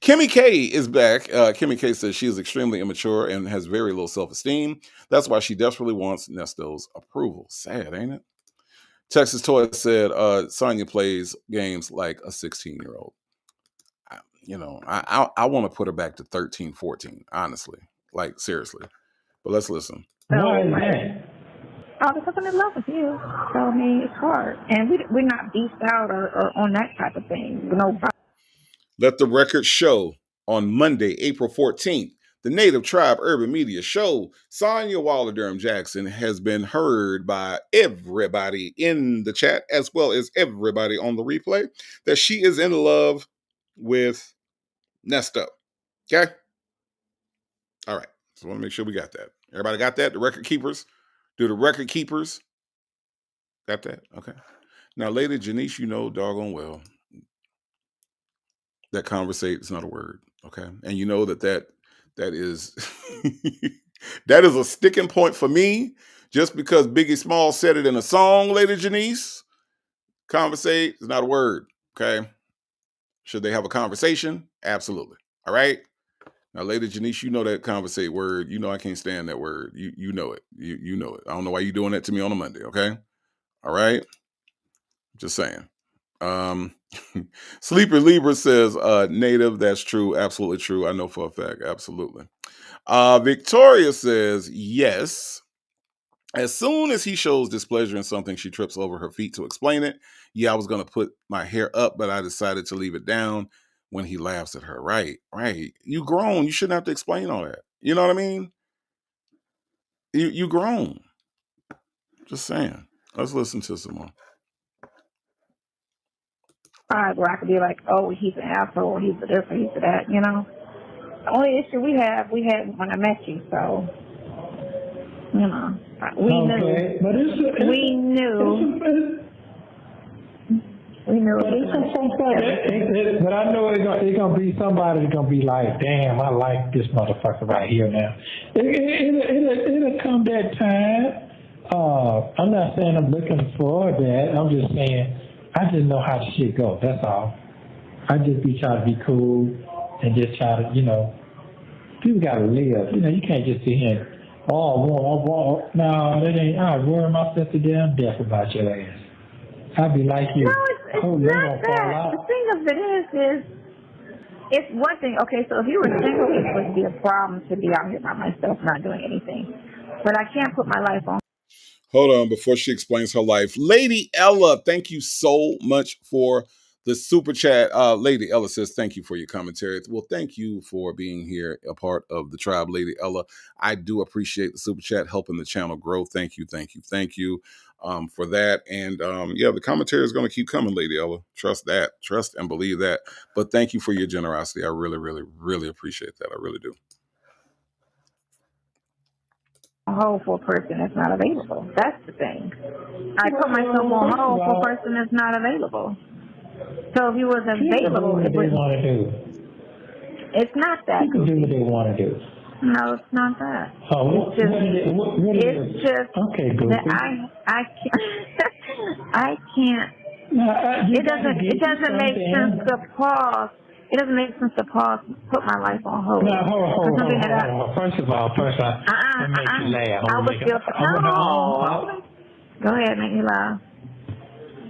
Kimmy K is back. Kimmy K says she is extremely immature and has very low self-esteem. That's why she desperately wants Nesto's approval. Sad, ain't it? Texas Toy said Sonia plays games like a 16-year-old. I want to put her back to 13, 14, honestly. Like, seriously. But let's listen. Why is that? Oh, because I'm in love with you. So, I mean, it's hard. And we're not beefed out or on that type of thing. No. Let the record show on Monday, April 14th, the Native Tribe Urban Media Show, Sonia Waller Durham Jackson has been heard by everybody in the chat, as well as everybody on the replay, that she is in love with Nesto. Okay? All right. So I want to make sure we got that. Everybody got that? The record keepers? Do the record keepers got that? Okay. Now, Lady Janice, you know doggone well that conversate is not a word. Okay. And you know that is that is a sticking point for me, just because Biggie Smalls said it in a song, Lady Janice. Conversate is not a word. Okay. Should they have a conversation? Absolutely. All right. Now, Lady Janice, you know that conversate word. You know I can't stand that word. You know it. You know it. I don't know why you're doing that to me on a Monday. Okay. All right. Just saying. Sleeper Libra says, Native, that's true. Absolutely true. I know for a fact. Absolutely. Victoria says, yes. As soon as he shows displeasure in something, she trips over her feet to explain it. Yeah, I was going to put my hair up, but I decided to leave it down when he laughs at her. Right. You grown. You shouldn't have to explain all that. You know what I mean? You grown. Just saying. Let's listen to some more. Where I could be like, oh, he's an asshole, or he's a this, or he's a that, you know. The only issue we had when I met you, so, you know, we knew. But we knew. But I know it's gonna be somebody that's gonna be like, damn, I like this motherfucker right here now. It'll come that time. I'm not saying I'm looking for that. I'm just saying I just know how the shit go. That's all. I just be trying to be cool and just try to, people gotta live. You can't just sit here and, no, that ain't. I worry myself to damn death about your ass. I'd be like you. No, it's not that. The thing of it is it's one thing. Okay, so if you were single, it would be a problem to be out here by myself, not doing anything. But I can't put my life on. Hold on, before she explains her life. Lady Ella, thank you so much for the super chat. Lady Ella says, thank you for your commentary. Well, thank you for being here, a part of the tribe, Lady Ella. I do appreciate the super chat, helping the channel grow. Thank you for that. And the commentary is going to keep coming, Lady Ella. Trust that. Trust and believe that. But thank you for your generosity. I really, really, really appreciate that. I really do. A hold for a person that's not available. That's the thing. I put myself on hold for a person that's not available. So if he was available, it would want to do. It's not that. You can do what they want to do. No, it's not that. Oh, it's just okay, that I can't. I can't. No, it doesn't make sense to pause it doesn't make sense to put my life on hold. No, hold on. First of all, let me make you laugh. I was still, no. Go ahead, make me laugh.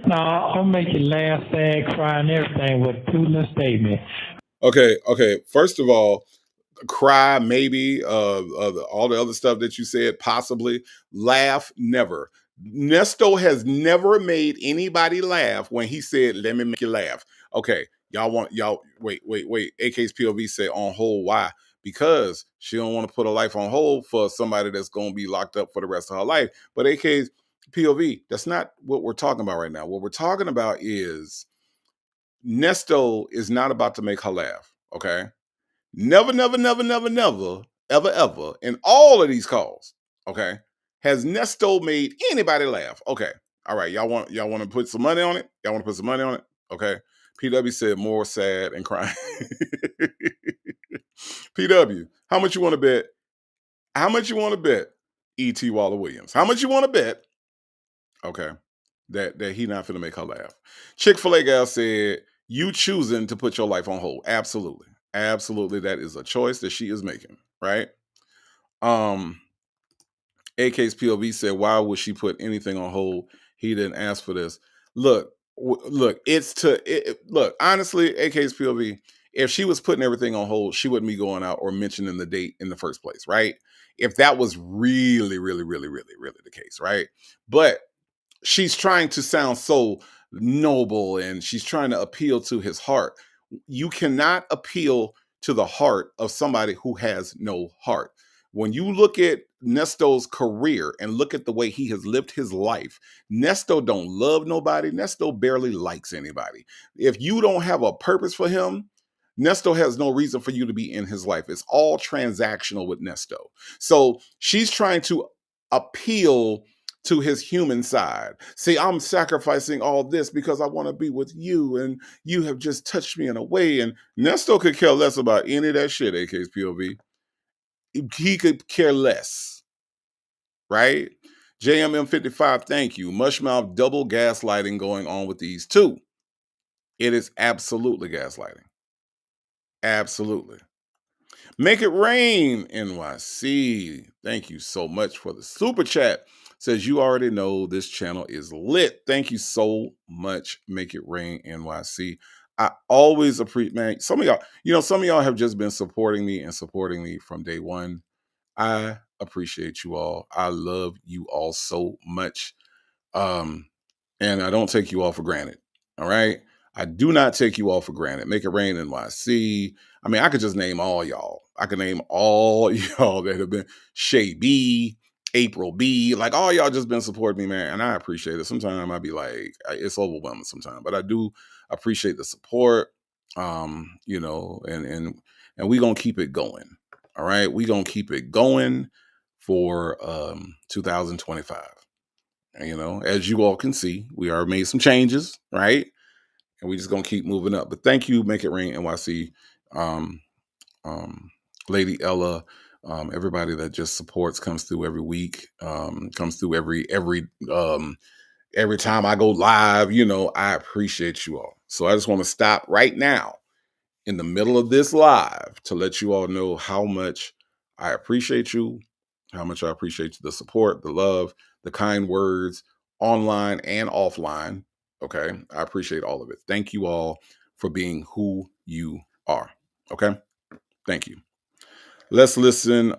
No, I'll make you laugh, sad, cry, and everything with two little statements. Okay. First of all, cry, maybe, all the other stuff that you said, possibly. Laugh, never. Neesto has never made anybody laugh when he said, let me make you laugh. Okay, wait. AK's POV said on hold. Why? Because she don't want to put her life on hold for somebody that's going to be locked up for the rest of her life. But AK's POV, that's not what we're talking about right now. What we're talking about is Neesto is not about to make her laugh, okay? Never, ever, in all of these calls, okay, has Neesto made anybody laugh. Okay, all right, y'all want to put some money on it? Y'all want to put some money on it? Okay. PW said more sad and crying. PW, how much you want to bet? How much you want to bet? E.T. Waller Williams. How much you want to bet? Okay, that he not finna make her laugh. Chick-fil-A gal said, you choosing to put your life on hold. Absolutely. Absolutely, that is a choice that she is making, right? AK's POV said, why would she put anything on hold? He didn't ask for this. Look, honestly, AK's POV, if she was putting everything on hold, she wouldn't be going out or mentioning the date in the first place, right? If that was really the case, right? But she's trying to sound so noble and she's trying to appeal to his heart. You cannot appeal to the heart of somebody who has no heart. When you look at Nesto's career and look at the way he has lived his life, Neesto don't love nobody. Neesto barely likes anybody. If you don't have a purpose for him, Neesto has no reason for you to be in his life. It's all transactional with Neesto. So she's trying to appeal to his human side. See, I'm sacrificing all this because I want to be with you and you have just touched me in a way. And Neesto could care less about any of that shit, AK's POV. He could care less, right? JMM55, thank you. Mushmouth double gaslighting going on with these two. It is absolutely gaslighting. Absolutely. Make it rain, NYC. Thank you so much for the super chat. Says you already know this channel is lit. Thank you so much. Make it rain, NYC. I always appreciate, man. Some of y'all have just been supporting me from day one. I appreciate you all. I love you all so much. And I don't take you all for granted. All right. I do not take you all for granted. Make it rain, NYC. I mean, I could just name all y'all. I could name all y'all that have been Shay B, April B, like all y'all just been supporting me, man. And I appreciate it. Sometimes I'd be like, it's overwhelming sometimes, but I do appreciate the support. And we gonna keep it going. All right. We gonna keep it going for 2025. And, as you all can see, we are made some changes, right? And we just gonna keep moving up. But thank you, Make It Rain NYC, Lady Ella, everybody that just supports, comes through every week, comes through every time I go live. I appreciate you all. So I just want to stop right now in the middle of this live to let you all know how much I appreciate you, how much I appreciate the support, the love, the kind words, online and offline. Okay. I appreciate all of it. Thank you all for being who you are. Okay. Thank you. Let's listen.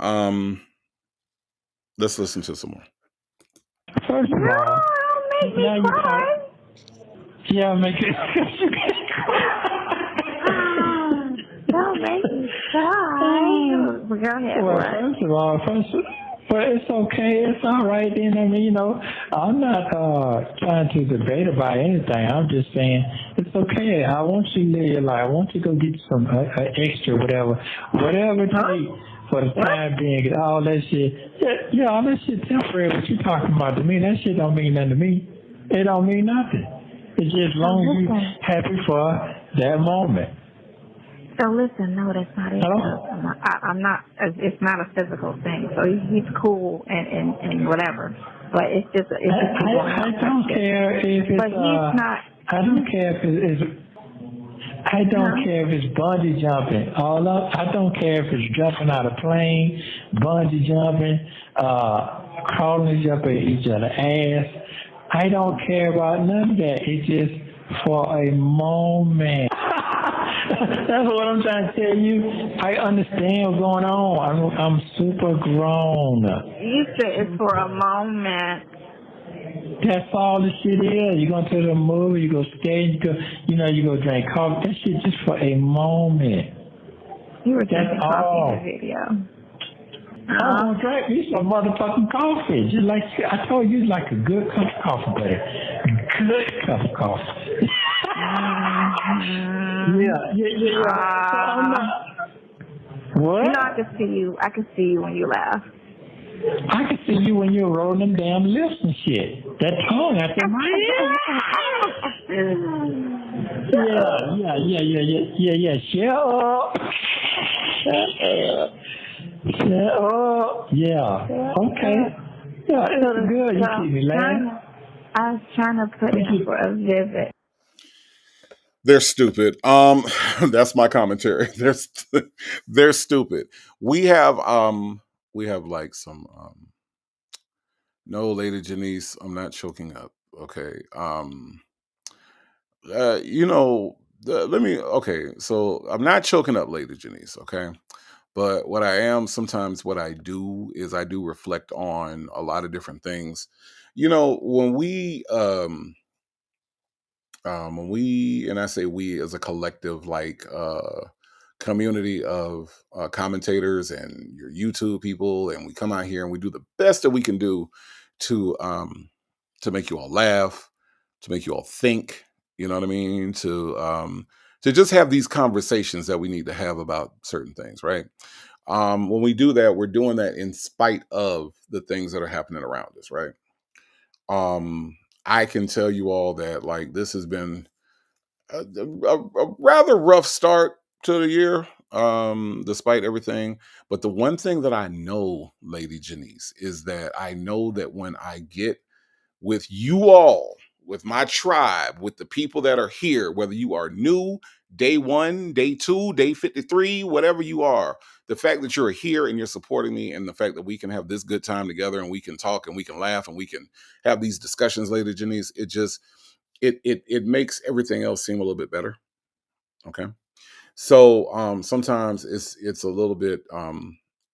Let's listen to some more. First of all, Don't make me cry. Yeah, make it. Don't make me cry. Go ahead. Well, first of all, well, it's okay. It's all right. Then I'm not trying to debate about anything. I'm just saying it's okay. I want you to live your life. I want you to go get some extra, whatever it takes for the time being. All that shit. Yeah, all that shit temporary. What you talking about to me? That shit don't mean nothing to me. It don't mean nothing. It's just as long as you happy for that moment. So listen, no, that's not it. I'm not. It's not a physical thing. So he's cool and whatever, but it's just. I don't care if it's. But he's not. I don't care if it's. I don't care if it's bungee jumping. I don't care if it's jumping out of plane, bungee jumping, crawling up at each other's ass. I don't care about none of that. It's just for a moment. That's what I'm trying to tell you. I understand what's going on. I'm super grown. You said it's for a moment. That's all the shit is. You go to the movie, you go skate, you go drink coffee. That shit just for a moment. You were drinking That's coffee all. in the video. I'm gonna drink me some motherfucking coffee. Just like I told you, like a good cup of coffee, buddy. Good cup of coffee. Yeah. So I'm not. What? You know, I can see you when you laugh. I can see you when you're rolling them damn lips and shit. That tongue out there, Yeah. Shut up. Yeah. Okay. Yeah, it's good. You keep me laughing. I was trying to put in for a visit. They're stupid. That's my commentary. They're stupid. We have like some no, Lady Janice, I'm not choking up. Okay. So I'm not choking up, Lady Janice, okay? But what I am sometimes, what I do is I do reflect on a lot of different things. When we, and I say we as a collective, like community of commentators and your YouTube people, and we come out here and we do the best that we can do to make you all laugh, to make you all think. You know what I mean? To just have these conversations that we need to have about certain things, right? When we do that, we're doing that in spite of the things that are happening around us, right? I can tell you all that like this has been a rather rough start to the year, despite everything. But the one thing that I know, Lady Janice, is that I know that when I get with you all, with my tribe, with the people that are here, whether you are new, day 1, day 2, day 53, whatever you are, the fact that you're here and you're supporting me, and the fact that we can have this good time together and we can talk and we can laugh and we can have these discussions, Lady Janice, it makes everything else seem a little bit better. Okay. So sometimes it's a little bit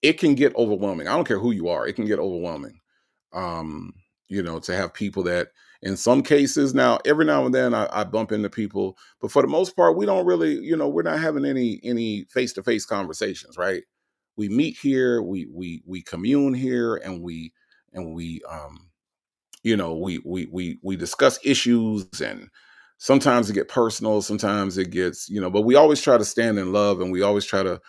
it can get overwhelming. I don't care who you are, it can get overwhelming. To have people that in some cases, now every now and then I bump into people, but for the most part, we don't really, we're not having any face-to-face conversations, right? We meet here, we commune here, and we we discuss issues, and sometimes it get personal, sometimes it gets, but we always try to stand in love, and we always try to,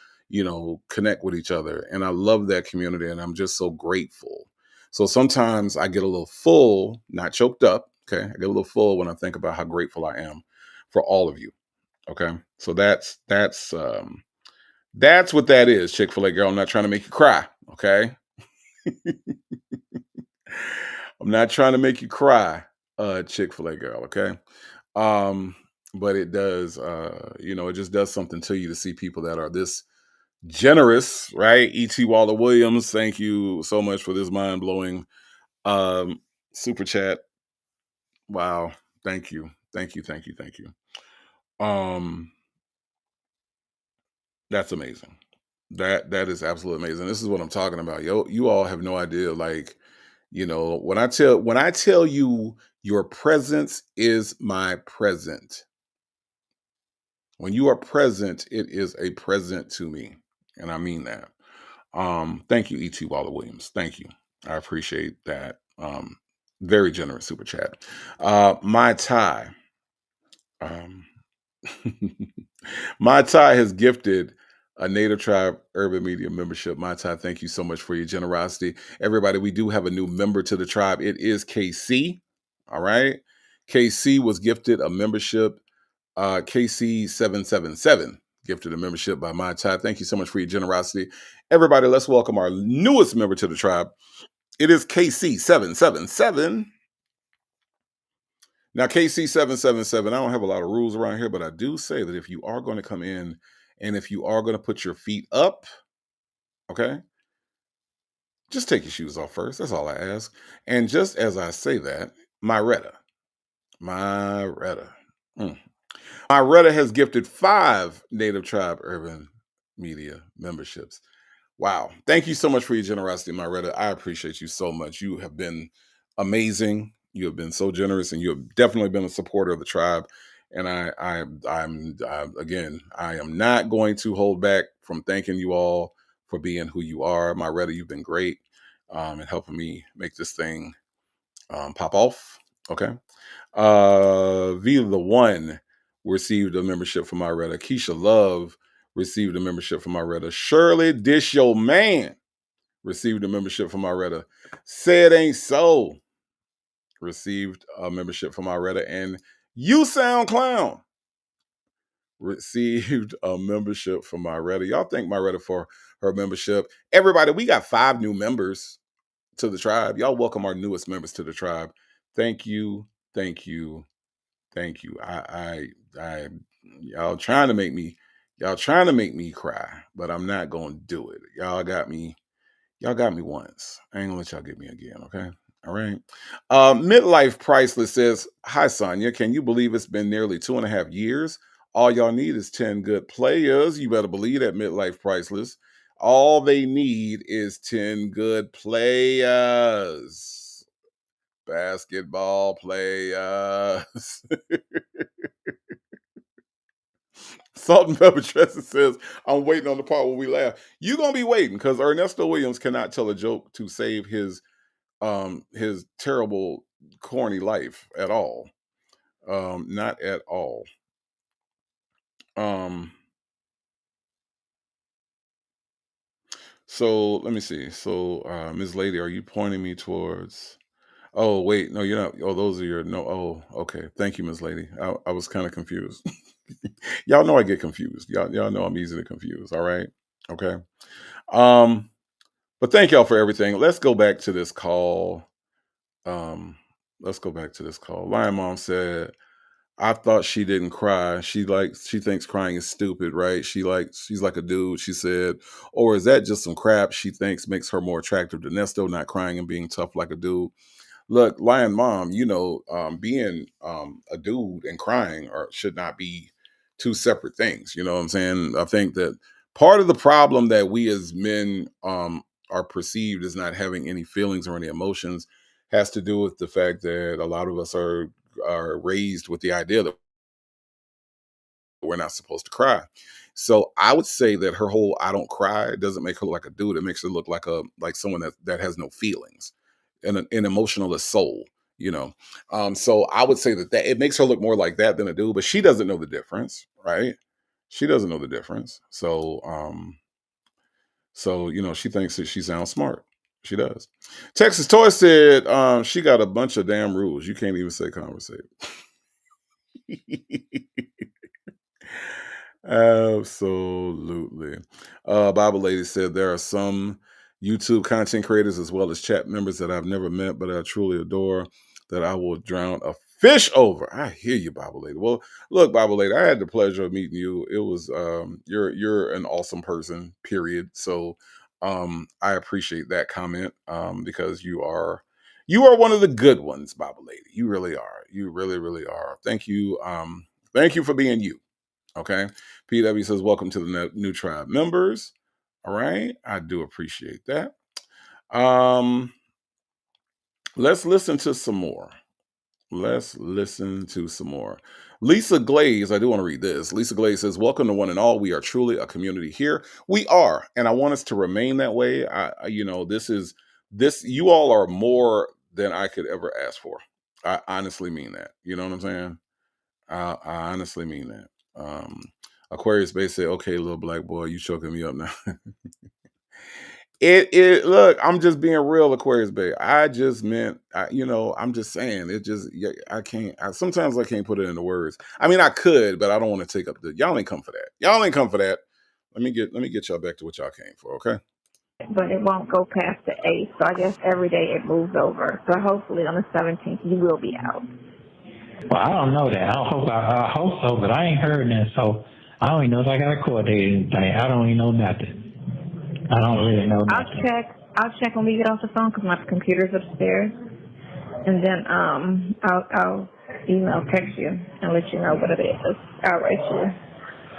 connect with each other. And I love that community, and I'm just so grateful. So sometimes I get a little full, not choked up. Okay. I get a little full when I think about how grateful I am for all of you. Okay. So that's what that is, Chick-fil-A girl. I'm not trying to make you cry. Okay. I'm not trying to make you cry, Chick-fil-A girl, okay? But it does, it just does something to you to see people that are this generous, right? E.T. Waller Williams, thank you so much for this mind-blowing super chat. Wow. Thank you. That's amazing. That is absolutely amazing. This is what I'm talking about. You all have no idea, like, when I tell you your presence is my present. When you are present, it is a present to me. And I mean that. Thank you, E.T. Waller Williams. Thank you. I appreciate that. Very generous super chat. My Ty. My Ty has gifted a Native Tribe Urban Media membership. My Ty, thank you so much for your generosity. Everybody, we do have a new member to the tribe. It is KC. All right. KC was gifted a membership. KC777 gifted a membership by My Ty. Thank you so much for your generosity. Everybody, let's welcome our newest member to the tribe. It is KC777. Now, KC777, I don't have a lot of rules around here, but I do say that if you are going to come in and if you are going to put your feet up, okay, just take your shoes off first. That's all I ask. And just as I say that, Myretta, mm. Myretta has gifted 5 Native Tribe Urban Media memberships. Wow. Thank you so much for your generosity, Myretta. I appreciate you so much. You have been amazing. You have been so generous, and you have definitely been a supporter of the tribe. And again, I am not going to hold back from thanking you all for being who you are. Myretta, you've been great in helping me make this thing pop off. Okay. Via the One received a membership from Myretta. Keisha Love received a membership from Myretta. Shirley Dish Your Man received a membership from Myretta. Said Ain't So received a membership from Myretta. And You Sound Clown received a membership from Myretta. Y'all thank Myretta for her membership. Everybody, we got 5 new members to the tribe. Y'all welcome our newest members to the tribe. Thank you. Thank you. Thank you. Y'all trying to make me cry, but I'm not gonna do it. Y'all got me once. I ain't gonna let y'all get me again, okay? All right. Midlife Priceless says, "Hi Sonia, can you believe it's been nearly 2.5 years? All y'all need is 10 good players." You better believe that, Midlife Priceless. All they need is 10 good players. Basketball players. Salt and Pepper Tresson says, "I'm waiting on the part where we laugh." You're gonna be waiting because Ernesto Williams cannot tell a joke to save his terrible, corny life at all. Not at all. So let me see. So Ms. Lady, are you pointing me towards? Oh, wait, no, you're not. Oh, those are your no. Oh, okay. Thank you, Ms. Lady. I was kind of confused. Y'all know I get confused. Y'all know I'm easily confused. All right. Okay. But thank y'all for everything. Let's go back to this call. Lion Mom said, "I thought she didn't cry. She thinks crying is stupid, right? She's like a dude," she said. "Or is that just some crap she thinks makes her more attractive to Nesto, not crying and being tough like a dude?" Look, Lion Mom, being a dude and crying should not be 2 separate things. You know what I'm saying? I think that part of the problem that we as men are perceived as not having any feelings or any emotions has to do with the fact that a lot of us are raised with the idea that we're not supposed to cry. So I would say that her whole "I don't cry" doesn't make her look like a dude. It makes her look like someone that has no feelings and an emotionalist soul. You know, so I would say that it makes her look more like that than a dude. But she doesn't know the difference, right? She doesn't know the difference. So she thinks that she sounds smart. She does. Texas Toy said she got a bunch of damn rules. You can't even say conversate. Absolutely. Bible Lady said there are some YouTube content creators as well as chat members that I've never met, but I truly adore that I will drown a fish over. I hear you, Bible Lady. Well, look, Bible Lady, I had the pleasure of meeting you. It was you're an awesome person, period. So I appreciate that comment because you are one of the good ones, Bible Lady. You really are. You really, really are. Thank you. Thank you for being you. Okay. PW says, "Welcome to the new tribe members." All right. I do appreciate that. Let's listen to some more. Lisa Glaze, I do want to read this. Lisa Glaze says, "Welcome to one and all. We are truly a community here." We are, and I want us to remain that way. This. You all are more than I could ever ask for. I honestly mean that. You know what I'm saying? I honestly mean that. Aquarius Bay said, "Okay, little black boy, you choking me up now." Look, I'm just being real, Aquarius Bay. I just meant, I'm just saying. I can't. Sometimes I can't put it into words. I mean, I could, but I don't want to take up y'all ain't come for that. Y'all ain't come for that. Let me get y'all back to what y'all came for, okay? But it won't go past the 8th, so I guess every day it moves over. So hopefully on the 17th you will be out. Well, I don't know that. I hope so, but I ain't heard that. So I don't even know if I got a court date or anything. I don't even know nothing. I don't really know nothing. I'll check when we get off the phone because my computer's upstairs, and then I'll email, text you, and let you know what it is. I'll write you.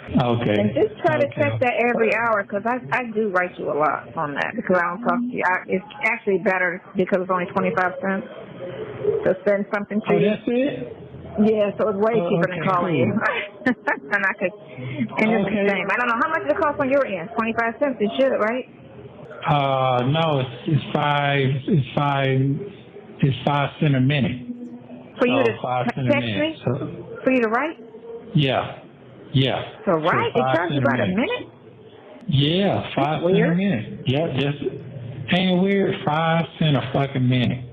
Okay. And just try to Okay. check that every hour because I do write you a lot on that because I don't talk to you. It's actually better because it's only 25 cents to send something to Oh, you. that's it? Yeah, so it's way cheaper than Okay, calling you. cool. And I could, and it's the same. I don't know how much it costs on your end. 25 cents. It should, right? No, it's 5 cents a minute. For you to 5 cents a text minute. me? So, For you to write? yeah. So write? It 5 charges cents you by the minute? Yeah, 5 cents a weird. minute. Yeah, just ain't weird. 5 cents a fucking minute.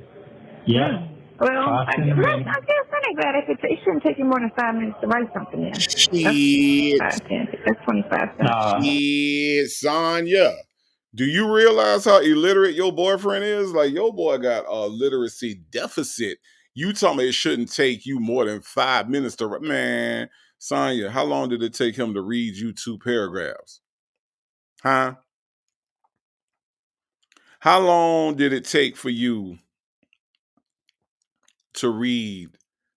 Yeah. Well, 5 I cents a minute. guess that ain't bad. It shouldn't take you more than 5 minutes to write something in. Shit. That's 25 cents. Shit, Sonya. Do you realize how illiterate your boyfriend is? Like, your boy got a literacy deficit. You told me it shouldn't take you more than 5 minutes to... Man, Sonya, how long did it take him to read you 2 paragraphs? Huh? How long did it take for you to read,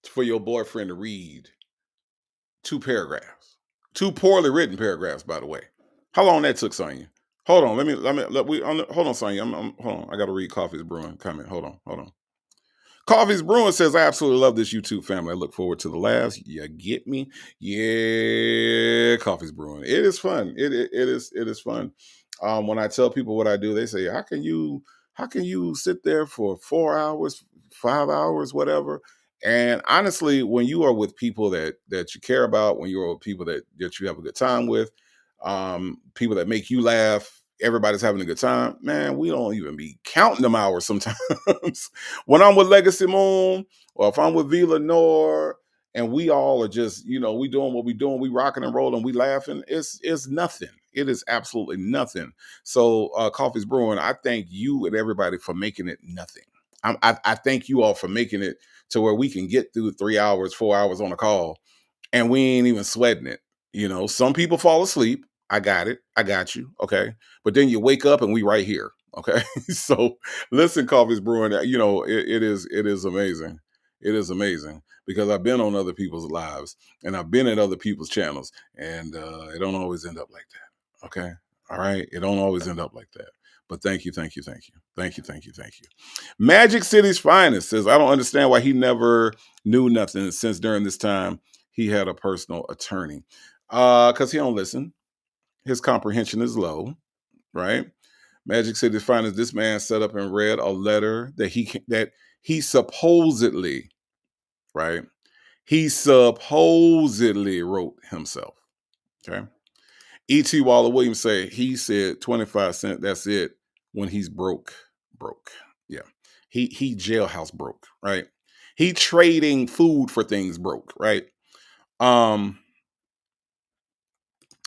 for your boyfriend to read 2 paragraphs? 2 poorly written paragraphs, by the way. How long that took, Sonya? Hold on, hold on, Sonya. Hold on. I got to read Coffee's Brewing comment. Hold on. Coffee's Brewing says, I absolutely love this YouTube family. I look forward to the laughs. You get me? Yeah, Coffee's Brewing. It is fun. It is fun. When I tell people what I do, they say, how can you sit there for 4 hours, 5 hours, whatever? And honestly, when you are with people that you care about, when you're with people that you have a good time with, people that make you laugh, everybody's having a good time, man, we don't even be counting them hours sometimes. When I'm with Legacy Moon, or if I'm with Vila Nor, and we all are just, we doing what we doing, we rocking and rolling, we laughing, it's nothing. It is absolutely nothing. So Coffee's Brewing, I thank you and everybody for making it nothing. I thank you all for making it to where we can get through 3 hours, 4 hours on a call, and we ain't even sweating it. Some people fall asleep. I got it. I got you. Okay. But then you wake up and we right here. Okay. So listen, Coffee's Brewing, it is amazing. It is amazing because I've been on other people's lives and I've been at other people's channels, and it don't always end up like that. Okay. All right. It don't always end up like that. But thank you. Magic City's Finest says, I don't understand why he never knew nothing since during this time he had a personal attorney. Because he don't listen. His comprehension is low, right? Magic City's Finest, this man set up and read a letter that he supposedly, right? He supposedly wrote himself. Okay. E.T. Waller Williams he said 25 cents, that's it, when he's broke. Yeah. He jailhouse broke, right? He trading food for things broke, right?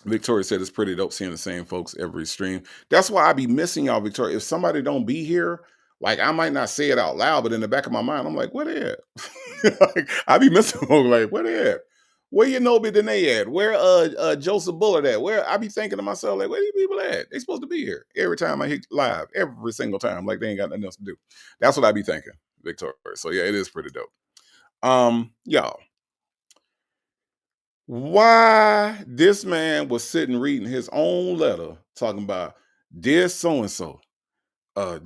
Victoria said it's pretty dope seeing the same folks every stream. That's why I be missing y'all, Victoria. If somebody don't be here, like, I might not say it out loud, but in the back of my mind, I'm like, where they at? Like, I be missing them, like, where they at? Where you know Danae at? Where Joseph Bullard at? Where I be thinking to myself, like, where these people at? They supposed to be here every time I hit live, every single time. Like, they ain't got nothing else to do. That's what I be thinking, Victoria. So yeah, it is pretty dope. Y'all, why this man was sitting reading his own letter talking about, dear so-and-so, I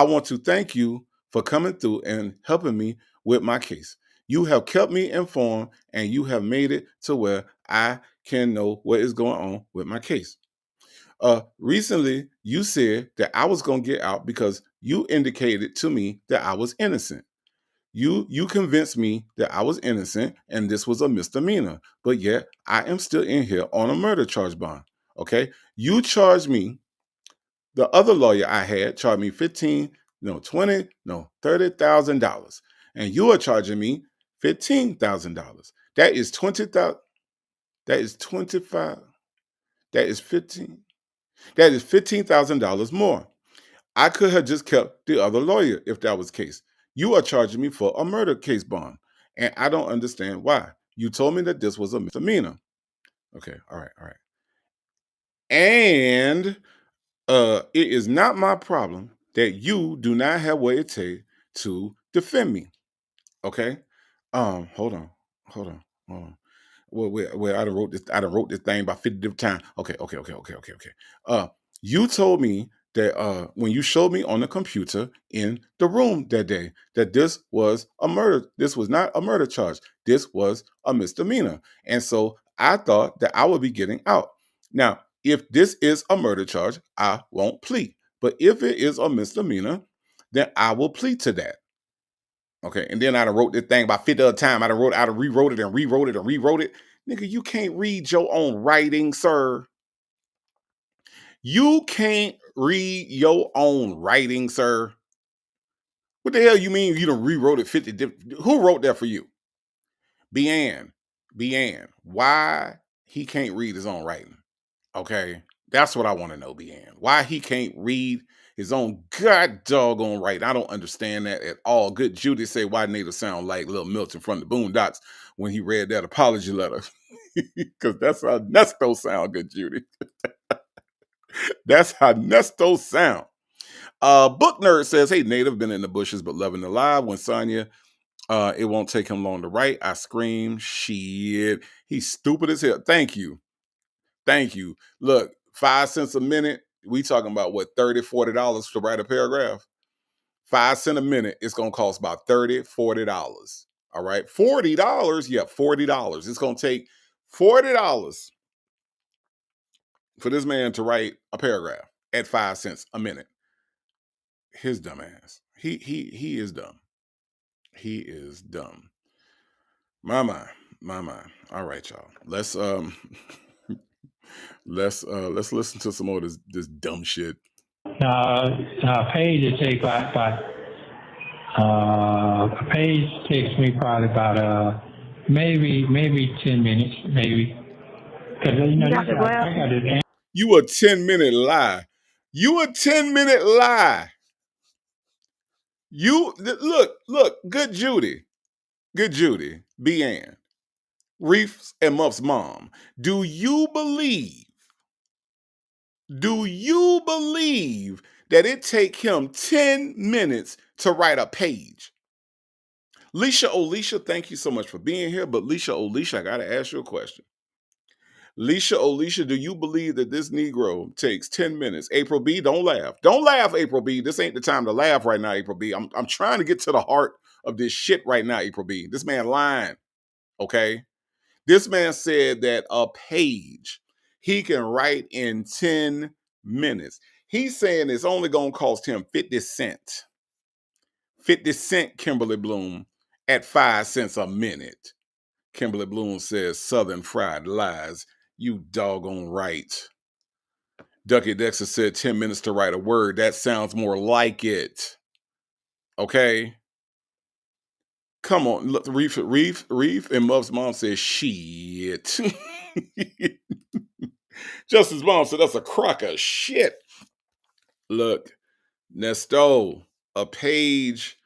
want to thank you for coming through and helping me with my case. You have kept me informed and you have made it to where I can know what is going on with my case. Recently, you said that I was going to get out because you indicated to me that I was innocent. You convinced me that I was innocent and this was a misdemeanor, but yet I am still in here on a murder charge bond. Okay. You charged me. The other lawyer I had charged me $30,000. And you are charging me $15,000. That is 20,000. That is 25. That is 15. That is $15,000 more. I could have just kept the other lawyer if that was the case. You are charging me for a murder case bond, and I don't understand why. You told me that this was a misdemeanor. Okay, all right. And it is not my problem that you do not have what it takes to defend me. Okay. Hold on. Hold on. Hold on. Well, I done wrote this thing about 50 different times. Okay. Uh, you told me that when you showed me on the computer in the room that day that this was a murder. This was not a murder charge. This was a misdemeanor. And so I thought that I would be getting out. Now, if this is a murder charge, I won't plead. But if it is a misdemeanor, then I will plead to that. Okay, and then I done wrote this thing about 50 other time. I done rewrote it and rewrote it and rewrote it. Nigga, you can't read your own writing, sir. You can't read your own writing, sir. What the hell you mean you done rewrote it 50 different? Who wrote that for you? Bean, why he can't read his own writing? Okay, that's what I want to know, Bean. Why he can't read his own god doggone writing? I don't understand that at all. Good Judy say why Native sound like Little Milton from the Boondocks when he read that apology letter. Because that's how Neesto sound, good Judy. That's how Neesto sound. Book Nerd says, hey, Native, been in the bushes but loving the live. When Sonia, it won't take him long to write. I scream, shit. He's stupid as hell. Thank you. Look, 5 cents a minute. We talking about what, $30, $40 to write a paragraph? 5 cents a minute. It's going to cost about $30, $40. All right. $40. Yeah, $40. It's going to take $40 for this man to write a paragraph at 5 cents a minute. His dumb ass. He is dumb. He is dumb. My mind. All right, y'all. Let's listen to some more of this dumb shit. Page it takes a page takes me probably about maybe 10 minutes, maybe. Because You got the glass? I got this. You a 10-minute lie. You a 10-minute lie. You look, good Judy, Beanne, Reef's and Muff's mom. Do you believe that it take him 10 minutes to write a page? Leisha, thank you so much for being here. But Leisha, I gotta ask you a question. Leisha, do you believe that this Negro takes 10 minutes? April B, don't laugh. Don't laugh, April B. This ain't the time to laugh right now, April B. I'm trying to get to the heart of this shit right now, April B. This man lying, okay? This man said that a page he can write in 10 minutes. He's saying it's only going to cost him 50 cents. 50 cent, Kimberly Bloom, at 5 cents a minute. Kimberly Bloom says, Southern fried lies. You doggone right. Ducky Dexter said 10 minutes to write a word. That sounds more like it. Okay? Come on. Look, Reef and Muff's mom says, shit. Justice mom said, that's a crock of shit. Look, Neesto, a page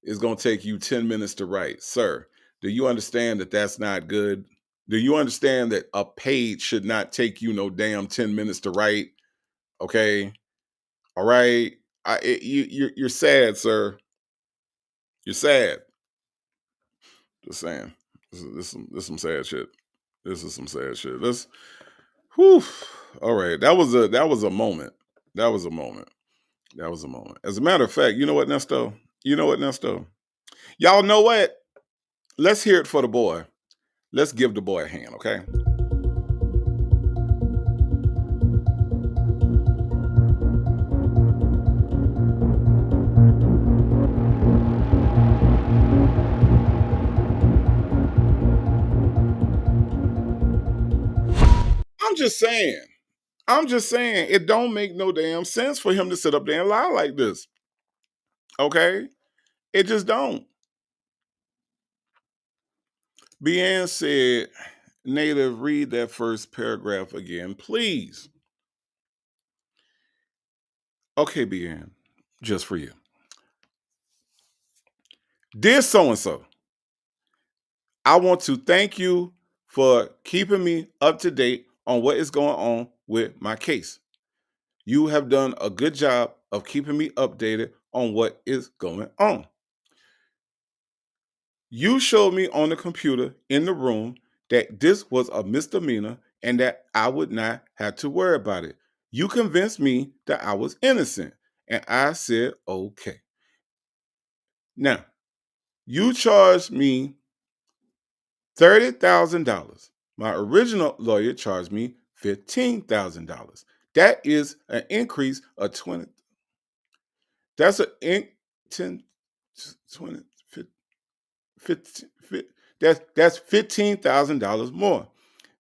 is going to take you 10 minutes to write. Sir, do you understand that that's not good? Do you understand that a page should not take you no damn 10 minutes to write? Okay? All right? You're sad, sir. You're sad. Just saying. This is some sad shit. This is some sad shit. Whew. All right. That was a moment. That was a moment. As a matter of fact, you know what, Neesto? Y'all know what? Let's hear it for the boy. Let's give the boy a hand, okay? I'm just saying, it don't make no damn sense for him to sit up there and lie like this. Okay? It just don't. Beanne said, Native, read that first paragraph again, please. Okay, Beanne, just for you. Dear so-and-so, I want to thank you for keeping me up to date on what is going on with my case. You have done a good job of keeping me updated on what is going on. You showed me on the computer in the room that this was a misdemeanor and that I would not have to worry about it. You convinced me that I was innocent, and I said, okay. Now, you charged me $30,000. My original lawyer charged me $15,000. That is an increase of 20. That's an 10, 20, 15, that's $15,000 more.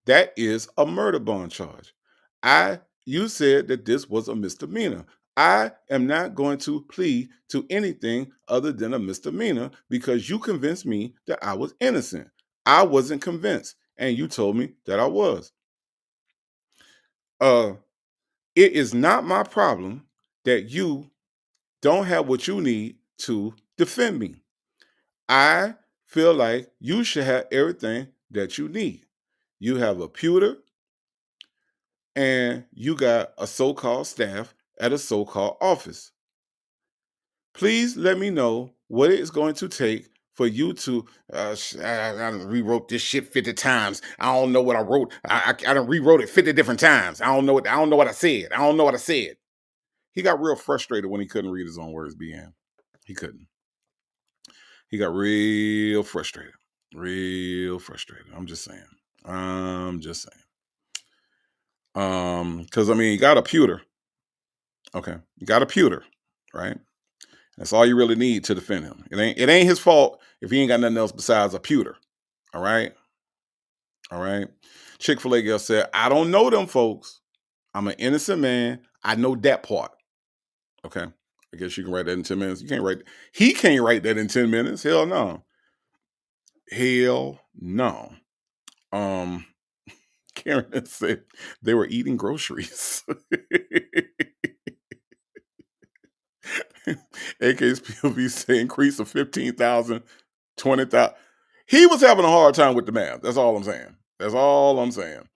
That is a murder bond charge. You said that this was a misdemeanor. I am not going to plead to anything other than a misdemeanor because you convinced me that I was innocent. I wasn't convinced, and you told me that I was. It is not my problem that you don't have what you need to defend me. I feel like you should have everything that you need. You have a pewter, and you got a so-called staff at a so-called office. Please let me know what it is going to take for you to. I rewrote this shit 50 times. I don't know what I wrote. I done rewrote it 50 different times. I don't know what I said. I don't know what I said. He got real frustrated when he couldn't read his own words. BN. He couldn't. He got real frustrated. Real frustrated. I'm just saying. Because I mean, he got a pewter. Okay, you got a pewter, right? That's all you really need to defend him. It ain't his fault if he ain't got nothing else besides a pewter. All right. All right. Chick-fil-A girl said, I don't know them folks. I'm an innocent man. I know that part. Okay. I guess you can write that in 10 minutes. You can't write. He can't write that in 10 minutes. Hell no. Hell no. Karen said they were eating groceries. AK's POV say increase of 15,000, 20,000. He was having a hard time with the math. That's all I'm saying. That's all I'm saying.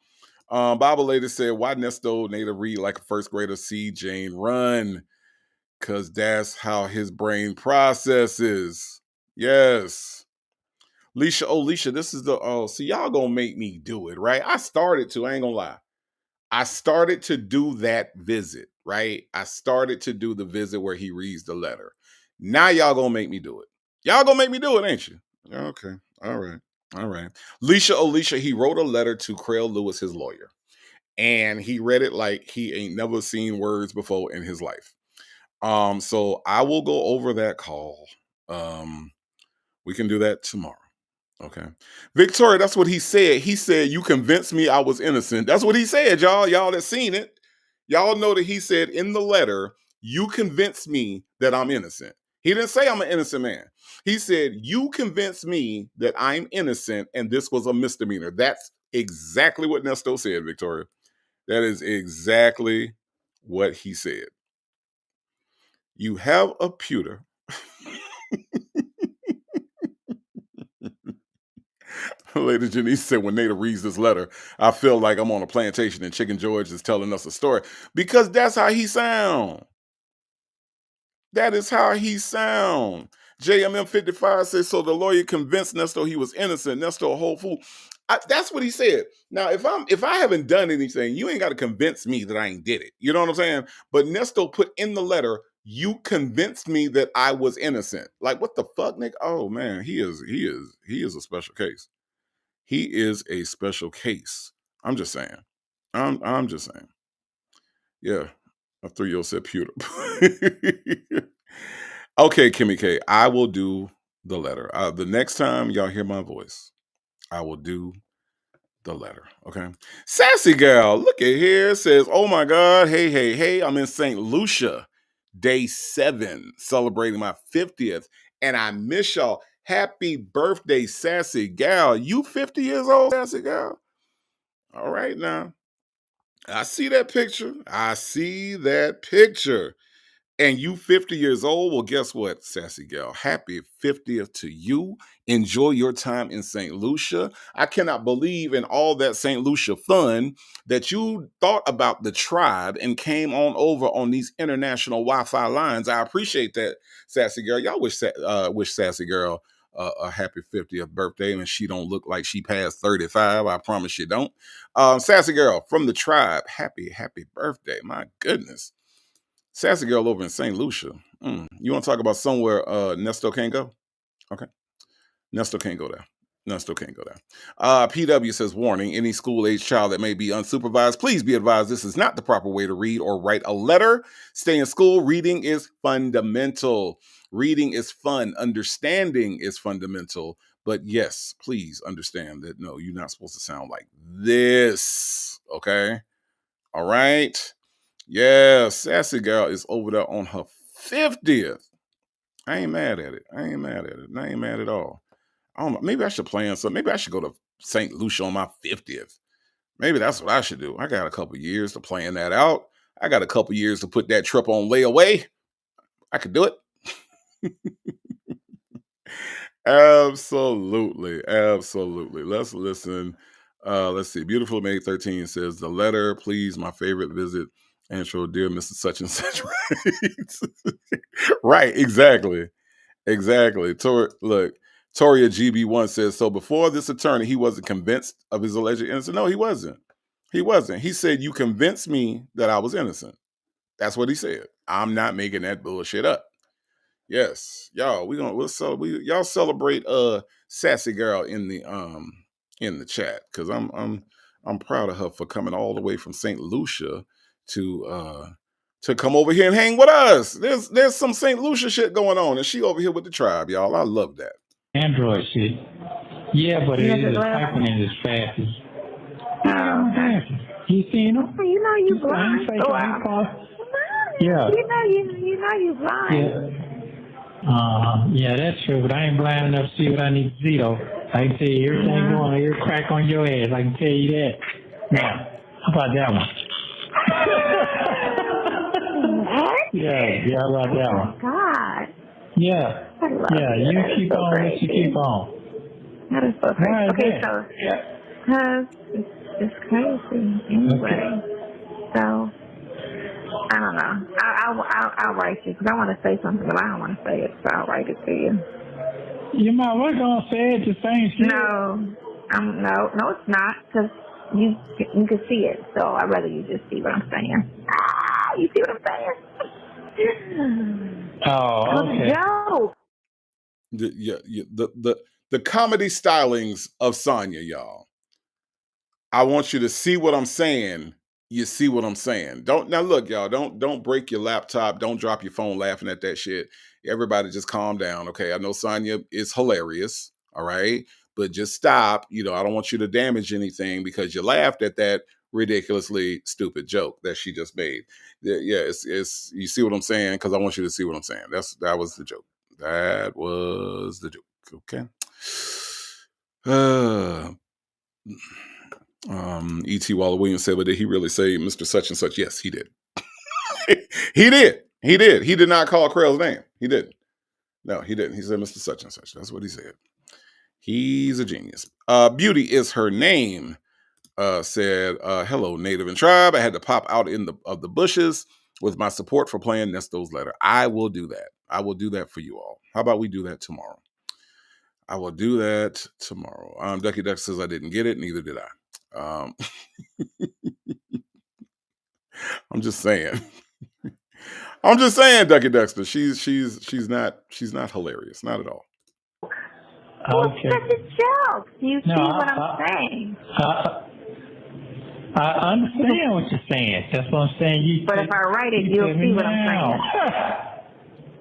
Bible lady said, why Neesto need to read like a first grader? See Jane run. Because that's how his brain processes. Yes. Leisha, this is see, y'all gonna make me do it, right? I ain't gonna lie. I started to do that visit, right? I started to do the visit where he reads the letter. Now y'all gonna make me do it. Y'all gonna make me do it, ain't you? Okay. All right. All right. Alicia, he wrote a letter to Craig Lewis, his lawyer. And he read it like he ain't never seen words before in his life. So I will go over that call. We can do that tomorrow. Okay. Victoria, that's what he said. He said, you convinced me I was innocent. That's what he said, y'all. Y'all that seen it. Y'all know that he said in the letter, you convinced me that I'm innocent. He didn't say I'm an innocent man. He said, you convinced me that I'm innocent and this was a misdemeanor. That's exactly what Neesto said, Victoria. That is exactly what he said. You have a pewter. Lady Janice said, when Nada reads this letter, I feel like I'm on a plantation and Chicken George is telling us a story. Because that's how he sound. That is how he sound. JMM55 says, so the lawyer convinced Neesto he was innocent. Neesto a whole fool. That's what he said. Now, if I haven't done anything, you ain't got to convince me that I ain't did it. You know what I'm saying? But Neesto put in the letter, you convinced me that I was innocent. Like, what the fuck, Nick? Oh man, he is a special case. He is a special case. I'm just saying. I'm just saying. Yeah. A 3-year-old said pewter. Okay, Kimmy K. I will do the letter. The next time y'all hear my voice, I will do the letter. Okay. Sassy gal, look at here. Says, oh my God. Hey. I'm in St. Lucia, day 7, celebrating my 50th. And I miss y'all. Happy birthday, Sassy gal. You 50 years old, Sassy gal? All right now. I see that picture. and you 50 years old, well, guess what, sassy gal? Happy 50th to you. Enjoy your time in St. Lucia. I cannot believe in all that St. Lucia fun that you thought about the tribe and came on over on these international Wi-Fi lines. I appreciate that, sassy girl. Y'all wish sassy girl a happy 50th birthday, and she don't look like she passed 35. I promise you don't. Sassy girl from the tribe, happy birthday. My goodness. Sassy girl over in St. Lucia. You want to talk about somewhere Neesto can't go? Okay. Neesto can't go there. Neesto can't go there. PW says, warning, any school-age child that may be unsupervised, please be advised this is not the proper way to read or write a letter. Stay in school. Reading is fundamental. Reading is fun. Understanding is fundamental. But yes, please understand that, no, you're not supposed to sound like this. Okay? All right? Yeah, sassy girl is over there on her 50th. I ain't mad at it. I ain't mad at all. I don't know. Maybe I should plan something. Maybe I should go to St. Lucia on my 50th. Maybe that's what I should do. I got a couple years to plan that out. I got a couple years to put that trip on layaway. I could do it. Absolutely. Let's listen. Let's see. Beautiful May 13 says, the letter, please, my favorite visit. Intro, dear Mr. Such and Such. Right, exactly. Look, Toria GB1 says, so before this attorney, he wasn't convinced of his alleged innocence. No, he wasn't. He said, you convinced me that I was innocent. That's what he said. I'm not making that bullshit up. Yes, y'all, y'all celebrate sassy girl in the chat, because I'm proud of her for coming all the way from St. Lucia to come over here and hang with us. There's some St. Lucia shit going on, and she over here with the tribe, y'all. I love that. Android shit. Yeah, but it is happening as fast as. You seen them? You know you blind. Yeah. You know you blind. Yeah, that's true, but I ain't blind enough to see what I need to see, though. I can tell you everything going on, every crack on your ass. I can tell you that. Now, how about that one? Yeah, how about that one? Oh, God. Yeah. You keep on what you keep on. That is so crazy. Right, okay, so, it's crazy anyway. Okay. So, I don't know. I'll write you, because I want to say something, but I don't want to say it, so I'll write it to you. You might well gonna say it the same shit. No, it's not, because you can see it, so I'd rather you just see what I'm saying. You see what I'm saying? Oh, okay. Joke. The comedy stylings of Sonia, y'all. I want you to see what I'm saying. You see what I'm saying. Now look, y'all, don't break your laptop. Don't drop your phone laughing at that shit. Everybody just calm down, okay? I know Sonia is hilarious, all right? But just stop. I don't want you to damage anything because you laughed at that ridiculously stupid joke that she just made. Yeah, it's you see what I'm saying? Because I want you to see what I'm saying. That was the joke. That was the joke. Okay. E.T. Waller Williams said, but did he really say Mr. Such and Such? Yes, he did. He did. He did not call Krell's name. He didn't. No, he didn't. He said Mr. Such and Such. That's what he said. He's a genius. Beauty is her name. Said, hello, Native and Tribe. I had to pop out of the bushes with my support for playing Nesto's letter. I will do that. I will do that for you all. How about we do that tomorrow? I will do that tomorrow. Ducky Duck says I didn't get it. Neither did I. I'm just saying. Ducky Duckster. She's not hilarious. Not at all. Okay. That's a joke. You see what I'm saying? I understand what you're saying. That's what I'm saying. But if I write it, you'll see what I'm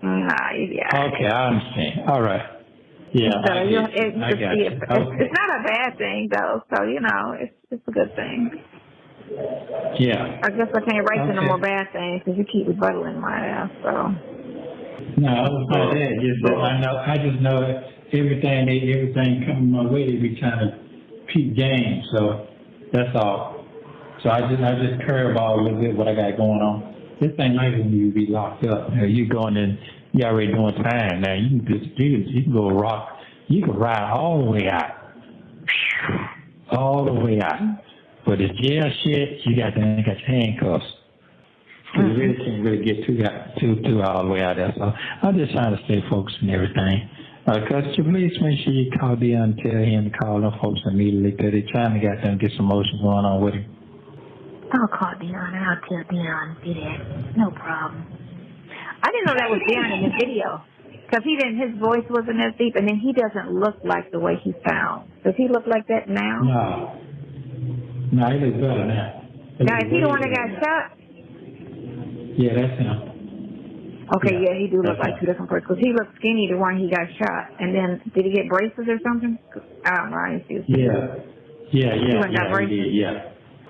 saying. Okay, I understand. All right. Yeah, so I got you. It's not a bad thing, though. So, it's a good thing. Yeah. I guess I can't write no more bad things because you keep rebuttaling my ass, so. No, it's not that. I just know everything coming my way, they be trying to peep game. So that's all. So I just curveball a little bit what I got going on. This ain't like when you be locked up. You going in, you already doing time now. You can go rock. You can ride all the way out, all the way out. But the jail shit, you got handcuffs. You really can't really get too all the way out there. So I'm just trying to stay focused and everything. Because please make sure you call Dion and tell him to call them folks immediately because they're trying to get some motion going on with him. I'll call Dion and I'll tell Dion to do that. No problem. I didn't know that was Dion in the video because his voice wasn't as deep, and then he doesn't look like the way he sounds. Does he look like that now? No, he looks better now. Now, is he the one that got shot? Yeah, that's him. Okay, yeah, he do look like two different persons because he looked skinny the one he got shot, and then did he get braces or something? I don't know. I didn't see his Yeah. He went got braces? He did,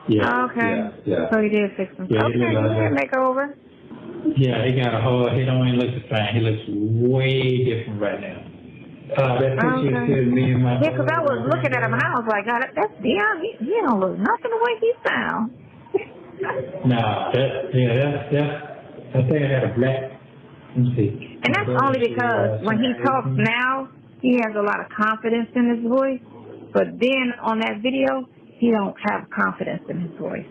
yeah. Okay. Yeah. So he did fix them. Yeah, okay, he did make over. Yeah, he got a whole, he don't even look the same. He looks way different right now. That picture said me and my... Yeah, because I was looking at him and I was like, God, that's Dion. He don't look nothing the way he sounds. No, I think I had a black... Let's see. And that's only because when he talks now, he has a lot of confidence in his voice. But then on that video, he don't have confidence in his voice.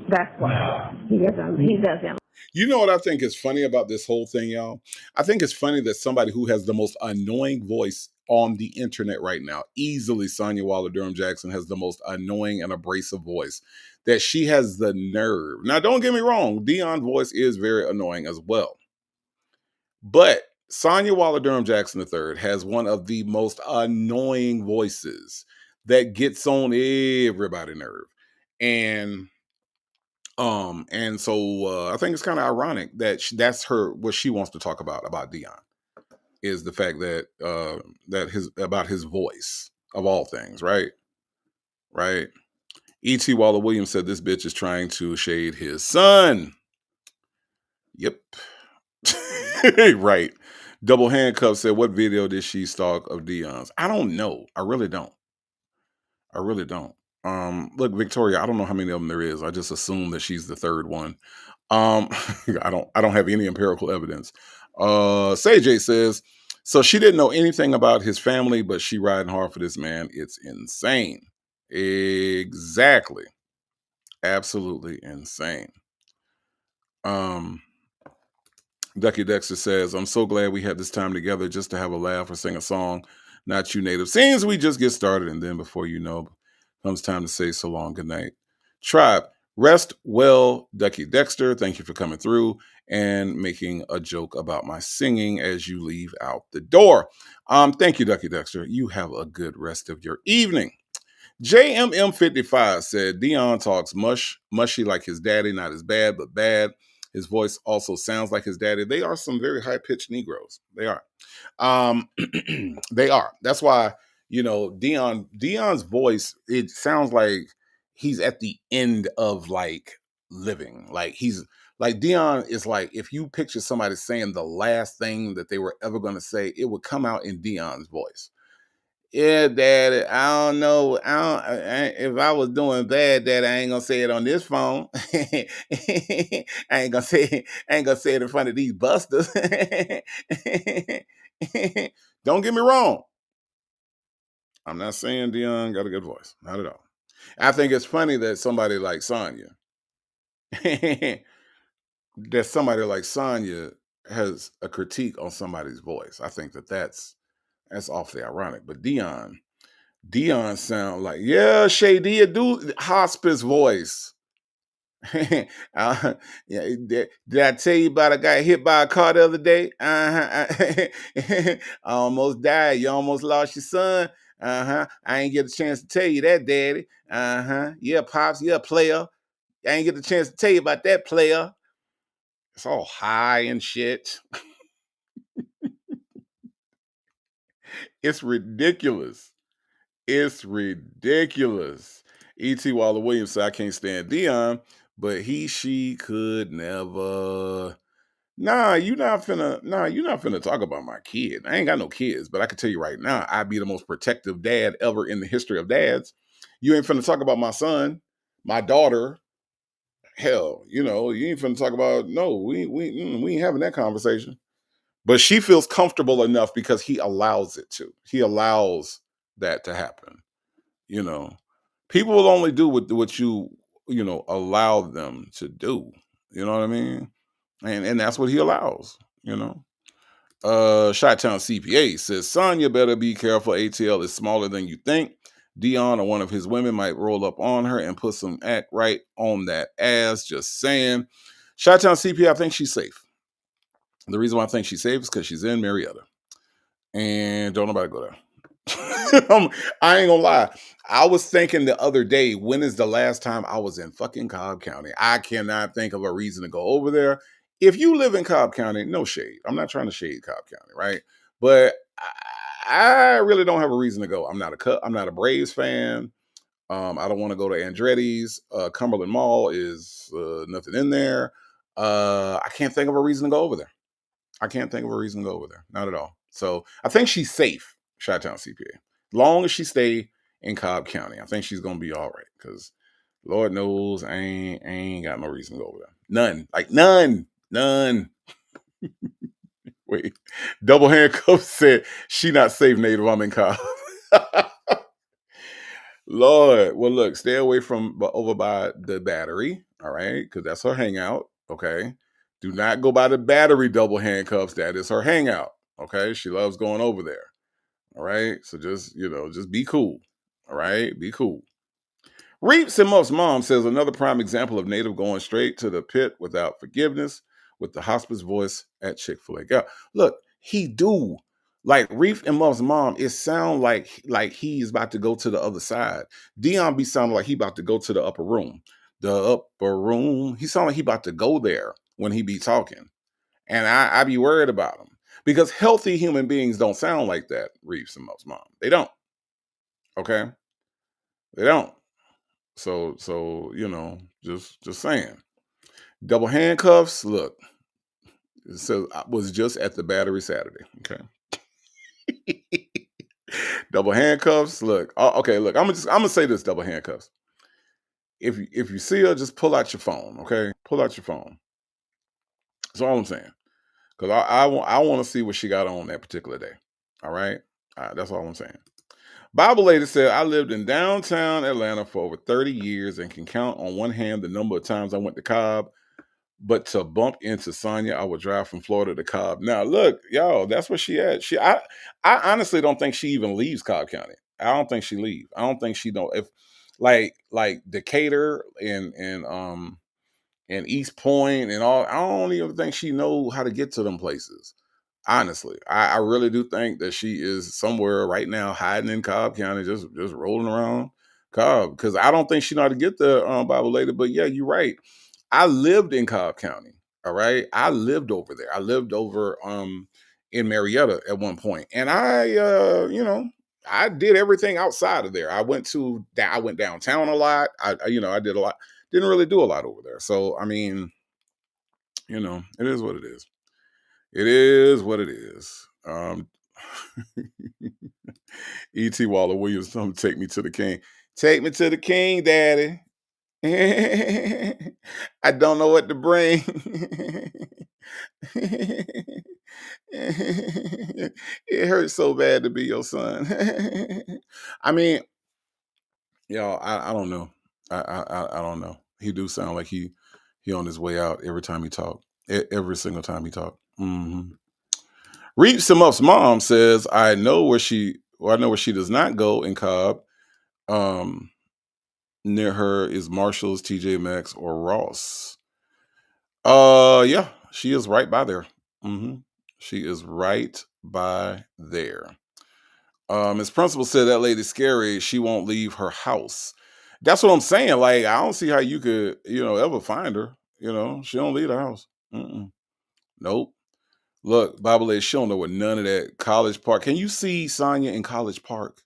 That's why he doesn't. You know what I think is funny about this whole thing, y'all? I think it's funny that somebody who has the most annoying voice on the internet right now, easily Sonia Waller-Durham-Jackson has the most annoying and abrasive voice, that she has the nerve. Now, don't get me wrong, Dion's voice is very annoying as well. But Sonia Waller-Durham-Jackson III has one of the most annoying voices that gets on everybody's nerve. And so I think it's kind of ironic that that's what she wants to talk about Dion, is the fact that about his voice of all things, right? E.T. Waller Williams said this bitch is trying to shade his son. Yep. Right. Double Handcuff said, what video did she stalk of Dion's? I don't know. I really don't. Look, Victoria, I don't know how many of them there is. I just assume that she's the third one. I don't have any empirical evidence. Say says, so she didn't know anything about his family, but she riding hard for this man. It's insane. Exactly. Absolutely insane. Ducky Dexter says, I'm so glad we had this time together just to have a laugh or sing a song. Not you native. Seems we just get started, and then before you know, comes time to say so long, good night. Tribe, rest well, Ducky Dexter. Thank you for coming through and making a joke about my singing as you leave out the door. Thank you, Ducky Dexter. You have a good rest of your evening. JMM55 said, Dion talks mushy like his daddy, not as bad, but bad. His voice also sounds like his daddy. They are some very high-pitched Negroes. They are. They are. That's why, Dion's voice, it sounds like he's at the end of like living. Like Dion is like, if you picture somebody saying the last thing that they were ever going to say, it would come out in Dion's voice. Yeah, Daddy, I don't know. If I was doing bad, Daddy, I ain't gonna say it on this phone. I ain't gonna say it in front of these busters. Don't get me wrong. I'm not saying Dion got a good voice. Not at all. I think it's funny that somebody like Sonia, has a critique on somebody's voice. I think that's awfully ironic. But Dion sound like, yeah, Shady, do hospice voice. Yeah, did I tell you about a guy hit by a car the other day? I almost died. You almost lost your son. I ain't get a chance to tell you that, Daddy. Yeah, Pops, yeah, player. I ain't get a chance to tell you about that, player. It's all high and shit. It's ridiculous. It's ridiculous. E.T. Waller Williams said, I can't stand Dion, but she could never. You're not finna talk about my kid. I ain't got no kids, but I can tell you right now, I'd be the most protective dad ever in the history of dads. You ain't finna talk about my son, my daughter, hell, you ain't finna talk about, no, we ain't having that conversation. But she feels comfortable enough because he allows it to. He allows that to happen. You know, people will only do what allow them to do. You know what I mean? And that's what he allows. Chi-Town CPA says Sonya better be careful. ATL is smaller than you think. Dion or one of his women might roll up on her and put some act right on that ass. Just saying. Chi-Town CPA, I think she's safe. The reason why I think she's safe is because she's in Marietta. And don't nobody go there. I ain't gonna lie. I was thinking the other day, when is the last time I was in fucking Cobb County? I cannot think of a reason to go over there. If you live in Cobb County, no shade. I'm not trying to shade Cobb County, right? But I really don't have a reason to go. I'm not a Braves fan. I don't want to go to Andretti's. Cumberland Mall is nothing in there. I can't think of a reason to go over there. Not at all. So I think she's safe, Chi-Town CPA. Long as she stay in Cobb County, I think she's gonna be all right. Because Lord knows I ain't got no reason to go over there. None. Like none. Wait. Double handcuff said she not safe, Native. I'm in Cobb. Lord. Well, look, stay away from over by the Battery, all right? Because that's her hangout. Okay. Do not go by the Battery, double handcuffs. That is her hangout. Okay. She loves going over there. All right. So just be cool. All right. Be cool. Reeps and Muff's mom says another prime example of Native going straight to the pit without forgiveness with the hospice voice at Chick-fil-A. Yeah, look, he do. Like Reef and Muff's mom, it sound like he's about to go to the other side. Dion be sounding like he about to go to the upper room. The upper room. He sound like he about to go there when he be talking. And I be worried about him. Because healthy human beings don't sound like that, Reeves and Muff's mom. They don't. Okay? They don't. So just saying. Double handcuffs, look. So I was just at the Battery Saturday. Okay. Double handcuffs, look. Okay, look. I'm gonna say this, double handcuffs. If you see her, just pull out your phone, okay? Pull out your phone. That's all I'm saying. Because I want to see what she got on that particular day. All right? That's all I'm saying. Bible Lady said, I lived in downtown Atlanta for over 30 years and can count on one hand the number of times I went to Cobb. But to bump into Sonya, I would drive from Florida to Cobb. Now, look, y'all, that's where she at. I honestly don't think she even leaves Cobb County. I don't think she leaves. I don't think she don't. If like Decatur and East Point and all, I don't even think she know how to get to them places. Honestly, I really do think that she is somewhere right now hiding in Cobb County, just rolling around Cobb. Because I don't think she know how to get there, Bible Lady. But yeah, you're right. I lived in Cobb County. All right. I lived over there. I lived over in Marietta at one point. And I did everything outside of there. I went downtown a lot. I did a lot. Didn't really do a lot over there. So I mean, it is what it is. It is what it is. E.T. Waller Williams, take me to the king. Take me to the king, daddy. I don't know what to bring. It hurts so bad to be your son. I mean, y'all, I don't know. I don't know. He do sound like he on his way out every time he talk. Every single time he talk. Mm-hmm. Reeves Muff's mom says, I know where she does not go in Cobb. Near her is Marshall's, TJ Maxx, or Ross. Yeah, she is right by there. Mm-hmm. She is right by there. His principal said that lady's scary. She won't leave her house. That's what I'm saying. Like, I don't see how you could, ever find her. She don't leave the house. Mm-mm. Nope. Look, Bible lady, she don't know what none of that. College Park. Can you see Sonya in College Park?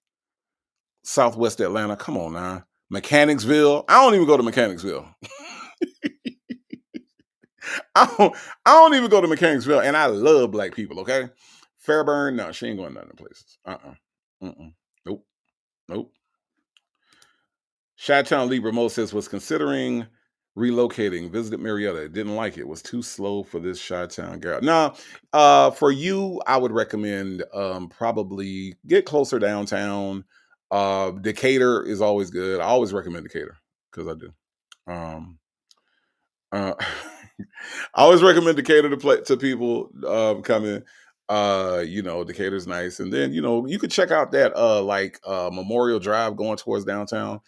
Southwest Atlanta. Come on now. Mechanicsville. I don't even go to Mechanicsville. I don't even go to Mechanicsville, and I love black people, okay? Fairburn, no, she ain't going to none of the places. Nope. Chi-Town Libra Mo says was considering Relocating, visited Marietta, didn't like it, was too slow for this Chi-Town girl. Now, for you, I would recommend probably get closer downtown. Decatur is always good. I always recommend Decatur because I do. Um, uh, I always recommend Decatur to people coming. Decatur's nice, and then you could check out that Memorial Drive going towards downtown.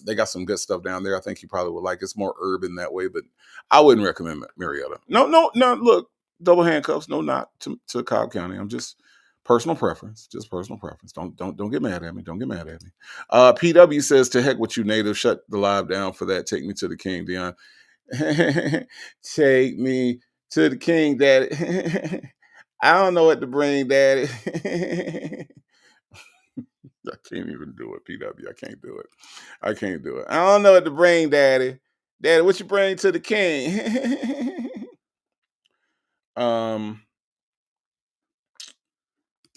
They got some good stuff down there. I think you probably would like. It's more urban that way, but I wouldn't recommend Marietta. No. Look, double handcuffs. No, not to Cobb County. I'm just personal preference. Just personal preference. Don't get mad at me. Don't get mad at me. PW says, "To heck with you, native. Shut the live down for that. Take me to the king, Dion." Take me to the king, daddy. I don't know what to bring, daddy. I can't even do it, PW. I can't do it. I can't do it. I don't know what to bring, daddy. Daddy, what you bring to the king?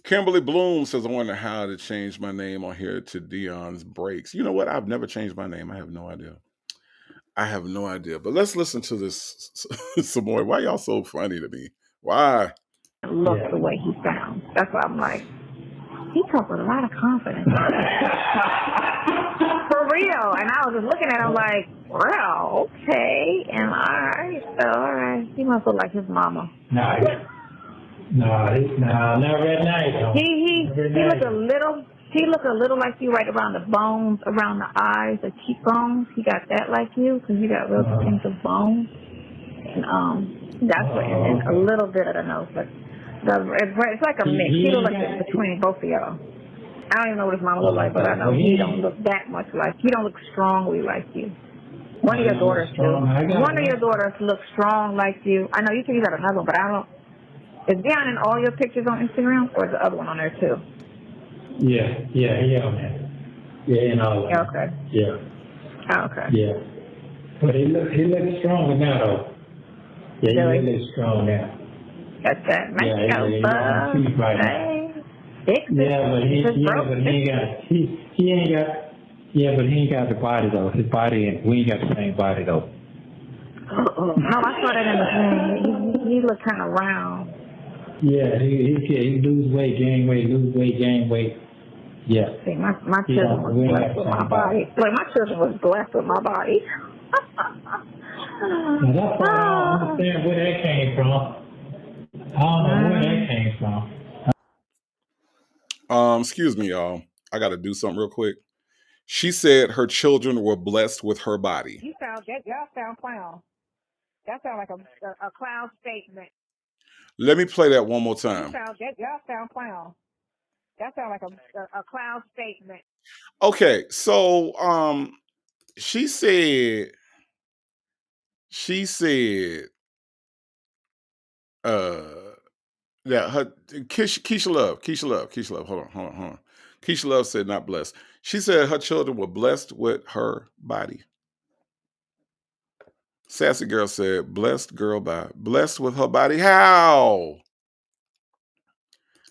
Kimberly Bloom says, I wonder how to change my name on here to Dion's Breaks. You know what? I've never changed my name. I have no idea. But let's listen to this some more. Why y'all so funny to me? Why? Look the way he sounds. That's why I'm like, he talks with a lot of confidence. For real. And I was just looking at him like, well, okay. And all right. He must look like his mama. Nice. No, never at night. He look a little like you right around the bones, around the eyes, the cheekbones. He got that like you, because you got real distinctive bones. And that's what, and a little bit of the nose, but it's like a mix. He looks like it's between both of y'all. I don't even know what his mama looks like, but I know he don't look that much like. He don't look strongly like you. One of your daughters do. One of your daughters looks strong like you. I know you think you got another one, but I don't. Is Dion in all your pictures on Instagram, or is the other one on there too? Yeah, on there. Yeah, and all of them. Okay. Yeah. Oh, okay. Yeah. But he looks stronger now, though. Yeah, Really? he looks strong now. That's that. He's right. Hey. Fix it. But he ain't got the body though. His body, and we ain't got the same body though. No, I saw that in the thing. He looked kind of round. Yeah, he lose weight, gain weight, lose weight, gain weight. Yeah. See, my children was blessed with my body. Like, my children was blessed with my body. Now, that's why I don't understand where that came from. I don't know where that came from. Excuse me, y'all. I got to do something real quick. She said her children were blessed with her body. Y'all sound clown. That sounds like a clown statement. Let me play that one more time. Y'all sound clown. That sounds like a clown statement. Okay, so she said that her Keisha Love. Hold on. Keisha Love said not blessed. She said her children were blessed with her body. Sassy Girl said, blessed girl by blessed with her body. How?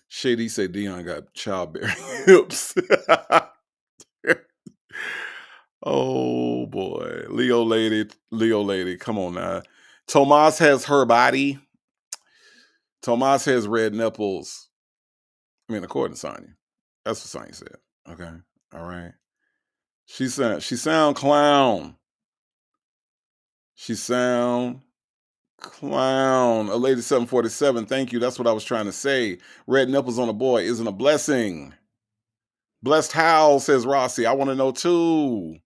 Shady said Dion got childbearing hips. Oh boy. Leo lady, come on now. Tomas has her body. Tomas has red nipples. I mean, according to Sonia. That's what Sonia said. Okay. All right. She sound clown. She sound clown. A lady 747. Thank you. That's what I was trying to say. Red nipples on a boy isn't a blessing. Blessed how, says Rossi. I want to know too.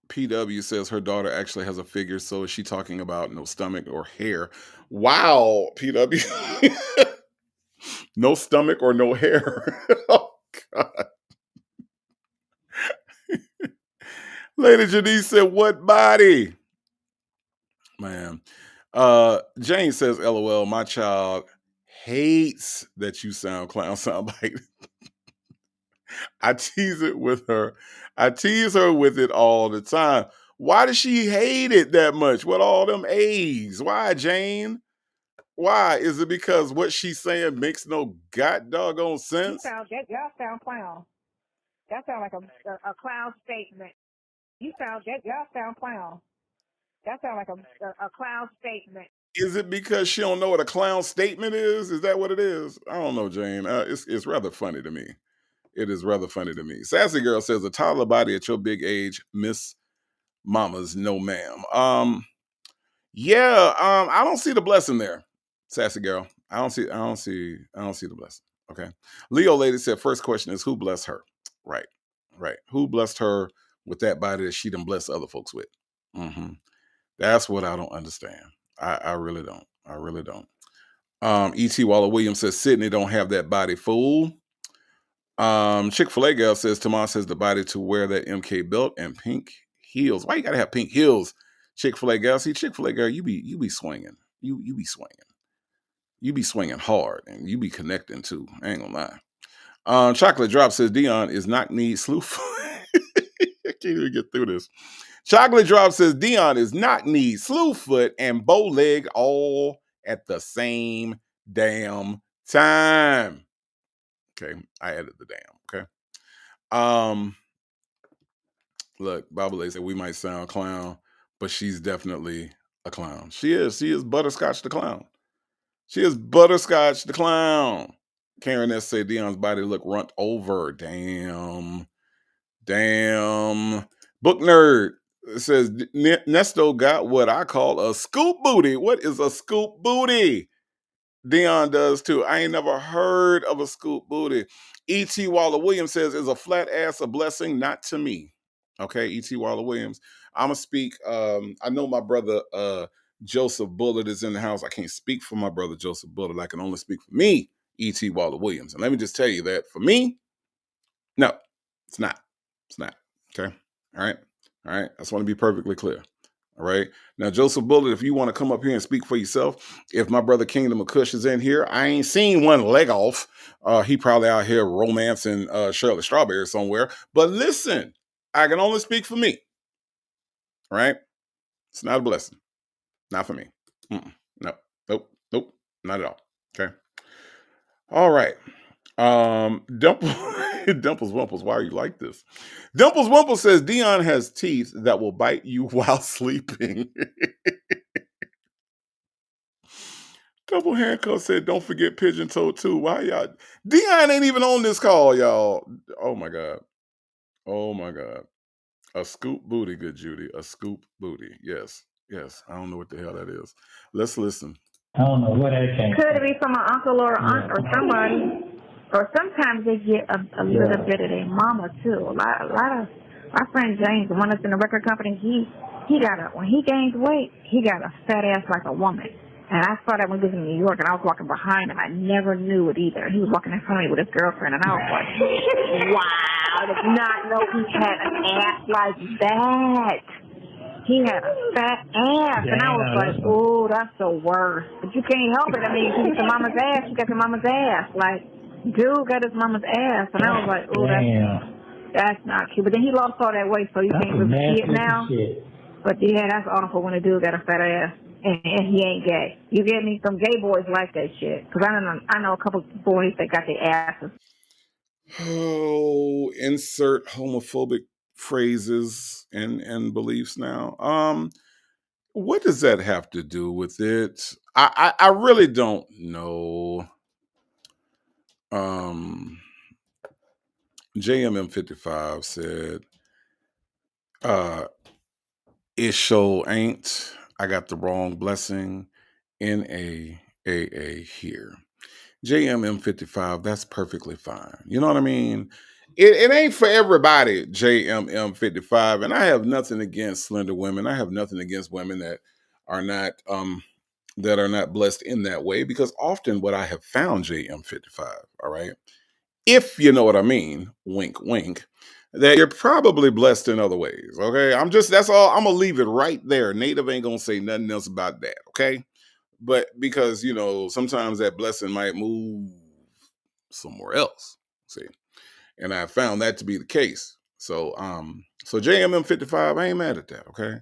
PW says her daughter actually has a figure, so is she talking about no stomach or hair? Wow, PW. No stomach or no hair. Oh, God. Lady Janice said, what body? Man. Jane says, LOL, my child hates that you sound clown soundbite. I tease her with it all the time. Why does she hate it that much? What all them A's? Why, Jane? Why? Is it because what she's saying makes no god doggone sense? Y'all sound clown. That sounds like a clown statement. Y'all sound clown. That sounds like a clown statement. Is it because she don't know what a clown statement is? Is that what it is? I don't know, Jane. It's rather funny to me. It is rather funny to me. Sassy Girl says, a toddler body at your big age, Miss Mama's no ma'am. Yeah, I don't see the blessing there, Sassy Girl. I don't see the blessing. Okay. Leo Lady said, first question is who blessed her? Right. Who blessed her with that body that she done blessed other folks with? That's what I don't understand. I really don't. I really don't. E.T. Waller Williams says, Sydney don't have that body, fool. Chick-fil-A Gal says, Tomas has the body to wear that MK belt and pink heels. Why you gotta have pink heels, Chick-fil-A Gal? See, Chick-fil-A Gal, you be swinging. You be swinging. You be swinging hard and you be connecting too. I ain't gonna lie. Chocolate Drop says, Dion is knock-kneed sleuth. I can't even get through this. Chocolate Drop says, Dion is knock-kneed, slew foot, and bow leg all at the same damn time. Okay, I added the damn. Okay. Look, Babale said we might sound clown, but she's definitely a clown. She is. She is Butterscotch the clown. She is Butterscotch the clown. Karen S. said Dion's body look runt over. Damn. Book Nerd says Neesto got what I call a scoop booty. What is a scoop booty? Dion does too. I ain't never heard of a scoop booty. E.T. Waller Williams says, is a flat ass a blessing? Not to me. Okay, E.T. Waller Williams. I'm going to speak. I know my brother Joseph Bullard is in the house. I can't speak for my brother Joseph Bullard. I can only speak for me, E.T. Waller Williams. And let me just tell you that for me, no, it's not. It's not. Okay. All right. I just want to be perfectly clear. All right. Now, Joseph Bullard, if you want to come up here and speak for yourself, if my brother Kingdom of Kush is in here, I ain't seen one leg off. He probably out here romancing Shirley Strawberry somewhere. But listen, I can only speak for me. All right. It's not a blessing. Not for me. No. Nope. Not at all. Okay. All right. Dimples Wumples, why are you like this? Dimples Wumples says Dion has teeth that will bite you while sleeping. Double Handcuff said, don't forget Pigeon Toe too. Why y'all? Dion ain't even on this call, y'all. Oh my God. A scoop booty, good Judy. A scoop booty. Yes. I don't know what the hell that is. Let's listen. I don't know what that came Could it be from an uncle or aunt or somebody? Or sometimes they get a little bit of their mama too. A lot of my friend James, the one that's in the record company, when he gained weight, he got a fat ass like a woman. And I saw that when he was in New York, and I was walking behind him. I never knew it either. He was walking in front of me with his girlfriend, and I was like, wow, I did not know he had an ass like that. He had a fat ass, and I was like, oh, that's the worst. But you can't help it. I mean, you get your mama's ass, you got your mama's ass. Like, dude got his mama's ass, and I was like, oh, that's not cute. But then he lost all that weight, so you can't really see it now. But yeah, that's awful when a dude got a fat ass. And he ain't gay. You get me? Some gay boys like that shit. Because I know a couple boys that got their asses. Oh, insert homophobic phrases and beliefs now. What does that have to do with it? I really don't know. JMM55 said, it show ain't. I got the wrong blessing. NAAA here. JMM55, that's perfectly fine. You know what I mean? It ain't for everybody, JMM55. And I have nothing against slender women. I have nothing against women that are not blessed in that way, because often what I have found, JM55, all right, if you know what I mean, wink, wink, that you're probably blessed in other ways. Okay. That's all. I'm gonna leave it right there. Native ain't gonna say nothing else about that. Okay. But because, sometimes that blessing might move somewhere else. See, and I found that to be the case. So JMM 55, I ain't mad at that. Okay.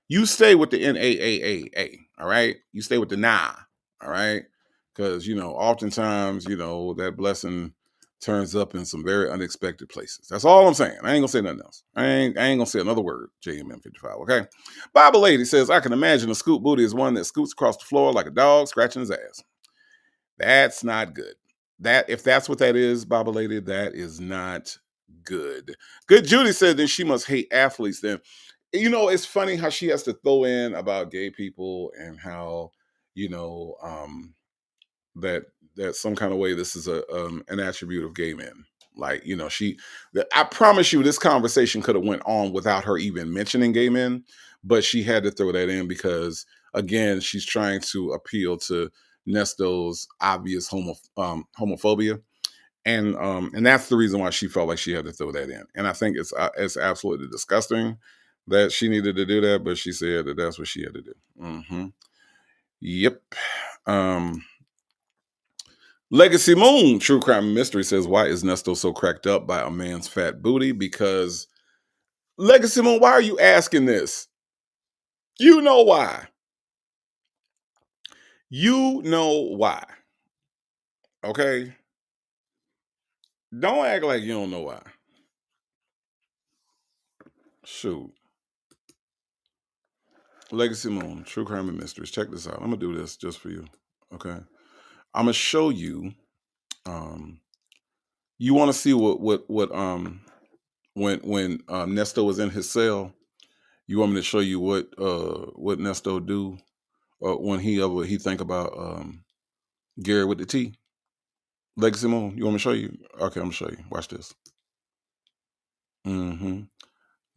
You stay with the NAAA. All right. You stay with the nah. All right. Because, oftentimes, that blessing turns up in some very unexpected places. That's all I'm saying. I ain't gonna say nothing else. I ain't gonna say another word. JMM55. Okay. Bible Lady says, I can imagine a scoop booty is one that scoots across the floor like a dog scratching his ass. That's not good. That if that's what that is, Bible Lady, that is not good. Good Judy said then she must hate athletes then. You know, it's funny how she has to throw in about gay people and how, you know, that some kind of way this is an attribute of gay men. Like, you know, I promise you this conversation could have went on without her even mentioning gay men, but she had to throw that in because again, she's trying to appeal to Nesto's obvious homophobia. And that's the reason why she felt like she had to throw that in. And I think it's absolutely disgusting that she needed to do that, but she said that that's what she had to do. Yep. Legacy Moon, True Crime and Mystery says, why is Nesto so cracked up by a man's fat booty? Because, Legacy Moon, why are you asking this? You know why. You know why. Okay? Don't act like you don't know why. Shoot. Legacy Moon, True Crime and Mysteries. Check this out. I'm going to do this just for you. Okay? I'm going to show you. You want to see what when Nesto was in his cell? You want me to show you what Nesto do when he think about Gary with the T? Legacy Moon, you want me to show you? Okay, I'm gonna show you. Watch this.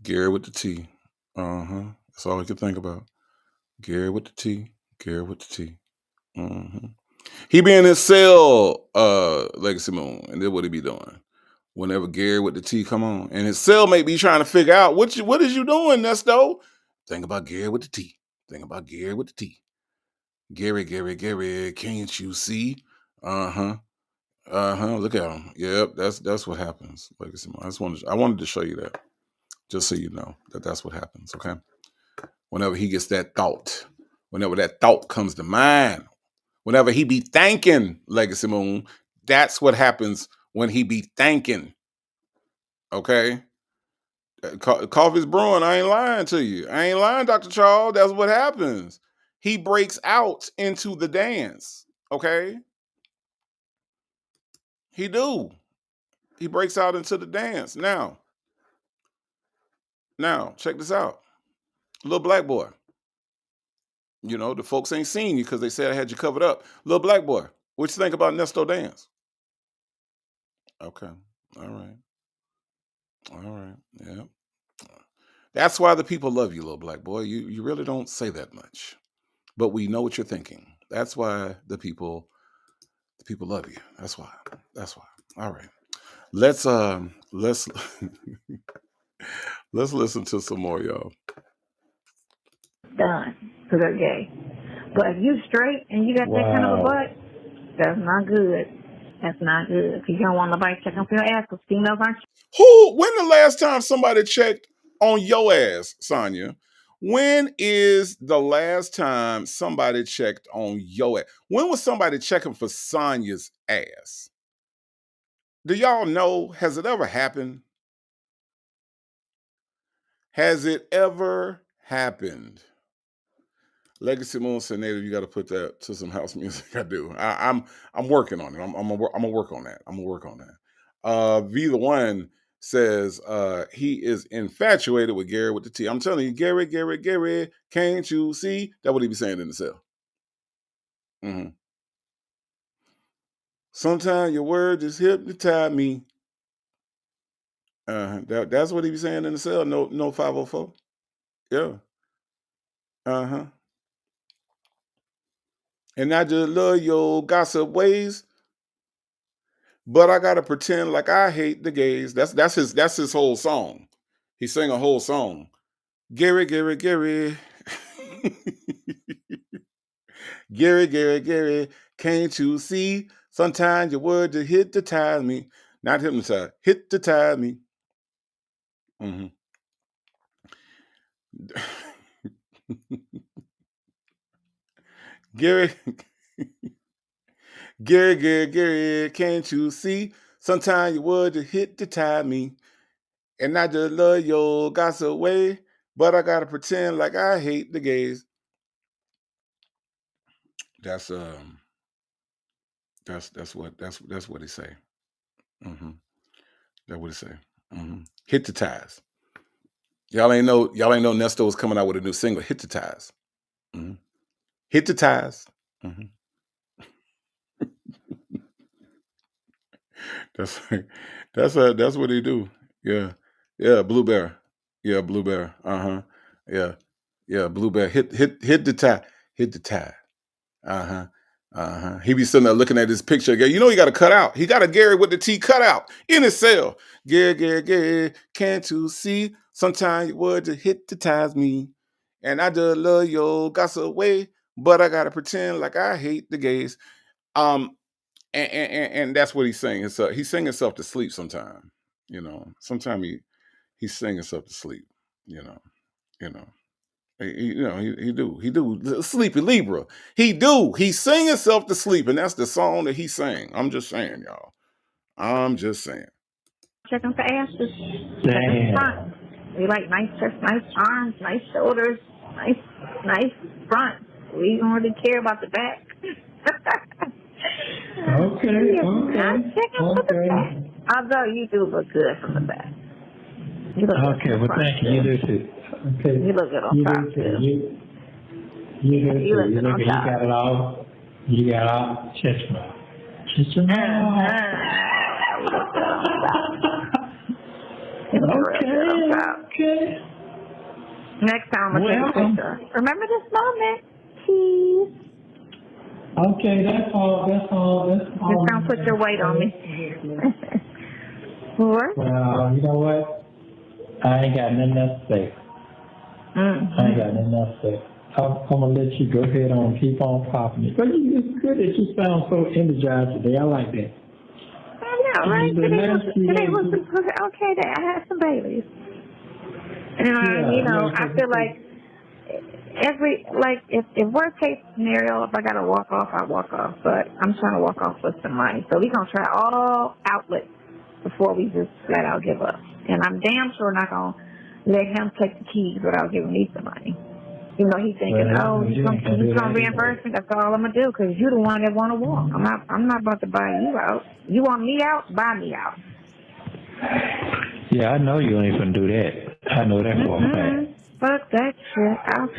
Gary with the T. That's all I can think about. Gary with the T. Gary with the T. He be in his cell, Legacy Moon, and then what he be doing? Whenever Gary with the T come on, and his cellmate be trying to figure out what is you doing, Nesto? Think about Gary with the T. Think about Gary with the T. Gary, can't you see? Look at him. Yep, that's what happens. Legacy Moon. I wanted to show you that, just so you know that's what happens. Okay. Whenever he gets that thought, whenever that thought comes to mind, whenever he be thinking, Legacy Moon, that's what happens when he be thinking. Okay. Coffee's brewing. I ain't lying to you. I ain't lying, Dr. Charles. That's what happens. He breaks out into the dance. Okay. He do. He breaks out into the dance. Now, check this out. Little black boy. You know, the folks ain't seen you because they said I had you covered up. Little black boy. What you think about Nesto dance? Okay. All right. Yeah. That's why the people love you, little black boy. You really don't say that much. But we know what you're thinking. That's why the people love you. That's why. All right. Let's let's listen to some more, y'all. Done, because they're gay. But if you straight and you got that kind of a butt, that's not good. That's not good. Because you don't want nobody checking for your ass because females aren't. When the last time somebody checked on your ass, Sonia? When is the last time somebody checked on your ass? When was somebody checking for Sonia's ass? Do y'all know? Has it ever happened? Has it ever happened? Legacy Moon said, Native, you got to put that to some house music. I do. I'm working on it. I'm gonna work on that. V the One says he is infatuated with Gary with the T. I'm telling you, Gary, can't you see? That's what he be saying in the cell. Sometimes your word just hypnotize me. That's what he be saying in the cell. No 504. Yeah. And I just love your gossip ways, but I gotta pretend like I hate the gays. That's his whole song. He sang a whole song. Gary. Gary, can't you see? Sometimes your word just hypnotize me. Not hypnotize, hypnotize me. Gary, can't you see? Sometimes you would just hypnotize me. And I just love your gossip way. But I gotta pretend like I hate the gays. That's that's what he say. Mm-hmm. That's what he say. Mm-hmm. Hypnotize. Y'all ain't know Neesto was coming out with a new single, Hypnotize. Mm-hmm. Hypnotize. Mm-hmm. That's that's what he do. Yeah. Yeah, Blue Bear. Yeah, Blue Bear. Uh-huh. Yeah. Yeah, Blue Bear. Hit the tie. Hit the tie. Uh-huh. Uh-huh. He be sitting there looking at his picture. You know he got to cut out. He got a Gary with the T cut out in his cell. Gary, can't you see? Sometimes you would just hypnotize me. And I just love your gossip way, but I gotta pretend like I hate the gays. Um, and that's what he's saying. He's singing himself to sleep sometime. You know, sometimes he's singing himself to sleep. You know, you know. He do sleepy Libra. He sing himself to sleep, and that's the song that he sang. I'm just saying, y'all. I'm just saying. Checking for asses. Damn. Front. We like nice chest, nice arms, nice shoulders, nice front. We don't really care about the back. Okay. Not checking for the back. Although you do look good from the back. You look good Okay, from the well, front, thank you. You do too. Okay. You look good on You top do too. too. You do too. You look You good on you top. got it all. You got all. Chestnut. Chestnut. You look good on top. You look real good on top. Okay. Next time I'm gonna take a picture. Remember this moment, please. Okay, that's all. Just don't put your weight on me. What? Well, you know what? I ain't got nothing else to say. Mm-hmm. I ain't got nothing else to say. I'm gonna let you go ahead on, keep on popping it. But it's good that you sound so energized today. I like that. I know, right? Today was okay day. I had some Baileys. And I feel like if worst case scenario, if I gotta walk off, I walk off. But I'm trying to walk off with some money. So we're gonna try all outlets before we just flat out give up. And I'm damn sure not gonna let him take the keys without giving me some money. Even though he's thinking, he's gonna reimburse me. That's all I'm gonna do, because you're the one that want to walk. I'm not about to buy you out. You want me out? Buy me out. Yeah, I know you ain't gonna do that. I know that for a fact. Fuck that shit. I'll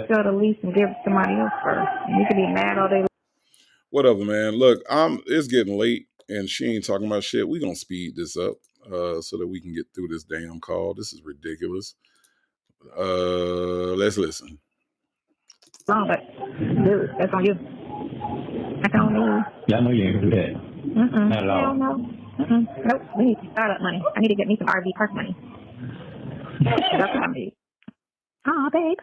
sell the lease and give it to somebody else first. You can be mad all day long. Whatever, man. Look, it's getting late, and she ain't talking about shit. We gonna speed this up so that we can get through this damn call. This is ridiculous. Let's listen. Long, but dude, that's on you. That's on me. Yeah, I know you ain't gonna do that. Not at all. Hell no. Nope. We need some startup money. I need to get me some RV park money. That's what I need. Oh, babe.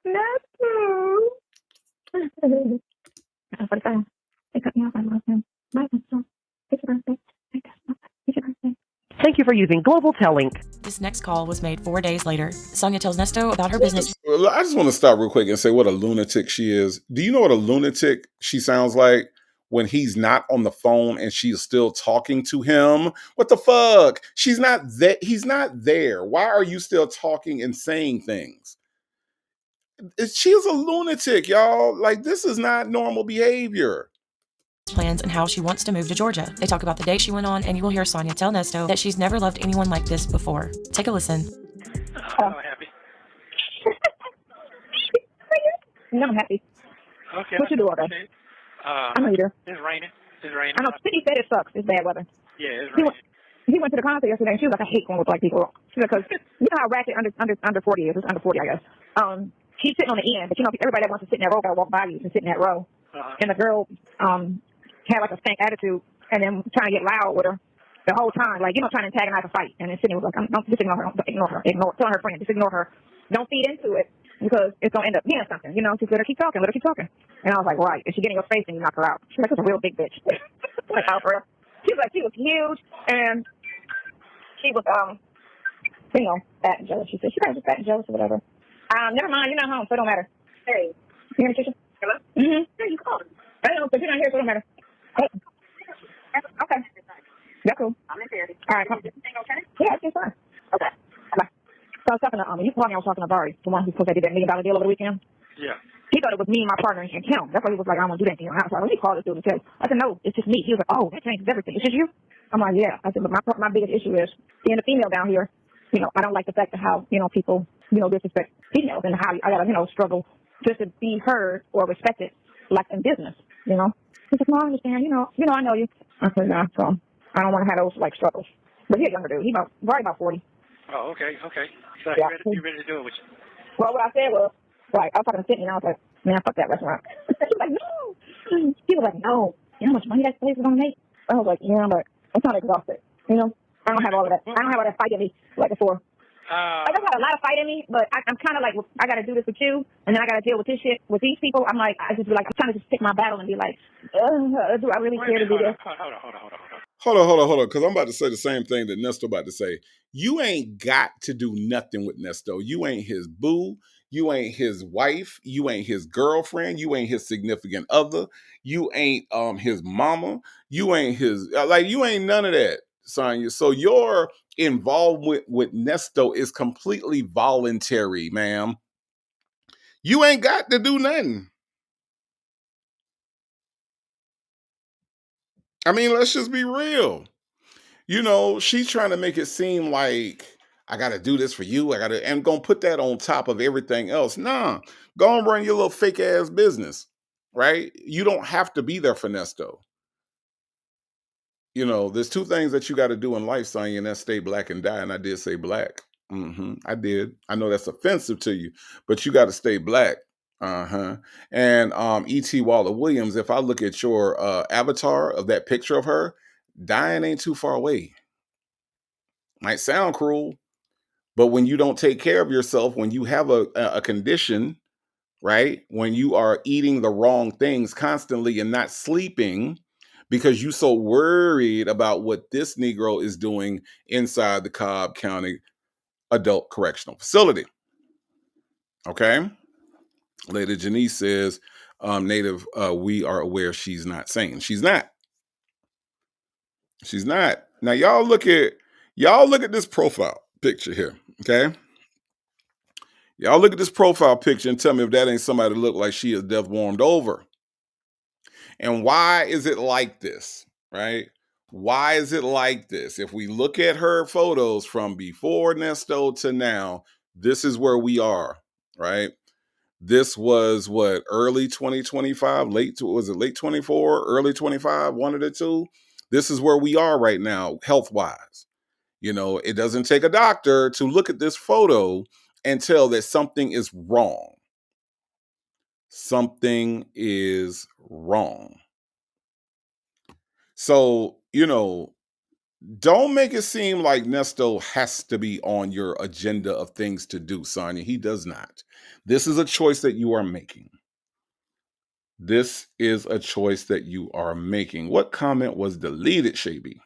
That's true. That's what it's saying. They cut me off. I love him. My sister. It's your birthday. It's your birthday. Thank you for using Global Tellink. This next call was made 4 days later. Sonia tells Neesto about her business. I just want to stop real quick and say what a lunatic she is. Do you know what a lunatic she sounds like when he's not on the phone and she is still talking to him? What the fuck? She's not there. He's not there. Why are you still talking and saying things? She is a lunatic, y'all. Like, this is not normal behavior. Plans and how she wants to move to Georgia. They talk about the date she went on, and you will hear Sonia tell Neesto that she's never loved anyone like this before. Take a listen. I'm happy. No, I'm happy. Okay. What you do all day? I know you do. It's raining. I know. Cindy said it sucks. It's bad weather. Yeah, it's raining. He went to the concert yesterday, and she was like, I hate going with black people. She was like, because you know how ratchet under 40 is. It's under 40, I guess. She's sitting on the end, but everybody that wants to sit in that row got to walk by you and sit in that row. And the girl had like a stank attitude, and then trying to get loud with her the whole time, like, trying to antagonize a fight. And then Sydney was like, just ignore her. Telling her friend, just ignore her. Don't feed into it, because it's going to end up being something. Just let her keep talking. And I was like, right. If she get in your face, then you knock her out. She's like, it's a real big bitch. Like, out for her. She was like, she was huge, and she was, fat and jealous. She said, she was just fat and jealous or whatever. Never mind, you're not home, so it don't matter. Hey. You hear me, Trisha? Hello? Mm-hmm. Yeah, you called. I know, but you're not here, so it don't matter. Hey. Okay. Yeah, cool. I'm in therapy. All right, come. Everything okay? Yeah, it's fine. Okay. Bye. So I was talking to you told me I was talking to Barry, the one who supposed to did that $1 million deal over the weekend. Yeah. He thought it was me and my partner and him. That's why he was like, I don't want to do that to you. I was like, let me call this dude and tell you. I said, no, it's just me. He was like, oh, that changes everything. It's just you? I'm like, yeah. I said, but my biggest issue is being a female down here. You know, I don't like the fact of how, people, disrespect females and how I got to, struggle just to be heard or respected, like in business, He's like, no, I understand. I know you. I said, yeah, so I don't want to have those, like, struggles. But he's a younger dude. He's probably about 40. Oh, okay. So Yeah. you ready to do it with you? Well, what I said was, like, I was talking to Sydney, and I was like, man, fuck that restaurant. She was like, no. He was like, no. You know how much money that place is going to make? I was like, yeah, but I'm kind of exhausted, I don't have all of that. I don't have all that fight in me like before. I just had a lot of fight in me, but I'm kind of like, I got to do this with you, and then I got to deal with this shit with these people. I'm like, I'm trying to just pick my battle and be like, do I really care to do this? Hold on, because I'm about to say the same thing that Nesto about to say. You ain't got to do nothing with Nesto. You ain't his boo. You ain't his wife. You ain't his girlfriend. You ain't his significant other. You ain't his mama. You ain't his, you ain't none of that, Sonia. So your involvement with Nesto is completely voluntary, ma'am. You ain't got to do nothing. I mean, let's just be real. She's trying to make it seem like I got to do this for you. And gonna put that on top of everything else. Nah, go and run your little fake ass business, right? You don't have to be there for Nesto. There's two things that you got to do in life, Sonya, and that's stay black and die. And I did say black. I did. I know that's offensive to you, but you got to stay black. And E.T. Waller Williams, if I look at your avatar of that picture of her, dying ain't too far away. Might sound cruel, but when you don't take care of yourself, when you have a condition, right? When you are eating the wrong things constantly and not sleeping because you're so worried about what this Negro is doing inside the Cobb County Adult Correctional Facility. Okay? Lady Janice says, Native, we are aware she's not sane. She's not. She's not. Now y'all look at this profile picture here, okay? Y'all look at this profile picture and tell me if that ain't somebody that look like she is death warmed over. And why is it like this, right? Why is it like this? If we look at her photos from before Nesto to now, this is where we are, right? This was what, early 2025, late 24, early 25, one of the two? This is where we are right now, health-wise. It doesn't take a doctor to look at this photo and tell that something is wrong. Something is wrong. So, don't make it seem like Nesto has to be on your agenda of things to do, Sonia. He does not. This is a choice that you are making. This is a choice that you are making. What comment was deleted, Shaby?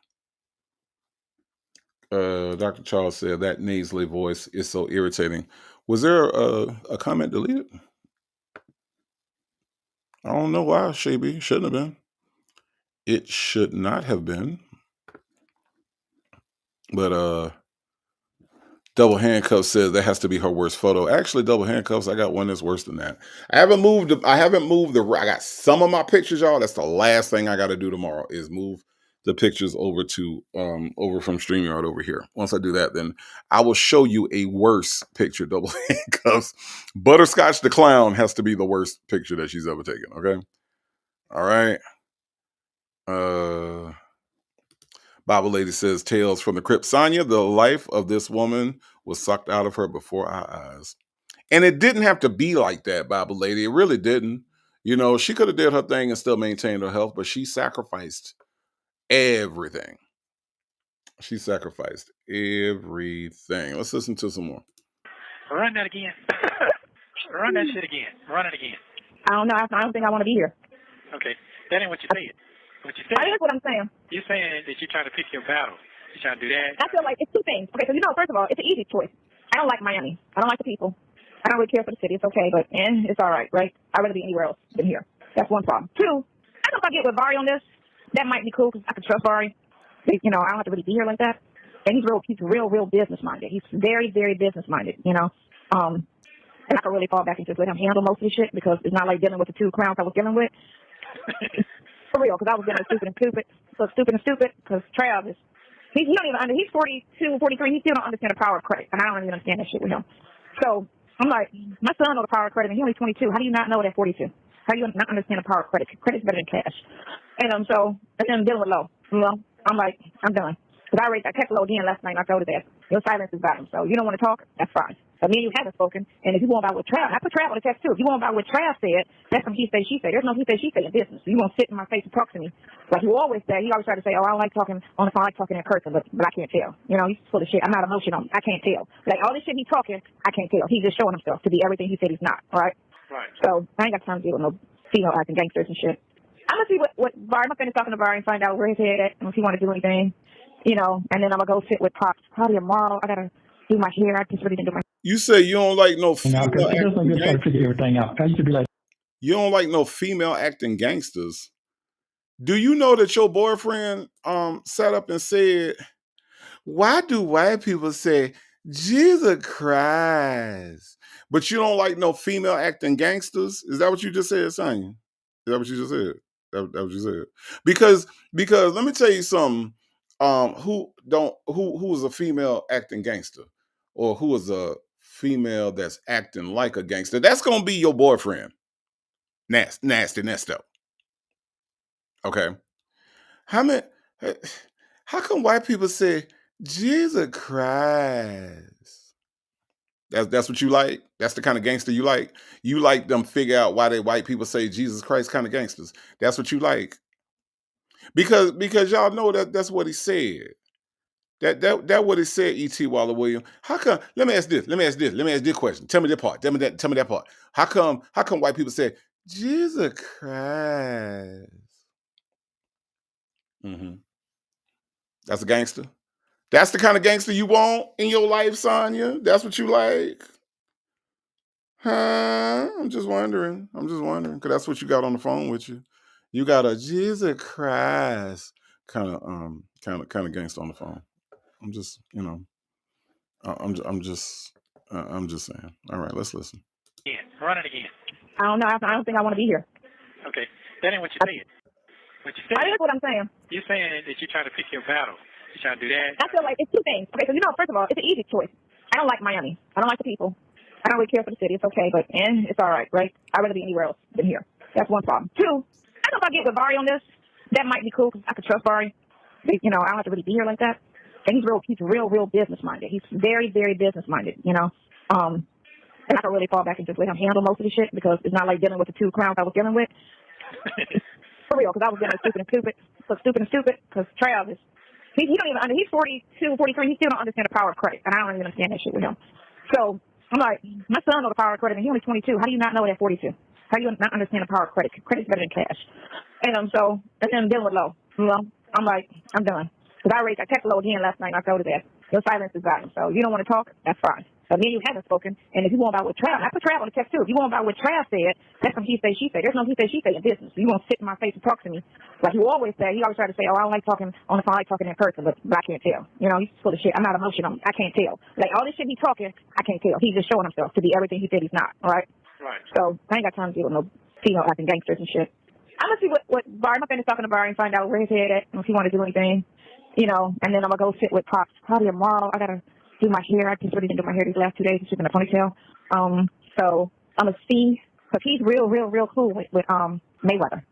Dr. Charles said that nasally voice is so irritating. Was there a comment deleted? I don't know why, Shaby. Shouldn't have been. It should not have been. But Double Handcuffs says that has to be her worst photo. Actually, Double Handcuffs, I got one that's worse than that. I haven't moved I got some of my pictures, y'all. That's the last thing I got to do tomorrow is move the pictures over to over from StreamYard over here. Once I do that, then I will show you a worse picture, Double Handcuffs. Butterscotch the Clown has to be the worst picture that she's ever taken, okay? All right. Bible Lady says, Tales from the Crypt. Sonia, the life of this woman was sucked out of her before our eyes. And it didn't have to be like that, Bible Lady. It really didn't. She could have did her thing and still maintained her health, but she sacrificed everything. She sacrificed everything. Let's listen to some more. Run that again. Run that shit again. Run it again. I don't know. I don't think I want to be here. Okay. That ain't what you said. What you said? That's what I'm saying. You're saying that you're trying to pick your battle. You're trying to do that? I feel like it's two things. Okay, so first of all, it's an easy choice. I don't like Miami. I don't like the people. I don't really care for the city. It's okay, but it's all right, right? I'd rather be anywhere else than here. That's one problem. Two, I don't know if I get with Barry on this, that might be cool because I can trust Barry. You know, I don't have to really be here like that. And he's real business minded. He's very, very business minded, you know. And I can really fall back and just let him handle most of the shit because it's not like dealing with the two clowns I was dealing with. For real, because I was dealing with stupid. So stupid because Trav is, he's not even under, he's 42, 43, he still don't understand the power of credit. And I don't even understand that shit with him. So I'm like, my son knows the power of credit and he's only 22. How do you not know that 42? How do you not understand the power of credit? Credit's better than cash. And so, and then I'm dealing with Lo. You know, I'm like, I'm done. Because I texted Lo again last night and I told her that your silence is bottom. So you don't want to talk? That's fine. But me and you haven't spoken. And if you want about what Trav, I put Trav on the text too. If you want about what Trav said, that's some he say, she say. There's no he say, she say in business. So you won't sit in my face and talk to me. Like you always say, he always try to say, oh, I don't like talking on the phone, I like talking in person, but I can't tell. You know, he's full of shit. I'm not emotional. I can't tell. Like all this shit he's talking, I can't tell. He's just showing himself to be everything he said he's not. All right? Right. So I ain't got time to deal with no female acting gangsters and shit. I'm gonna see what Barry, I'm gonna finish talking to Barry and find out where his head at and if he want to do anything, you know, and then I'm gonna go sit with Pops probably tomorrow. I gotta do my hair. I just really didn't do my. You say you don't like no You know, female because it doesn't acting get try to gangsters. figure everything out. I used to be like, You don't like no female acting gangsters. Do you know that your boyfriend sat up and said, why do white people say Jesus Christ? But you don't like no female acting gangsters? Is that what you just said, Sonya? Is that what you just said? That what you said? Because let me tell you something. Who is a female acting gangster? Or who is a female that's acting like a gangster? That's gonna be your boyfriend. Nasty Neesto. Okay. How many how come white people say Jesus Christ? That's what you like? That's the kind of gangster you like? You like them figure out why they white people say Jesus Christ kind of gangsters. That's what you like. Because y'all know that's what he said. That what he said, E.T. Waller Williams. How come? Let me ask this question. Tell me that part. Tell me that part. How come white people say Jesus Christ? Mm-hmm. That's a gangster. That's the kind of gangster you want in your life, Sonya? That's what you like? Huh? I'm just wondering. Because that's what you got on the phone with you. You got a Jesus Christ kind of gangster on the phone. I'm just, I'm just saying. All right, let's listen. Yeah, run it again. I don't know. I don't think I want to be here. Okay, that ain't what you said. What you said? That's what I'm saying. You're saying that you're trying to pick your battle. You're trying to do that. I feel like it's two things. Okay, so first of all, it's an easy choice. I don't like Miami. I don't like the people. I don't really care for the city. It's okay, but it's all right, right? I'd rather be anywhere else than here. That's one problem. Two, I know if I get with Barry on this, that might be cool because I could trust Barry. You know, I don't have to really be here like that. And he's real business minded. He's very, very business minded, you know. And I can really fall back and just let him handle most of the shit because it's not like dealing with the two clowns I was dealing with. For real, because I was dealing with stupid because Trav is, he's 42, 43, he still don't understand the power of credit. And I don't even understand that shit with him. So I'm like, my son knows the power of credit and he's only 22. How do you not know that 42? How do you not understand the power of credit? Credit's better than cash. And then I'm dealing with Lo. You know, I'm like, I'm done. Because I texted Lo again last night and I told her that your silence is bottom. So you don't want to talk? That's fine. But me and you haven't spoken. And if you want about what Trav, I put Trav on the text too. If you want about what Trav said, that's some he say, she say. There's no he say, she say in business. So you won't sit in my face and talk to me. Like you always say, he always try to say, oh, I don't like talking on the phone, I like talking in person, but I can't tell. You know, he's full of shit. I'm not emotional. I can't tell. Like all this shit he's talking, I can't tell. He's just showing himself to be everything he said he's not. All right? Right. So I ain't got time to deal with no female acting gangsters and shit. I'm gonna see what Barry, I'm gonna finish talking to Barry and find out where his head at and if he want to do anything, you know, and then I'm gonna go sit with Pops probably tomorrow. I gotta do my hair. I just really didn't do my hair these last 2 days. It's just in a ponytail. So I'm gonna see because he's real cool with Mayweather,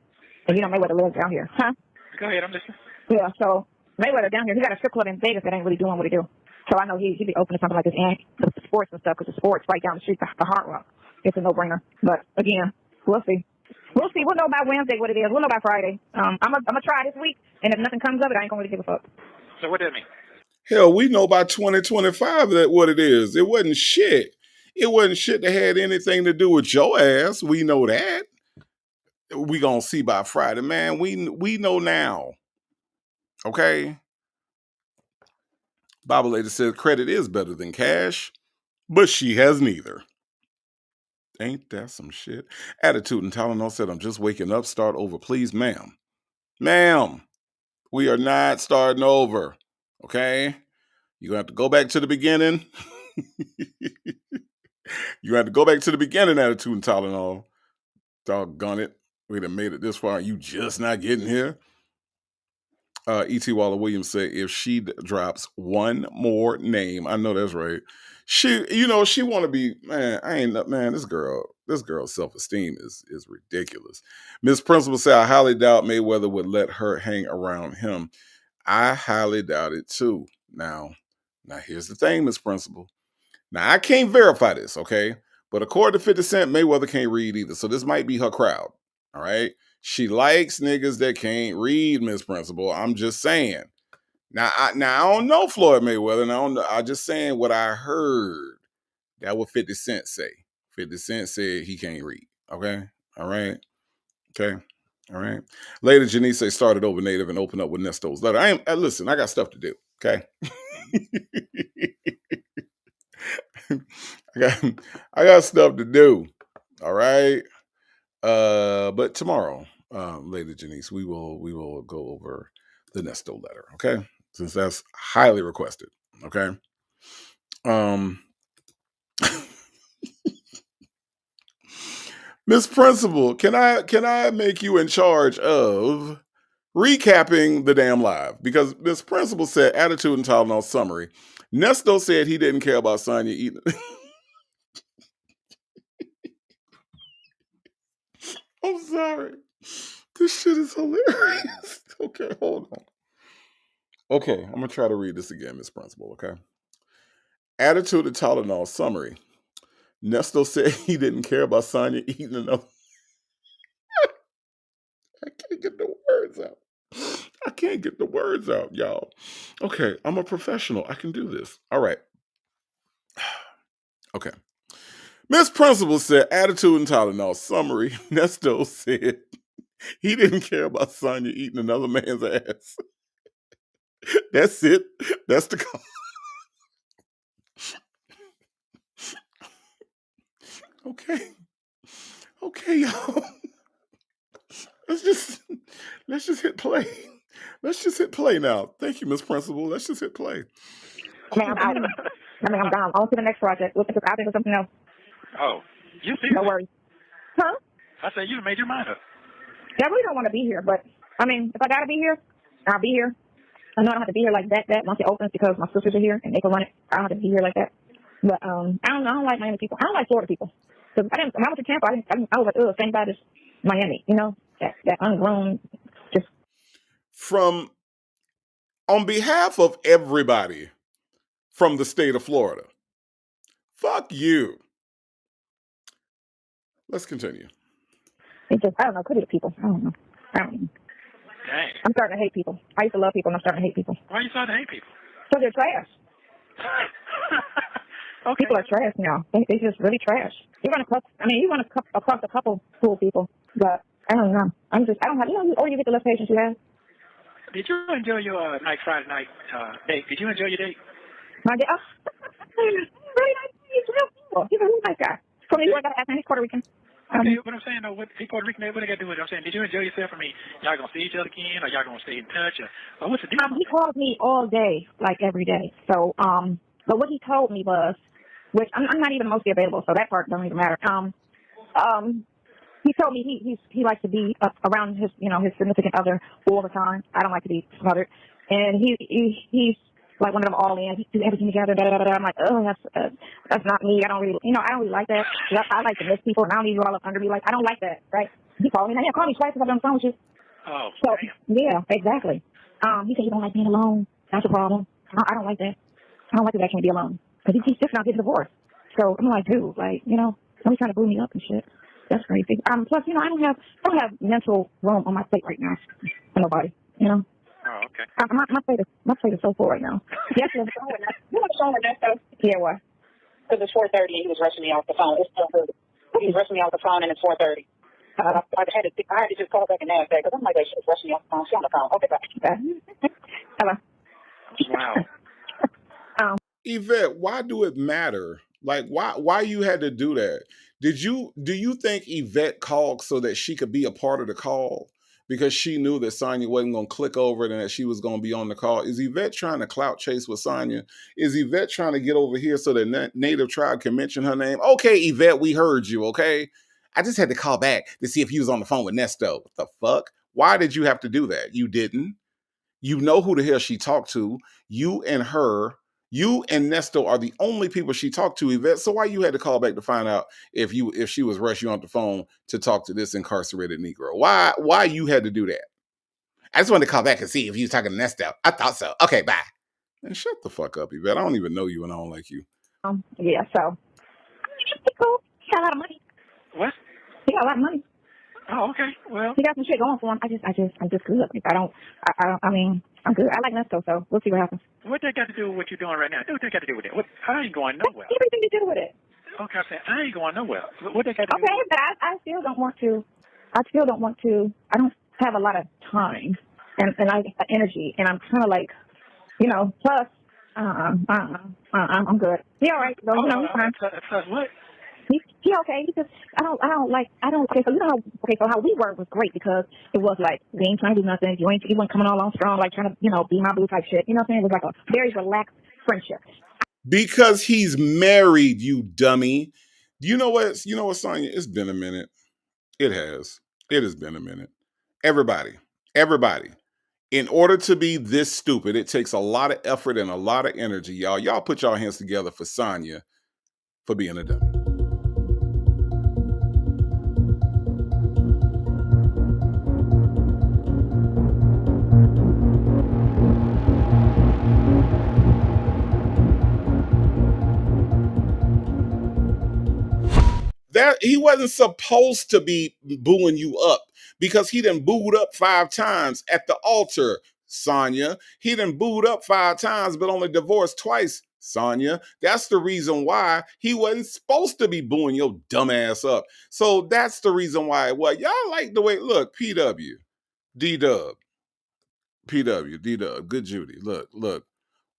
and you know Mayweather lives down here, huh? Go ahead, I'm listening. Yeah. So Mayweather down here, he got a strip club in Vegas that ain't really doing what he do. So I know he'd be open to something like this and the sports and stuff because the sports right down the street, the Hard Rock. It's a no-brainer. But again, we'll see. We'll see. We'll know by Wednesday what it is. We'll know by Friday. I'm gonna try this week, and if nothing comes of it, I ain't gonna really give a fuck. So what does that mean? Hell, we know by 2025 that what it is. It wasn't shit. It wasn't shit that had anything to do with your ass. We know that. We gonna see by Friday, man. We know now. Okay. Bible lady says credit is better than cash, but she has neither. Ain't that some shit? Attitude and Tylenol said, I'm just waking up. Start over, please, ma'am. Ma'am, We are not starting over. Okay? You're going to have to go back to the beginning. You have to go back to the beginning, attitude and Tylenol. Doggone it. We done made it this far and you just not getting here. E.T. Waller Williams said if she drops one more name, I know that's right. She want to be, this girl's self-esteem is ridiculous. Miss Principal said, I highly doubt Mayweather would let her hang around him. I highly doubt it too. Now here's the thing, Miss Principal. Now, I can't verify this, okay? But according to 50 Cent, Mayweather can't read either. So this might be her crowd, all right? She likes niggas that can't read, Miss Principal. I'm just saying. Now, I don't know Floyd Mayweather, and I'm just saying what I heard. That what 50 Cent say. 50 Cent said he can't read, okay? All right? Okay? All right? Later, Janice say started over native and open up with Nesto's letter. Listen, I got stuff to do, okay? I got stuff to do. All right. But tomorrow, Lady Janice, we will go over the Nesto letter, okay? Since that's highly requested. Okay. Miss Principal, can I make you in charge of recapping the damn live? Because Miss Principal said attitude and Tylenol summary. Nesto said he didn't care about Sonia eating. I'm sorry. This shit is hilarious. Okay, hold on. Okay, I'm going to try to read this again, Miss Principal, okay? Attitude of Tylenol summary. Nesto said he didn't care about Sonia eating enough. I can't get the words out. Y'all. Okay, I'm a professional. I can do this. All right. Okay. Miss Principal said attitude and Tylenol summary. Nesto said he didn't care about Sonia eating another man's ass. That's it. That's the call. Okay, y'all. Let's just hit play. Let's just hit play now. Thank you, Miss Principal. Let's just hit play. I'm out. I'm down. On to the next project. We'll think of something else. Oh, you see? No worries. Huh? I said you made your mind up. Yeah, I really don't want to be here, but I mean, if I gotta be here, I'll be here. I know I don't have to be here like that once it opens because my sisters are here and they can run it. I don't have to be here like that. But I don't know. I don't like Miami people. I don't like Florida people. Because when I went to Tampa, I was like, thank God it's Miami. You know, that ungrown, just. On behalf of everybody from the state of Florida, fuck you. Let's continue. It's just, I don't know. Could be the people. I don't know. Dang. I'm starting to hate people. I used to love people, and I'm starting to hate people. Why are you starting to hate people? Because they're trash. Okay. People are trash now. They're just really trash. You run across a couple cool people, but I don't know. I don't have, or you get the less patience you have. Did you enjoy your Friday night date? Did you enjoy your date? My dad, really nice. He's real cool. He's a really nice guy. From New York, he's Puerto Rican. Okay, but I'm saying, though, he Puerto Rican, what they got to do with it? I'm saying, did you enjoy yourself? I mean, y'all going to see each other again, or y'all going to stay in touch? Or what's the deal? He calls me all day, like every day. So, but what he told me was, which I'm not even mostly available, so that part don't even matter. He told me he likes to be around his significant other all the time. I don't like to be smothered, and he's like one of them all in. He do everything together. Da, da, da, da. I'm like, that's not me. I don't really like that. I like to miss people, and I don't need you all up under me. Like, I don't like that, right? He called me. Now, call me twice because I've been on the phone with you. Oh, so damn. yeah, exactly. He said you don't like being alone. That's a problem. I don't like that. I don't like that I can't be alone because he's just now getting divorced. So I'm like, dude, like, somebody's trying to boo me up and shit. That's crazy. Plus, I don't have mental room on my plate right now for nobody. Oh, okay. My plate is so full right now. Yes, you want to show with Nesto? Yeah, what? Because it's 4:30 and he was rushing me off the phone. It's still good. He was rushing me off the phone and it's 4:30. I had to just call back and ask that because I'm like, she was rushing me off the phone. She's on the phone. Okay, bye. Hello. Wow. Yvette, why do it matter? Like, why you had to do that? Do you think Yvette called so that she could be a part of the call? because she knew that Sonia wasn't going to click over it and that she was going to be on the call? Is Yvette trying to clout chase with Sonia? Is Yvette trying to get over here so that Native Tribe can mention her name? Okay, Yvette, we heard you, okay? I just had to call back to see if he was on the phone with Neesto. What the fuck? Why did you have to do that? You didn't. You know who the hell she talked to. You and Neesto are the only people she talked to, Yvette. So why you had to call back to find out if she was rushing you on the phone to talk to this incarcerated Negro? Why you had to do that? I just wanted to call back and see if you was talking to Neesto. I thought so. Okay, bye. And shut the fuck up, Yvette. I don't even know you and I don't like you. Yeah, so. Cool. He got a lot of money. What? He got a lot of money. Oh, okay. Well, he got some shit going for him. I'm just good. I mean, I'm good. I like Neesto, so we'll see what happens. what that got to do with what you're doing right now? What that got to do with it? I ain't going nowhere. Everything to do with it. Okay, I'm saying I ain't going nowhere. What that got to do? Okay, but I still don't want to. I don't have a lot of time and energy, and I'm kind of like, plus, I'm good. He all right. So, fine. Plus what? He okay. He just okay. So how we worked was great because it was like we ain't trying to do nothing. You weren't coming along strong, like trying to be my boo type shit. You know what I'm saying? It was like a very relaxed friendship. Because he's married, you dummy. You know what, Sonia? It's been a minute. It has. It has been a minute. Everybody. In order to be this stupid, it takes a lot of effort and a lot of energy, y'all. Y'all put y'all hands together for Sonia for being a dummy. That he wasn't supposed to be booing you up because he done booed up 5 times at the altar, Sonia. He done booed up 5 times, but only divorced twice, Sonia. That's the reason why he wasn't supposed to be booing your dumb ass up. So that's the reason why. Well, y'all like the way, look, PW, D-Dub, PW, D-Dub, good Judy. Look.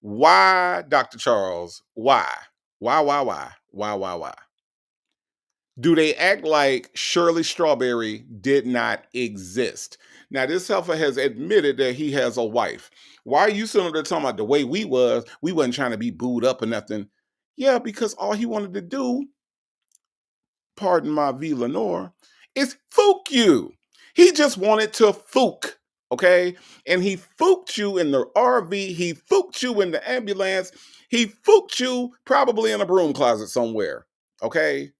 Why, Dr. Charles? Why? Why? Do they act like Shirley Strawberry did not exist? Now, this heifer has admitted that he has a wife. Why are you sitting there talking about the way we wasn't trying to be booed up or nothing? Yeah, because all he wanted to do, pardon my V. Lenore, is fook you. He just wanted to fook, okay? And he fooked you in the RV. He fooked you in the ambulance. He fooked you probably in a broom closet somewhere, okay?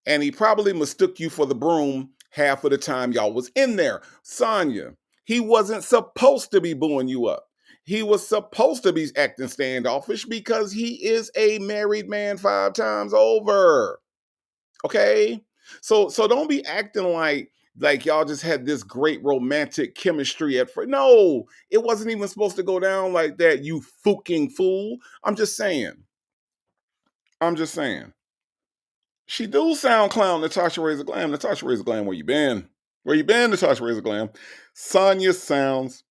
And he probably mistook you for the broom half of the time y'all was in there. Sonia, he wasn't supposed to be booing you up. He was supposed to be acting standoffish because he is a married man 5 times over. Okay? So don't be acting like y'all just had this great romantic chemistry at first. No, it wasn't even supposed to go down like that, you fucking fool. I'm just saying. She do sound clown, Natasha Razor Glam. Natasha Razor Glam, where you been? Where you been, Natasha Razor Glam? Sonia sounds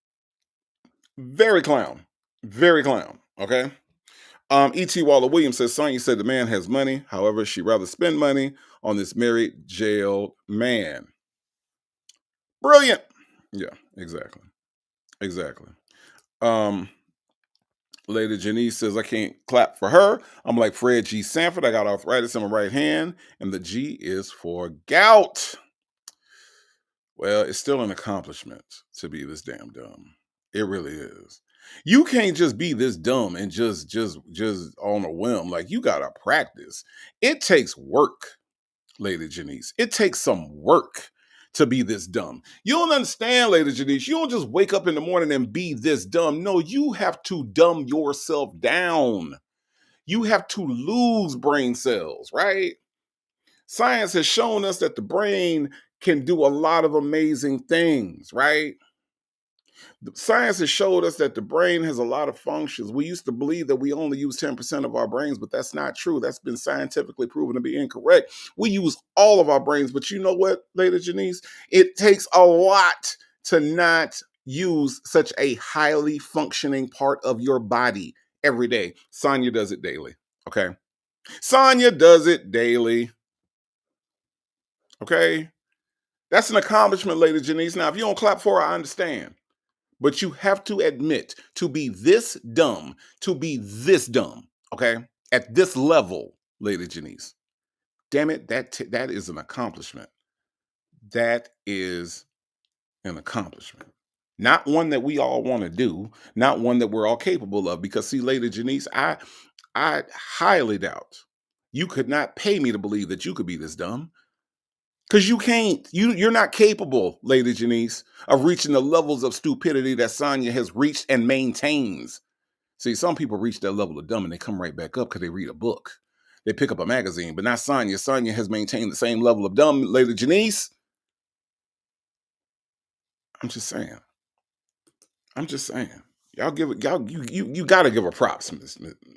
very clown. Very clown, okay? E.T. Waller Williams says, Sonia said the man has money. However, she'd rather spend money on this married, jailed man. Brilliant. Yeah, exactly. Lady Janice says, I can't clap for her. I'm like Fred G. Sanford. I got arthritis in my right hand, and the G is for gout. Well, it's still an accomplishment to be this damn dumb. It really is. You can't just be this dumb and just on a whim. Like, you gotta practice. It takes work, Lady Janice. It takes some work to be this dumb. You don't understand, Lady Janice. You don't just wake up in the morning and be this dumb. No, you have to dumb yourself down. You have to lose brain cells, right? Science has shown us that the brain can do a lot of amazing things, right? Science has showed us that the brain has a lot of functions. We used to believe that we only use 10% of our brains, but that's not true. That's been scientifically proven to be incorrect. We use all of our brains, but you know what, Lady Janice? It takes a lot to not use such a highly functioning part of your body every day. Sonia does it daily, okay? Sonia does it daily, okay? That's an accomplishment, Lady Janice. Now, if you don't clap for her, I understand. But you have to admit to be this dumb, okay? At this level, Lady Janice. Damn it, that is an accomplishment. That is an accomplishment. Not one that we all want to do, not one that we're all capable of. Because see, Lady Janice, I highly doubt you could not pay me to believe that you could be this dumb. Because you can't. You're not capable, Lady Janice, of reaching the levels of stupidity that Sonia has reached and maintains. See, some people reach that level of dumb and they come right back up because they read a book. They pick up a magazine, but not Sonia. Sonia has maintained the same level of dumb, Lady Janice. I'm just saying. Y'all give it. You got to give her props,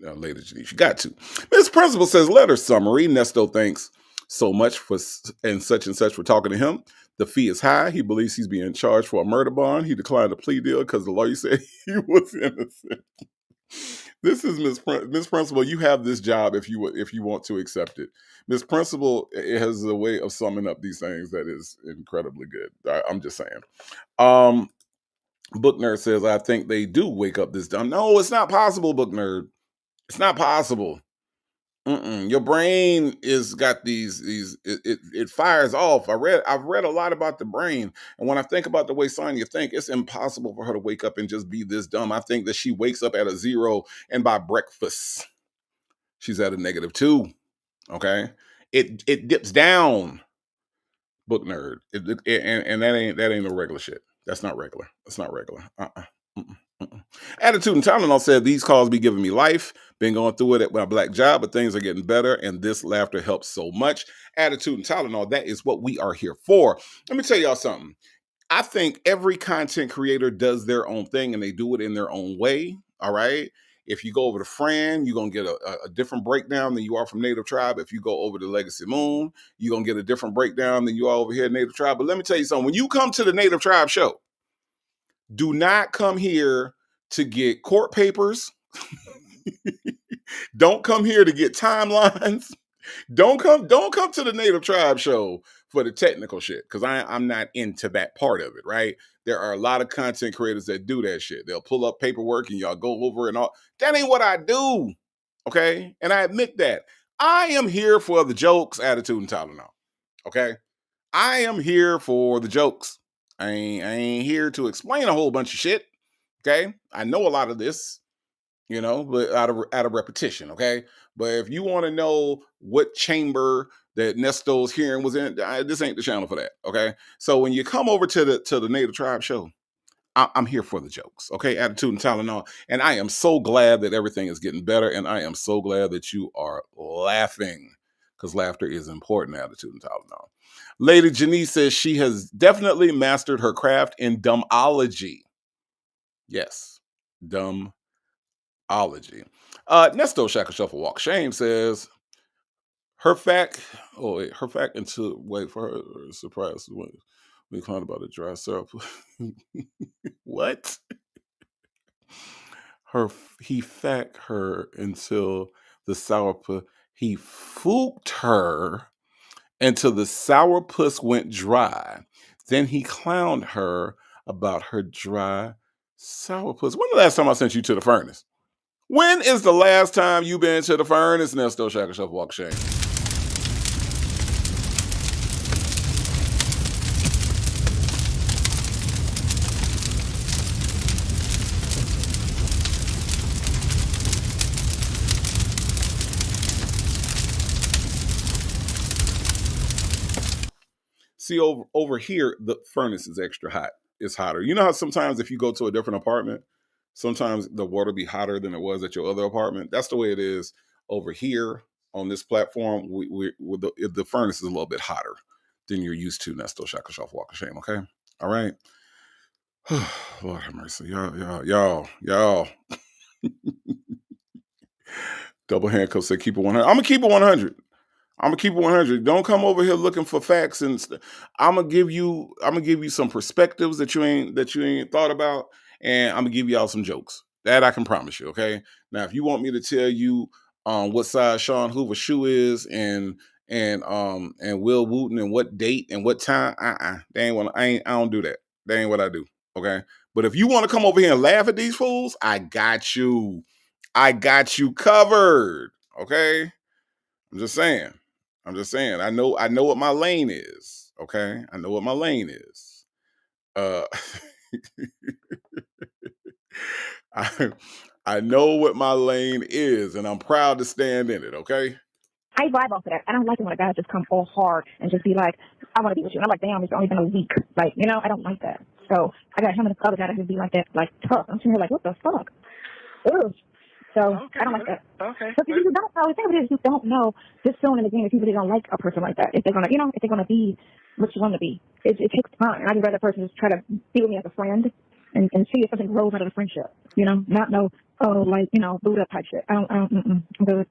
Lady Janice. You got to. Miss Principal says letter summary. Nesto thanks so much for and such for talking to him. The fee is high. He believes he's being charged for a murder bond. He declined a plea deal because the lawyer said he was innocent. This is Miss Principal. You have this job if you want to accept it. Miss Principal has a way of summing up these things that is incredibly good. I'm just saying. Book Nerd says, I think they do wake up this dumb. No, it's not possible, Book Nerd. It's not possible. Your brain is got these it fires off. I've read a lot about the brain, and when I think about the way Sonia think, it's impossible for her to wake up and just be this dumb. I think that she wakes up at a 0, and by breakfast, she's at a -2. Okay, it dips down. Book Nerd, and that ain't no regular shit. That's not regular. That's not regular. Attitude and Tylenol said these calls be giving me life. Been going through it at my black job, but things are getting better, and this laughter helps so much. Attitude and Tylenol, that is what we are here for. Let me tell y'all something. I think every content creator does their own thing, and they do it in their own way. All right. If you go over to Fran, you're going to get a different breakdown than you are from Native Tribe. If you go over to Legacy Moon, you're going to get a different breakdown than you are over here at Native Tribe. But let me tell you something. When you come to the Native Tribe show, do not come here to get court papers. Don't come here to get timelines. Don't come to the Native Tribe show for the technical shit, because I'm not into that part of it, right? There are a lot of content creators that do that shit. They'll pull up paperwork and y'all go over and all. That ain't what I do, okay? And I admit that. I am here for the jokes, attitude, and Tylenol, okay? I am here for the jokes. I ain't here to explain a whole bunch of shit, okay? I know a lot of this, but out of repetition, okay? But if you want to know what chamber that Nesto's hearing was in, this ain't the channel for that, okay? So when you come over to the Native Tribe show, I'm here for the jokes, okay? Attitude and Tylenol, and I am so glad that everything is getting better, and I am so glad that you are laughing, because laughter is important. Attitude and Tylenol. Lady Janice says she has definitely mastered her craft in dumbology. Yes, dumb. Nesto Shackle Shuffle Walk Shame says her fact into wait for her surprise when we climbed about the dry syrup. What? He fact her until the sourpuss. He fooked her until the sourpuss went dry. Then he clowned her about her dry sourpuss. When the last time I sent you to the furnace? When is the last time you been to the furnace? Nesto Shackle Shuffle Walk Shame. See, over here, the furnace is extra hot. It's hotter. You know how sometimes if you go to a different apartment, sometimes the water be hotter than it was at your other apartment? That's the way it is over here on this platform. The furnace is a little bit hotter than you're used to. Nesto Shackle Shuffle Walk of Shame, okay? All right. Lord have mercy. Y'all. Double handcuff said keep it 100. I'm going to keep it 100. I'm gonna keep it 100. Don't come over here looking for facts and stuff. I'm gonna give you some perspectives that you ain't thought about, and I'm gonna give y'all some jokes. That I can promise you. Okay. Now, if you want me to tell you what size Sean Hoover's shoe is, and and Will Wooten and what date and what time. They ain't I don't do that. That ain't what I do. Okay. But if you want to come over here and laugh at these fools, I got you. I got you covered. Okay. I'm just saying. I know what my lane is. Okay. I know what my lane is. I know what my lane is, and I'm proud to stand in it. Okay. I vibe off of that. I don't like it when a guy just come all hard and just be like, I want to be with you. And I'm like, damn, it's only been a week. Like, you know, I don't like that. So I got him and the other guy that just be like that, like tough. I'm sitting here like, what the fuck? Ugh. So Okay, I don't like that. Okay. But you don't know. The thing is, you don't know this soon in the game if you really don't like a person like that. If they're gonna, you know, if they're gonna be what you want to be. It takes time. And I'd rather a person just try to be with me as a friend and see if something grows out of the friendship. You know, not no, oh, like, you know, boot up type shit. I'm good.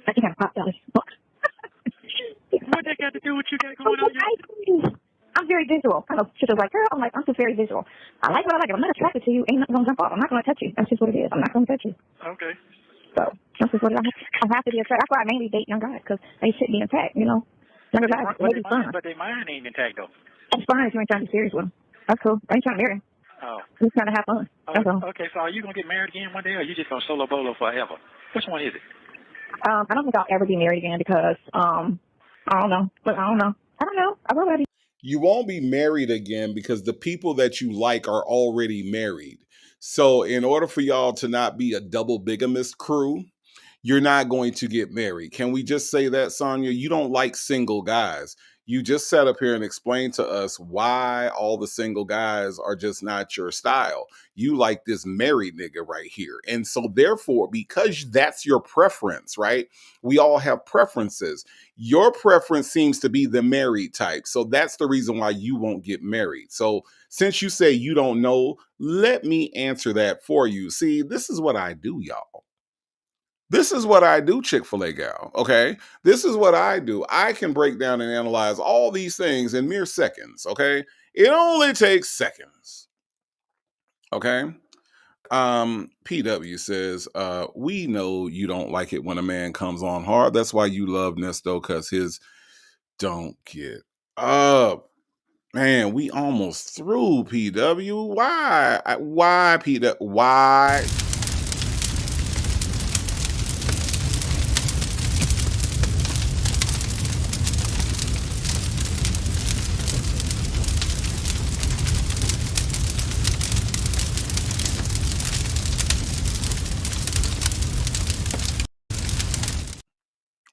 I think I popped out. What that got to do with you got going on? I'm very visual. I know shit is like, girl, I'm just very visual. I like what I like. If I'm not attracted to you, ain't nothing gonna jump off. I'm not gonna touch you. That's just what it is. I'm not gonna touch you. Okay. So that's just what it is. I have to be attracted. That's why I mainly date young guys, because they should be intact, you know. Younger guys, maybe fun. But their mind ain't intact though. It's fine if you ain't trying to be serious with them. That's cool. I ain't trying to marry him. Oh. I'm just trying to have fun. That's all. Okay, so are you gonna get married again one day, or are you just gonna solo bolo forever? Which one is it? I don't think I'll ever be married again because I don't know. But I don't know. I will be. You won't be married again because the people that you like are already married. So in order for y'all to not be a double bigamist crew, you're not going to get married. Can we just say that, Sonia? You don't like single guys. You just sat up here and explained to us why all the single guys are just not your style. You like this married nigga right here. And so therefore, because that's your preference, right? We all have preferences. Your preference seems to be the married type. So that's the reason why you won't get married. So since you say you don't know, let me answer that for you. See, this is what I do, y'all. This is what I do, Chick-fil-A gal, okay? This is what I do. I can break down and analyze all these things in mere seconds, okay? It only takes seconds, okay? PW says, we know you don't like it when a man comes on hard. That's why you love Neesto, because his don't get up. Man, we almost through, PW. Why? Why, PW? Why?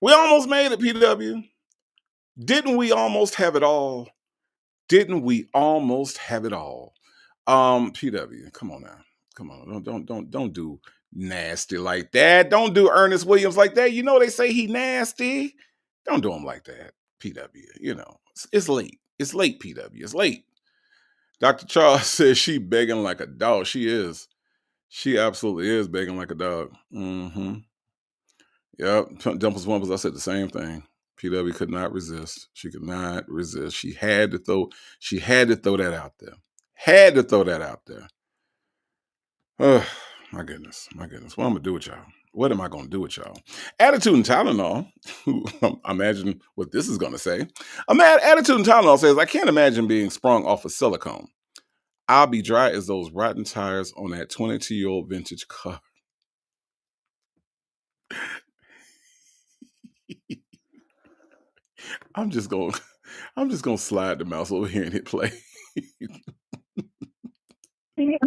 We almost made it, PW. Didn't we almost have it all? Didn't we almost have it all? PW, come on now. Come on. Don't do nasty like that. Don't do Ernest Williams like that. You know they say he nasty. Don't do him like that, PW. You know, it's late. It's late, PW. It's late. Dr. Charles says she begging like a dog. She is. She absolutely is begging like a dog. Mm-hmm. Yep. Dumples Wumples, I said the same thing. PW could not resist. She could not resist. She had to throw that out there. Had to throw that out there. Oh, my goodness. My goodness. What am I gonna do with y'all? What am I gonna do with y'all? Attitude and Tylenol. Imagine what this is gonna say. Attitude and Tylenol says, I can't imagine being sprung off of silicone. I'll be dry as those rotten tires on that 22-year-old vintage car. I'm just gonna slide the mouse over here and hit play. I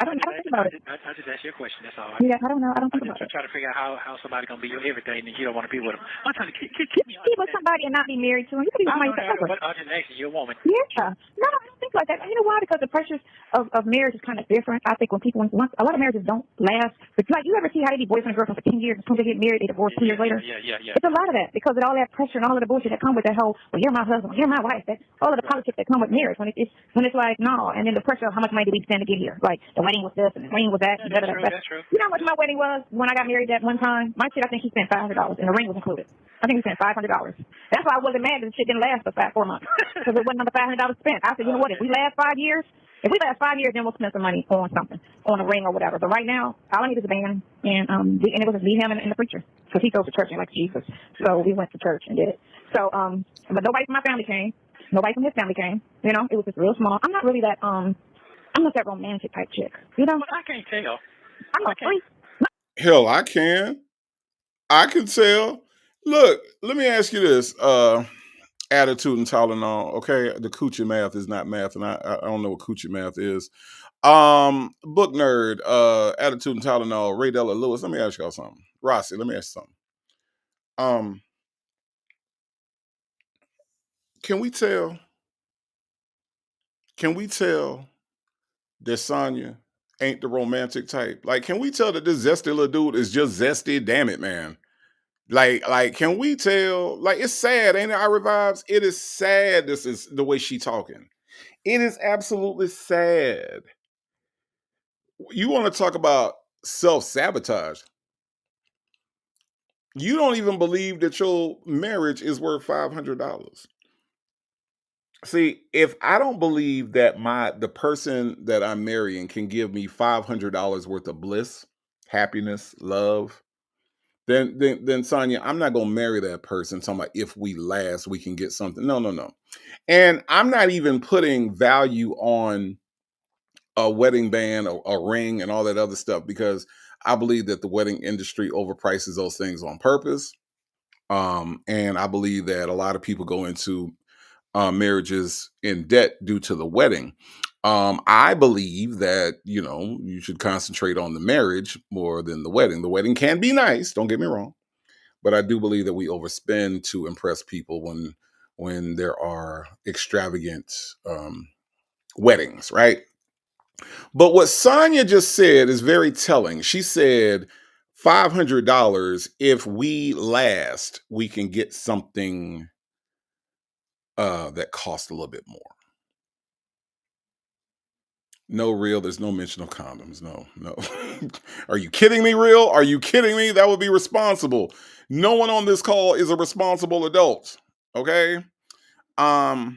don't think about it. I just asked you a question. That's all. Yeah, I don't know. I don't think about it. I'm trying to figure out how somebody gonna be your everything and you don't want to be with them. I'm trying to keep me be with somebody and not be married to him. You could be with somebody forever. But I just asked you, you're a woman. Yeah. No, I don't think like that. You know why? Because the pressures of marriage is kind of different. I think when once a lot of marriages don't last. But like, you ever see how they be boyfriend and girlfriend for 10 years, as soon as they get married, they divorce 2 years later? Yeah. It's a lot of that because of all that pressure and all of the bullshit that come with that whole, well, you're my husband, you're my wife, that all of the politics that come with marriage. When it's like, no, and then the pressure of how much money did we spend to get here? Like, the wedding was this and the wedding was that. That's true. You know how much my wedding was when I got married that one time? My shit, I think she spent $500 and the ring was included. I think we spent $500. That's why I wasn't mad that the shit didn't last for 4 months because it wasn't another $500 spent. I said, you know what? If we last 5 years, if we last 5 years, then we'll spend some money on something, on a ring or whatever. But right now, all I need is a band, and it was just me, him, and the preacher, because he goes to church and like Jesus. So we went to church and did it. So, but nobody from my family came. Nobody from his family came. You know, it was just real small. I'm not really that, I'm not that romantic type chick. You know? But I can't tell. I'm not free. Hell, I can. I can tell. Look, let me ask you this. Attitude and Tylenol. Okay, the coochie math is not math, and I don't know what coochie math is. Book nerd, Attitude and Tylenol, Ray Della Lewis. Let me ask y'all something. Rossi, let me ask you something. Can we tell that Sonia ain't the romantic type? Like, can we tell that this zesty little dude is just zesty? Damn it, man. Like, can we tell? Like, it's sad, ain't it? Our vibes. It is sad. This is the way she talking. It is absolutely sad. You want to talk about self-sabotage? You don't even believe that your marriage is worth $500. See, if I don't believe that the person that I'm marrying can give me $500 worth of bliss, happiness, love, then Sonia, I'm not gonna marry that person. Talking about if we last, we can get something. No, no, no. And I'm not even putting value on a wedding band, a ring, and all that other stuff, because I believe that the wedding industry overprices those things on purpose. And I believe that a lot of people go into marriages in debt due to the wedding. I believe that, you should concentrate on the marriage more than the wedding. The wedding can be nice, don't get me wrong, but I do believe that we overspend to impress people when there are extravagant weddings, right? But what Sonia just said is very telling. She said $500, if we last, we can get something that costs a little bit more. No, real. There's no mention of condoms. No, no. Are you kidding me, real? Are you kidding me? That would be responsible. No one on this call is a responsible adult. Okay. Babalay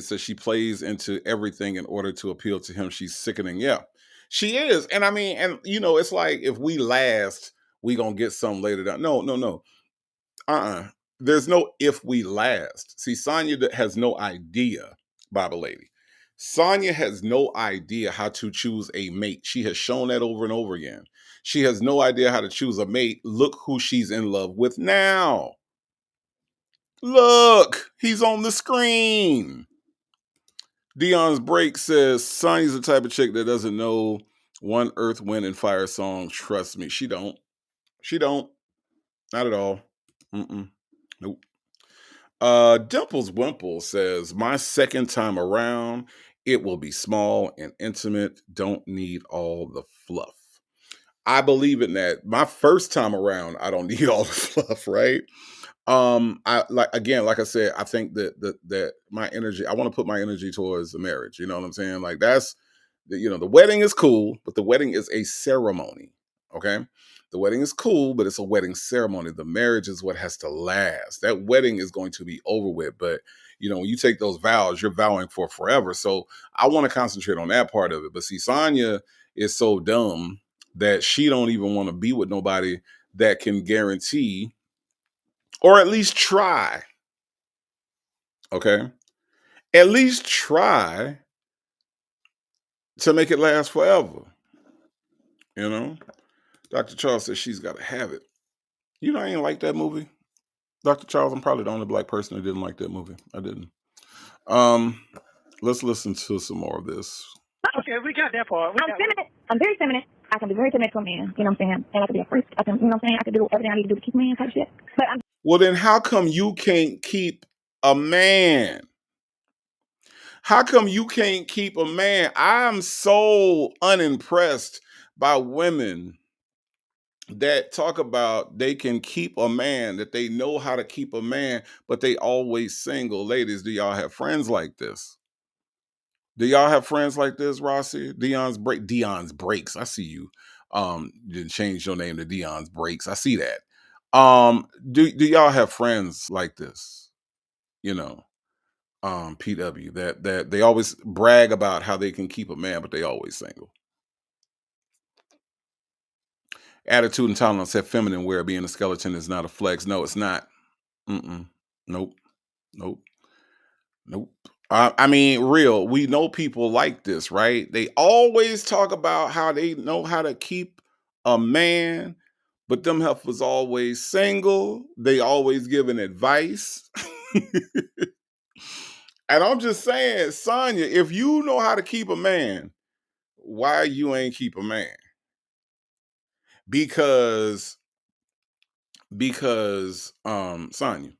says she plays into everything in order to appeal to him. She's sickening. Yeah, she is. And I mean, and it's like, if we last, we gonna get some later down. No, no, no. There's no if we last. See, Sonia has no idea, Bible lady. Sonia has no idea how to choose a mate. She has shown that over and over again. She has no idea how to choose a mate. Look who she's in love with now. Look, he's on the screen. Dion's break says Sonia's the type of chick that doesn't know one Earth, Wind, and Fire song. Trust me, she don't. She don't. Not at all. Nope. Dimples Wimple says, my second time around, it will be small and intimate. Don't need all the fluff. I believe in that. My first time around, I don't need all the fluff, right? Like I said, I think that my energy, I want to put my energy towards the marriage. You know what I'm saying? Like, that's the wedding is cool, but the wedding is a ceremony. Okay. The wedding is cool, but it's a wedding ceremony. The marriage is what has to last. That wedding is going to be over with. But when you take those vows, you're vowing for forever. So I want to concentrate on that part of it. But see, Sonia is so dumb that she don't even want to be with nobody that can guarantee, or at least try. Okay. At least try to make it last forever. Dr. Charles says she's got to have it. I ain't like that movie. Dr. Charles, I'm probably the only black person who didn't like that movie. I didn't. Let's listen to some more of this. Okay, we got that part. I'm very feminine. I can be very feminine to a man. You know what I'm saying? And I can be a freak. I can, you know what I'm saying? I can do everything I need to do to keep a man type shit. But well, then how come you can't keep a man? How come you can't keep a man? I'm so unimpressed by women that talk about they can keep a man, that they know how to keep a man, but they always single. Ladies, do y'all have friends like this? Do y'all have friends like this, Rossi? Dion's Breaks. I see you. You didn't change your name to Dion's Breaks. I see that. Do y'all have friends like this? PW, that they always brag about how they can keep a man, but they always single. Attitude and tolerance said feminine wear being a skeleton is not a flex. No, it's not. Mm-mm. Nope. Nope. Nope. I mean, real. We know people like this, right? They always talk about how they know how to keep a man, but them heifers always single. They always giving advice. And I'm just saying, Sonia, if you know how to keep a man, why you ain't keep a man? Because Sonia,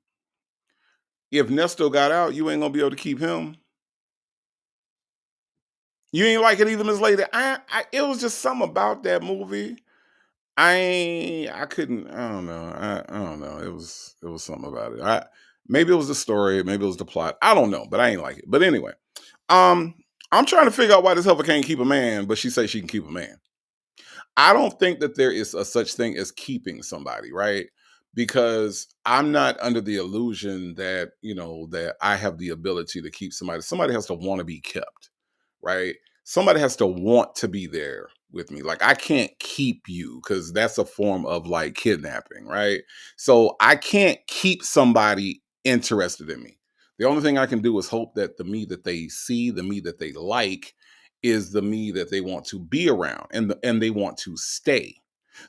if Nesto got out, you ain't gonna be able to keep him. You ain't like it either, Miss Lady. It was just something about that movie. I couldn't. I don't know. I don't know. It was something about it. Maybe it was the story. Maybe it was the plot. I don't know, but I ain't like it. But anyway, um, I'm trying to figure out why this helper can't keep a man, but she says she can keep a man. I don't think that there is a such thing as keeping somebody, right? Because I'm not under the illusion that, that I have the ability to keep somebody. Somebody has to want to be kept, right? Somebody has to want to be there with me. Like I can't keep you because that's a form of like kidnapping, right? So I can't keep somebody interested in me. The only thing I can do is hope that the me that they see, the me that they like, is the me that they want to be around and they want to stay.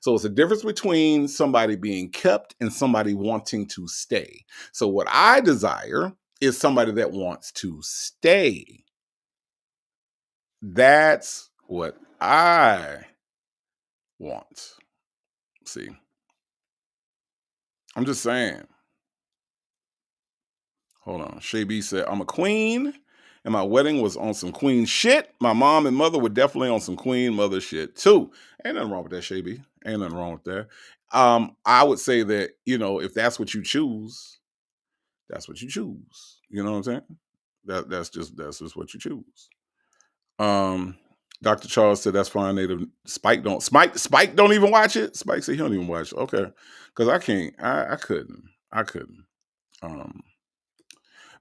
So it's a difference between somebody being kept and somebody wanting to stay. So what I desire is somebody that wants to stay. That's what I want. See, I'm just saying. Hold on. Shay B said, I'm a queen and my wedding was on some queen shit. My mom and mother were definitely on some queen mother shit too. Ain't nothing wrong with that, Shay B. Ain't nothing wrong with that. I would say that, if that's what you choose, that's what you choose. You know what I'm saying? That's just what you choose. Dr. Charles said that's fine. Native Spike don't even watch it. Spike said he don't even watch it. Okay. Because I can't. I couldn't. I couldn't.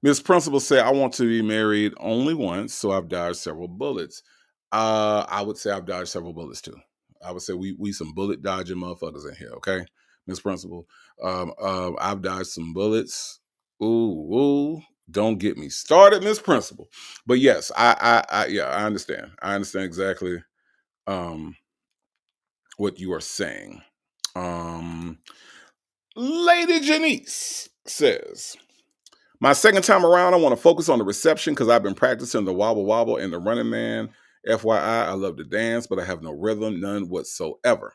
Miss Principal said, I want to be married only once, so I've dodged several bullets. I would say I've dodged several bullets too. I would say we some bullet dodging motherfuckers in here, okay? Miss Principal. I've dodged some bullets. Ooh, don't get me started, Miss Principal. But yes, I understand. I understand exactly what you are saying. Lady Janice says, my second time around, I want to focus on the reception because I've been practicing the wobble wobble and the running man. FYI, I love to dance, but I have no rhythm, none whatsoever.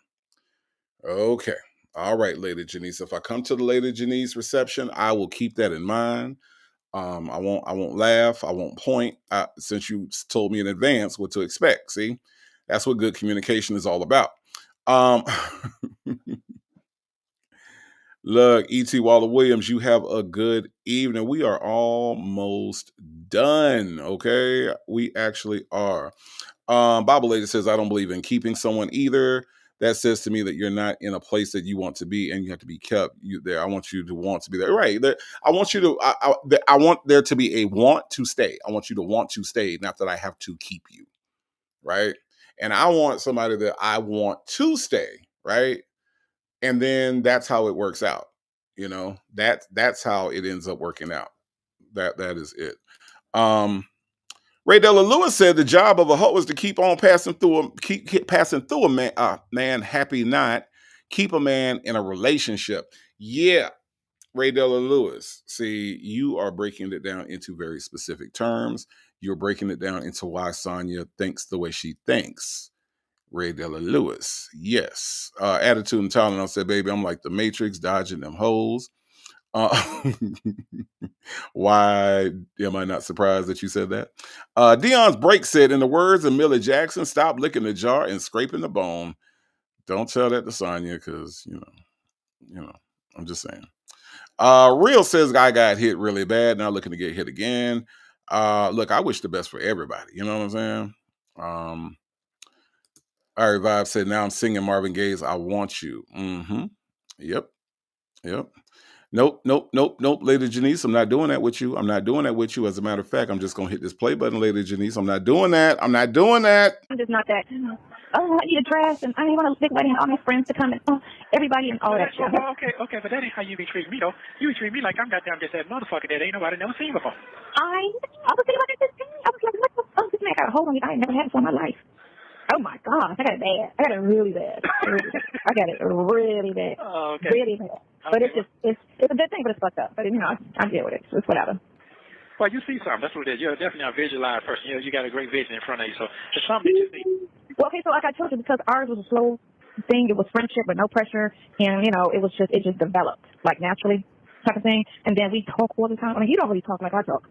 Okay. All right, Lady Janice. If I come to the Lady Janice reception, I will keep that in mind. I won't laugh. I won't point. Since you told me in advance what to expect. See, that's what good communication is all about. Look, E.T. Waller Williams, you have a good evening. We are almost done, okay? We actually are. Bible Lady says, I don't believe in keeping someone either. That says to me that you're not in a place that you want to be and you have to be kept there. I want you to want to be there. Right. I want you to, I want there to be a want to stay. I want you to want to stay, not that I have to keep you. Right. And I want somebody that I want to stay. Right. And then that's how it works out. That's how it ends up working out. That is it. Ray Della Lewis said the job of a hoe is to keep on passing through keep passing through a man happy not keep a man in a relationship. Yeah, Ray Della Lewis. See, you are breaking it down into very specific terms. You're breaking it down into why Sonia thinks the way she thinks. Ray Della Lewis. Yes. Attitude and Tylenol said, baby, I'm like the Matrix dodging them hoes. Why am I not surprised that you said that? Dion's break said, in the words of Millie Jackson, stop licking the jar and scraping the bone. Don't tell that to Sonia, because I'm just saying. Real says I got hit really bad, now looking to get hit again. Look, I wish the best for everybody. You know what I'm saying? All right, Vibe said, now I'm singing Marvin Gaye's I Want You. Mm-hmm. Yep. Nope, nope, nope, nope, Lady Janice. I'm not doing that with you. I'm not doing that with you. As a matter of fact, I'm just gonna hit this play button, Lady Janice. I'm not doing that. I'm not doing that. I'm just not that. Oh, I need a dress, and I want a big wedding, and all my friends to come, and everybody, and all that shit. Okay, but that ain't how you be treating me, though. You be treating me like I'm goddamn just that motherfucker that ain't nobody never seen before. I was thinking about this thing. I was like, what the fuck? This man got a hold on me. I ain't never had before in my life. Oh my gosh, I got it bad. I got it really bad. I got it really bad. Oh, okay. Really bad. But it's just, it's a good thing, but it's fucked up. But, I deal with it. So it's whatever. Well, you see something. That's what it is. You're definitely a visualized person. You got a great vision in front of you. So it's something that you see. Well, okay, so like I told you, because ours was a slow thing. It was friendship with no pressure. And, it just developed, like, naturally type of thing. And then we talk all the time. I mean, you don't really talk like I talk.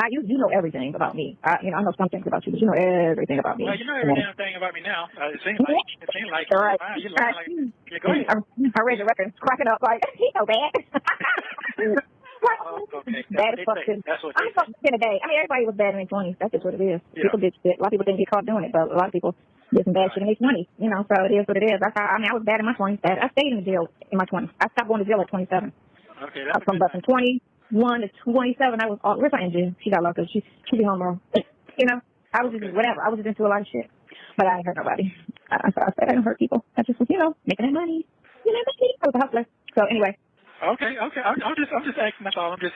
You know everything about me. I know some things about you, but you know everything about me. Well, you know every damn thing about me now. It seems like All right. you're lying like, yeah, go ahead. I read the record, cracking up like, he so bad. Okay. Bad as fuck, too. That's what I'm fucking shit today. I mean, everybody was bad in their 20s. That's just what it is. Yeah. People did shit. A lot of people didn't get caught doing it, but a lot of people did some bad shit in their 20s. So it is what it is. I was bad in my 20s. I stayed in the jail in my 20s. I stopped going to jail at 27. Okay, that's From 21 to 27, I was all, where's my engine? She got locked up. She be home, bro. I was just whatever. I was just into a lot of shit, but I ain't hurt nobody. I said I didn't hurt people. I just was, making that money. I was a hustler. So anyway. Okay. I'm just asking. That's all. I'm just,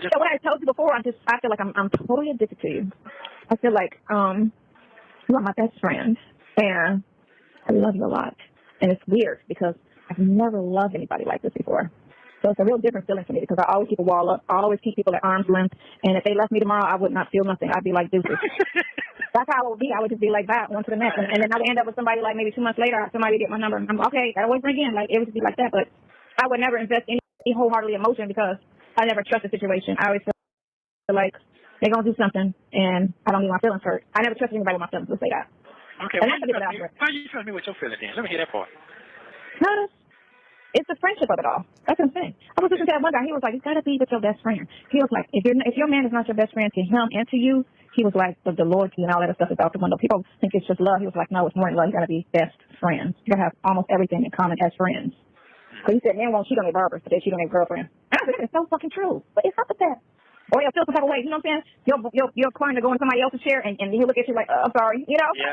just. So what I told you before, I feel like I'm totally addicted to you. I feel like you are my best friend, and I love you a lot. And it's weird because I've never loved anybody like this before. So it's a real different feeling for me because I always keep a wall up. I always keep people at arm's length. And if they left me tomorrow, I would not feel nothing. I'd be like, deuces. That's how it would be. I would just be like that, one to the next. And then I would end up with somebody like maybe 2 months later, somebody would get my number. And I'm okay, gotta wait for again. Like, it would just be like that. But I would never invest any wholeheartedly emotion because I never trust the situation. I always feel like they're going to do something and I don't need my feelings hurt. I never trust anybody with my feelings. Let's say that. Okay, and that's how you trust me with your feelings then? Let me hear that part. No, it's the friendship of it all. That's what I'm saying. I was listening to that one guy. He was like, "It's got to be with your best friend." He was like, "If your man is not your best friend to him and to you," he was like, "the loyalty and all that stuff is out the window. People think it's just love." He was like, "No, it's more than love. You got to be best friends. You got to have almost everything in common as friends." So he said, "Men won't cheat on their barbers, but they cheat on their girlfriend." And I said, "It's so fucking true." But it's not with that. Or you'll feel some type of way. You know what I'm saying? Your client to go into somebody else's chair and he'll look at you like, I'm sorry. Yeah. He's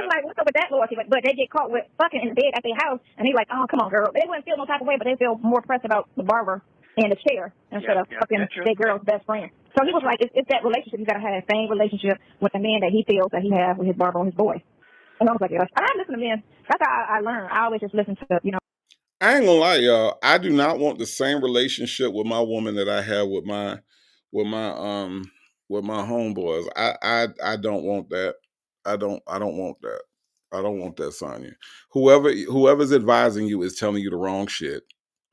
like, what's up with that loyalty? But they get caught with fucking in the bed at their house, and he's like, oh, come on, girl. They wouldn't feel no type of way, but they feel more pressed about the barber and the chair instead of fucking their girl's best friend. So he was like, it's that relationship. You got to have the same relationship with the man that he feels that he has with his barber or his boy. And I was like, yes. I listen to men. That's how I learn. I always just listen to, I ain't gonna lie, y'all. I do not want the same relationship with my woman that I have with my with my homeboys. I don't want that. I don't want that. I don't want that, Sonia. Whoever's advising you is telling you the wrong shit.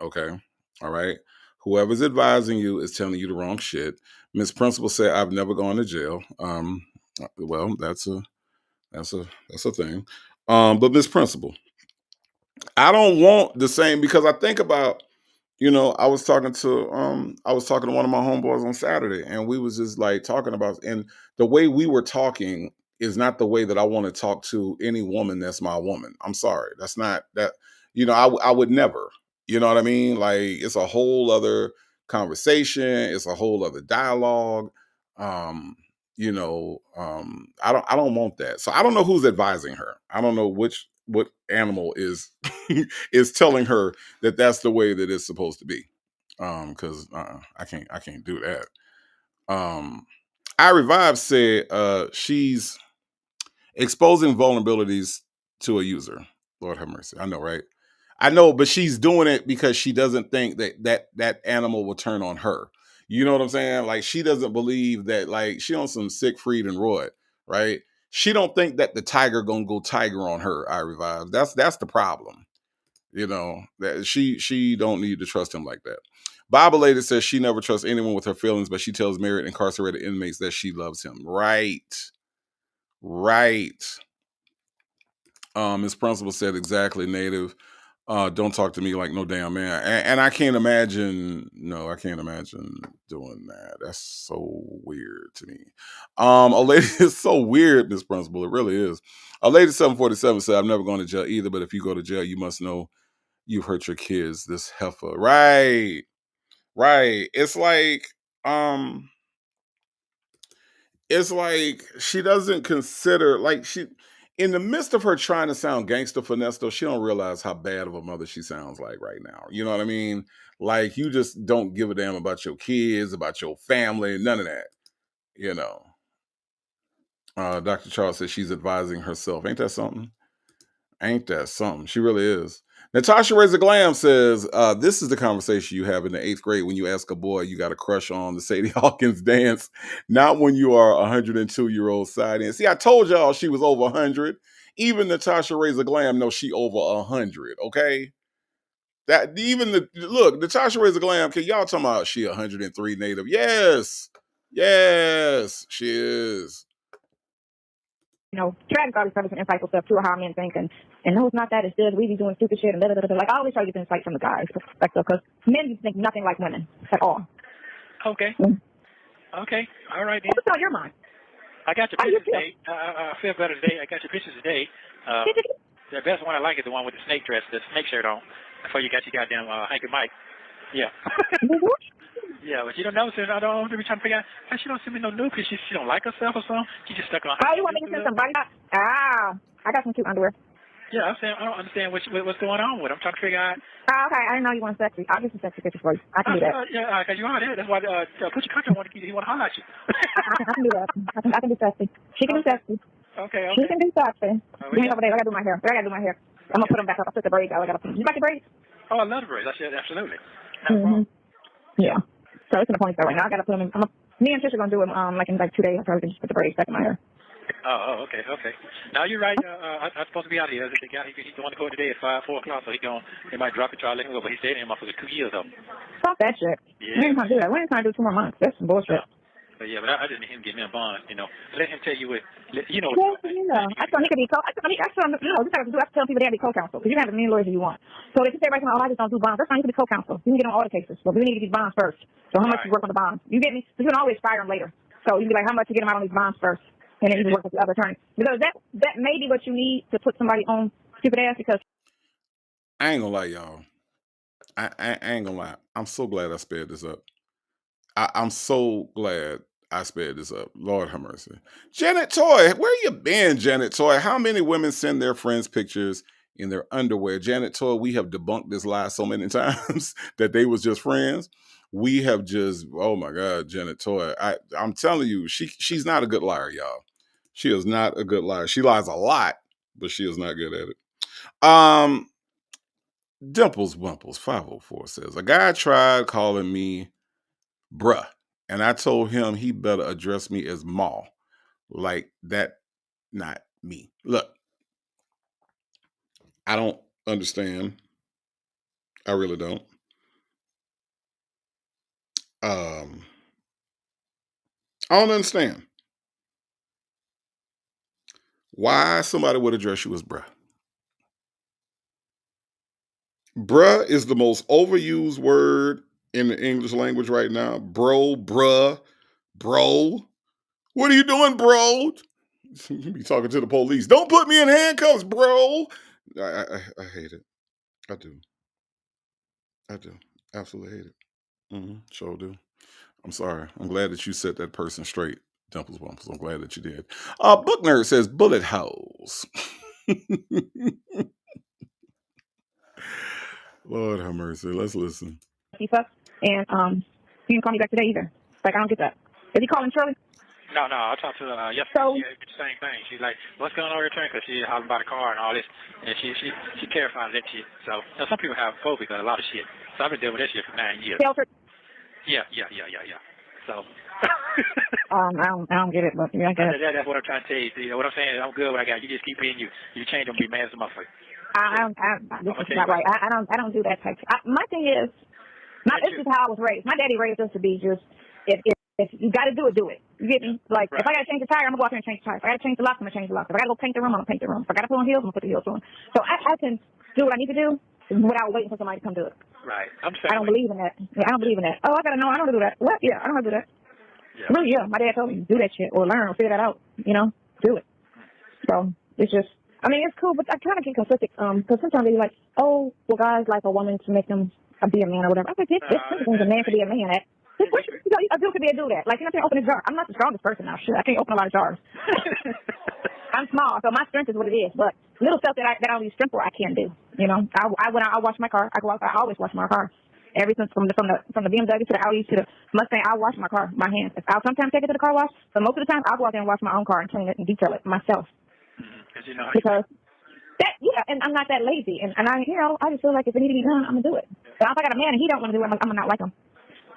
Okay. All right. Whoever's advising you is telling you the wrong shit. Miss Principal said I've never gone to jail. Well, that's a thing. But Miss Principal, I don't want the same because I think about, I was talking to one of my homeboys on Saturday, and we was just like talking about, and the way we were talking is not the way that I want to talk to any woman that's my woman. I'm sorry. That's not that, I would never, you know what I mean? Like, it's a whole other conversation, it's a whole other dialogue. I don't want that. So I don't know who's advising her. I don't know what animal is is telling her that that's the way that it's supposed to be. Because I can't do that. I Revive said she's exposing vulnerabilities to a user. Lord have mercy. I know, right? I know, but she's doing it because she doesn't think that animal will turn on her. You know what I'm saying? Like, she doesn't believe that, like, she on some Siegfried and Roy, right? She don't think that the tiger gonna go tiger on her. I Revive. That's the problem. That she don't need to trust him like that. Bible Lady says she never trusts anyone with her feelings, but she tells married incarcerated inmates that she loves him. Right. Miss Principal said exactly, Native. Don't talk to me like no damn man. And I can't imagine. No, I can't imagine doing that. That's so weird to me. A lady is so weird, Miss Principal. It really is. A lady 747 said, I've never gone to jail either, but if you go to jail, you must know you've hurt your kids, this heifer. Right. Right. It's like she doesn't consider, like, she, in the midst of her trying to sound gangster for Nesto, she don't realize how bad of a mother she sounds like right now. You know what I mean? Like, you just don't give a damn about your kids, about your family, none of that. You know. Dr. Charles says she's advising herself. Ain't that something? Ain't that something? She really is. Natasha Razor Glam says, this is the conversation you have in the 8th grade when you ask a boy you got a crush on the Sadie Hawkins dance, not when you are a 102-year-old side in. See, I told y'all she was over 100. Even Natasha Razor Glam knows she over 100, okay? That even the look, Natasha Razor Glam, can y'all talking about she 103 native? Yes. Yes, she is. Travis always covers some insightful stuff too, how men think, and no, it's not that, it's this, we be doing stupid shit, and da, da, da, da. Like, I always try to get the insight from the guys' perspective, because men just think nothing like women at all. Okay. Okay. All right, then. What's on your mind? I got your pictures today. I feel better today. I got your pictures today. The best one I like is the one with the snake dress, the snake shirt on, before you got your goddamn Hank and Mike. Yeah. Yeah, but you don't know, since I don't be trying to figure out how she don't send me no nude because she don't like herself or something. She just stuck on. Oh, you want me to send somebody? I got some cute underwear. Yeah, I'm saying I don't understand what's going on with it. I'm trying to figure out. Oh, okay, I didn't know you want sexy. I'll get some sexy pictures for you. I can do that. Yeah, because you are there. That's why put your country on. He want to holler at you. I can do that. I can do sexy. She can do sexy. Okay. She can do sexy. Hang over there. I gotta do my hair. I'm gonna put them back up. I took the braids out. You like the braids? Oh, I love the braids. I said absolutely. Yeah. So it's in the ponytail right now. I gotta put them in. Me and Trish are gonna do it in 2 days. I'll probably just put the braids back in my hair. Oh, okay. Now you're right. I'm supposed to be out here. The guy, he's the one to go today at 4 o'clock, so he might drop it, try to let him go, but he stayed in him for 2 years though. Stop that shit. Yeah. We ain't trying to do that. We ain't trying to do 2 more months. That's some bullshit. But I just need him to get me a bond, Let him tell you what, I told him he could be I told him, this I have to do. I have to tell people they have to be co-counsel, because you can have as many lawyers as you want. So they can say right now, I just don't do bonds. That's fine. You can be co-counsel. You can get on all the cases, but we need to get these bonds first. So how much you work on the bonds? You get me? So you can always fire them later. So you can be like, how much you get them out on these bonds first, and then you can work with the other attorney. Because that may be what you need to put somebody on stupid ass. Because I ain't gonna lie, y'all. I ain't gonna lie. I'm so glad I sped this up. I'm so glad I sped this up. Lord have mercy. Janet Toy, where you been, Janet Toy? How many women send their friends pictures in their underwear? Janet Toy, we have debunked this lie so many times that they was just friends. We have just, oh my God, Janet Toy. I'm telling you, she's not a good liar, y'all. She is not a good liar. She lies a lot, but she is not good at it. Dimples Wimples 504 says, a guy tried calling me bruh, and I told him he better address me as Ma. Like that, not me. Look, I don't understand. I really don't. I don't understand why somebody would address you as bruh. Bruh is the most overused word in the English language right now. Bro, bruh, bro. What are you doing, bro? You be talking to the police. Don't put me in handcuffs, bro. I hate it. I do. Absolutely hate it. Sure do. I'm sorry. I'm glad that you set that person straight. Dimples Bumples. I'm glad that you did. Book Nerd says bullet holes. Lord have mercy. Let's listen. he sucks, and he didn't call me back today either. Like, I don't get that. Is he calling Shirley? No, I talked to her yesterday. She did the same thing. She's like, what's going on with your train? Because she's hollering about a car and all this. And she terrifies that shit. So, some people have phobia because a lot of shit. So, I've been dealing with that shit for 9 years. Yeah. So. I don't get it, but yeah, I get it. That's what I'm trying to tell you. See, what I'm saying is I'm good what I got. You just keep being you. You change them, be mad as a motherfucker. This is not right. I don't do that type. My thing is, this is how I was raised. My daddy raised us to be just, if you got to do it, do it. You get me? Like, if I got to change the tire, I'm going to go out there and change the tire. If I got to change the lock, I'm going to change the lock. If I got to go paint the room, I'm going to paint the room. If I got to put on heels, I'm going to put the heels on. So I can do what I need to do without waiting for somebody to come do it. Right. I don't believe in that. Yeah, I don't believe in that. Oh, I got to know. I don't do that. What? Yeah, I don't have to do that. Yeah. Really, yeah. My dad told me, do that shit or learn or figure that out. Do it. So it's just, I mean, it's cool, but I kind of get conflicted. Because sometimes they're like, oh, well, guys like a woman to make them be a man or whatever. I think this things a man could be a man at. This a dude could be a dude at. Like, you know, I can't open a jar. I'm not the strongest person now. Shit, I can't open a lot of jars. I'm small, so my strength is what it is. But little stuff that I don't use strength for, I can't do. You know, when I wash my car, I go out. I always wash my car. Ever since from the BMW to the Audi to the Mustang, I wash my car, my hands. I'll sometimes take it to the car wash, but most of the time I'll go out there and wash my own car and clean it and detail it myself. You know, because and I'm not that lazy, and I just feel like if it need to be done, I'm gonna do it. But if I got a man and he don't want to do it, I'm gonna not like him.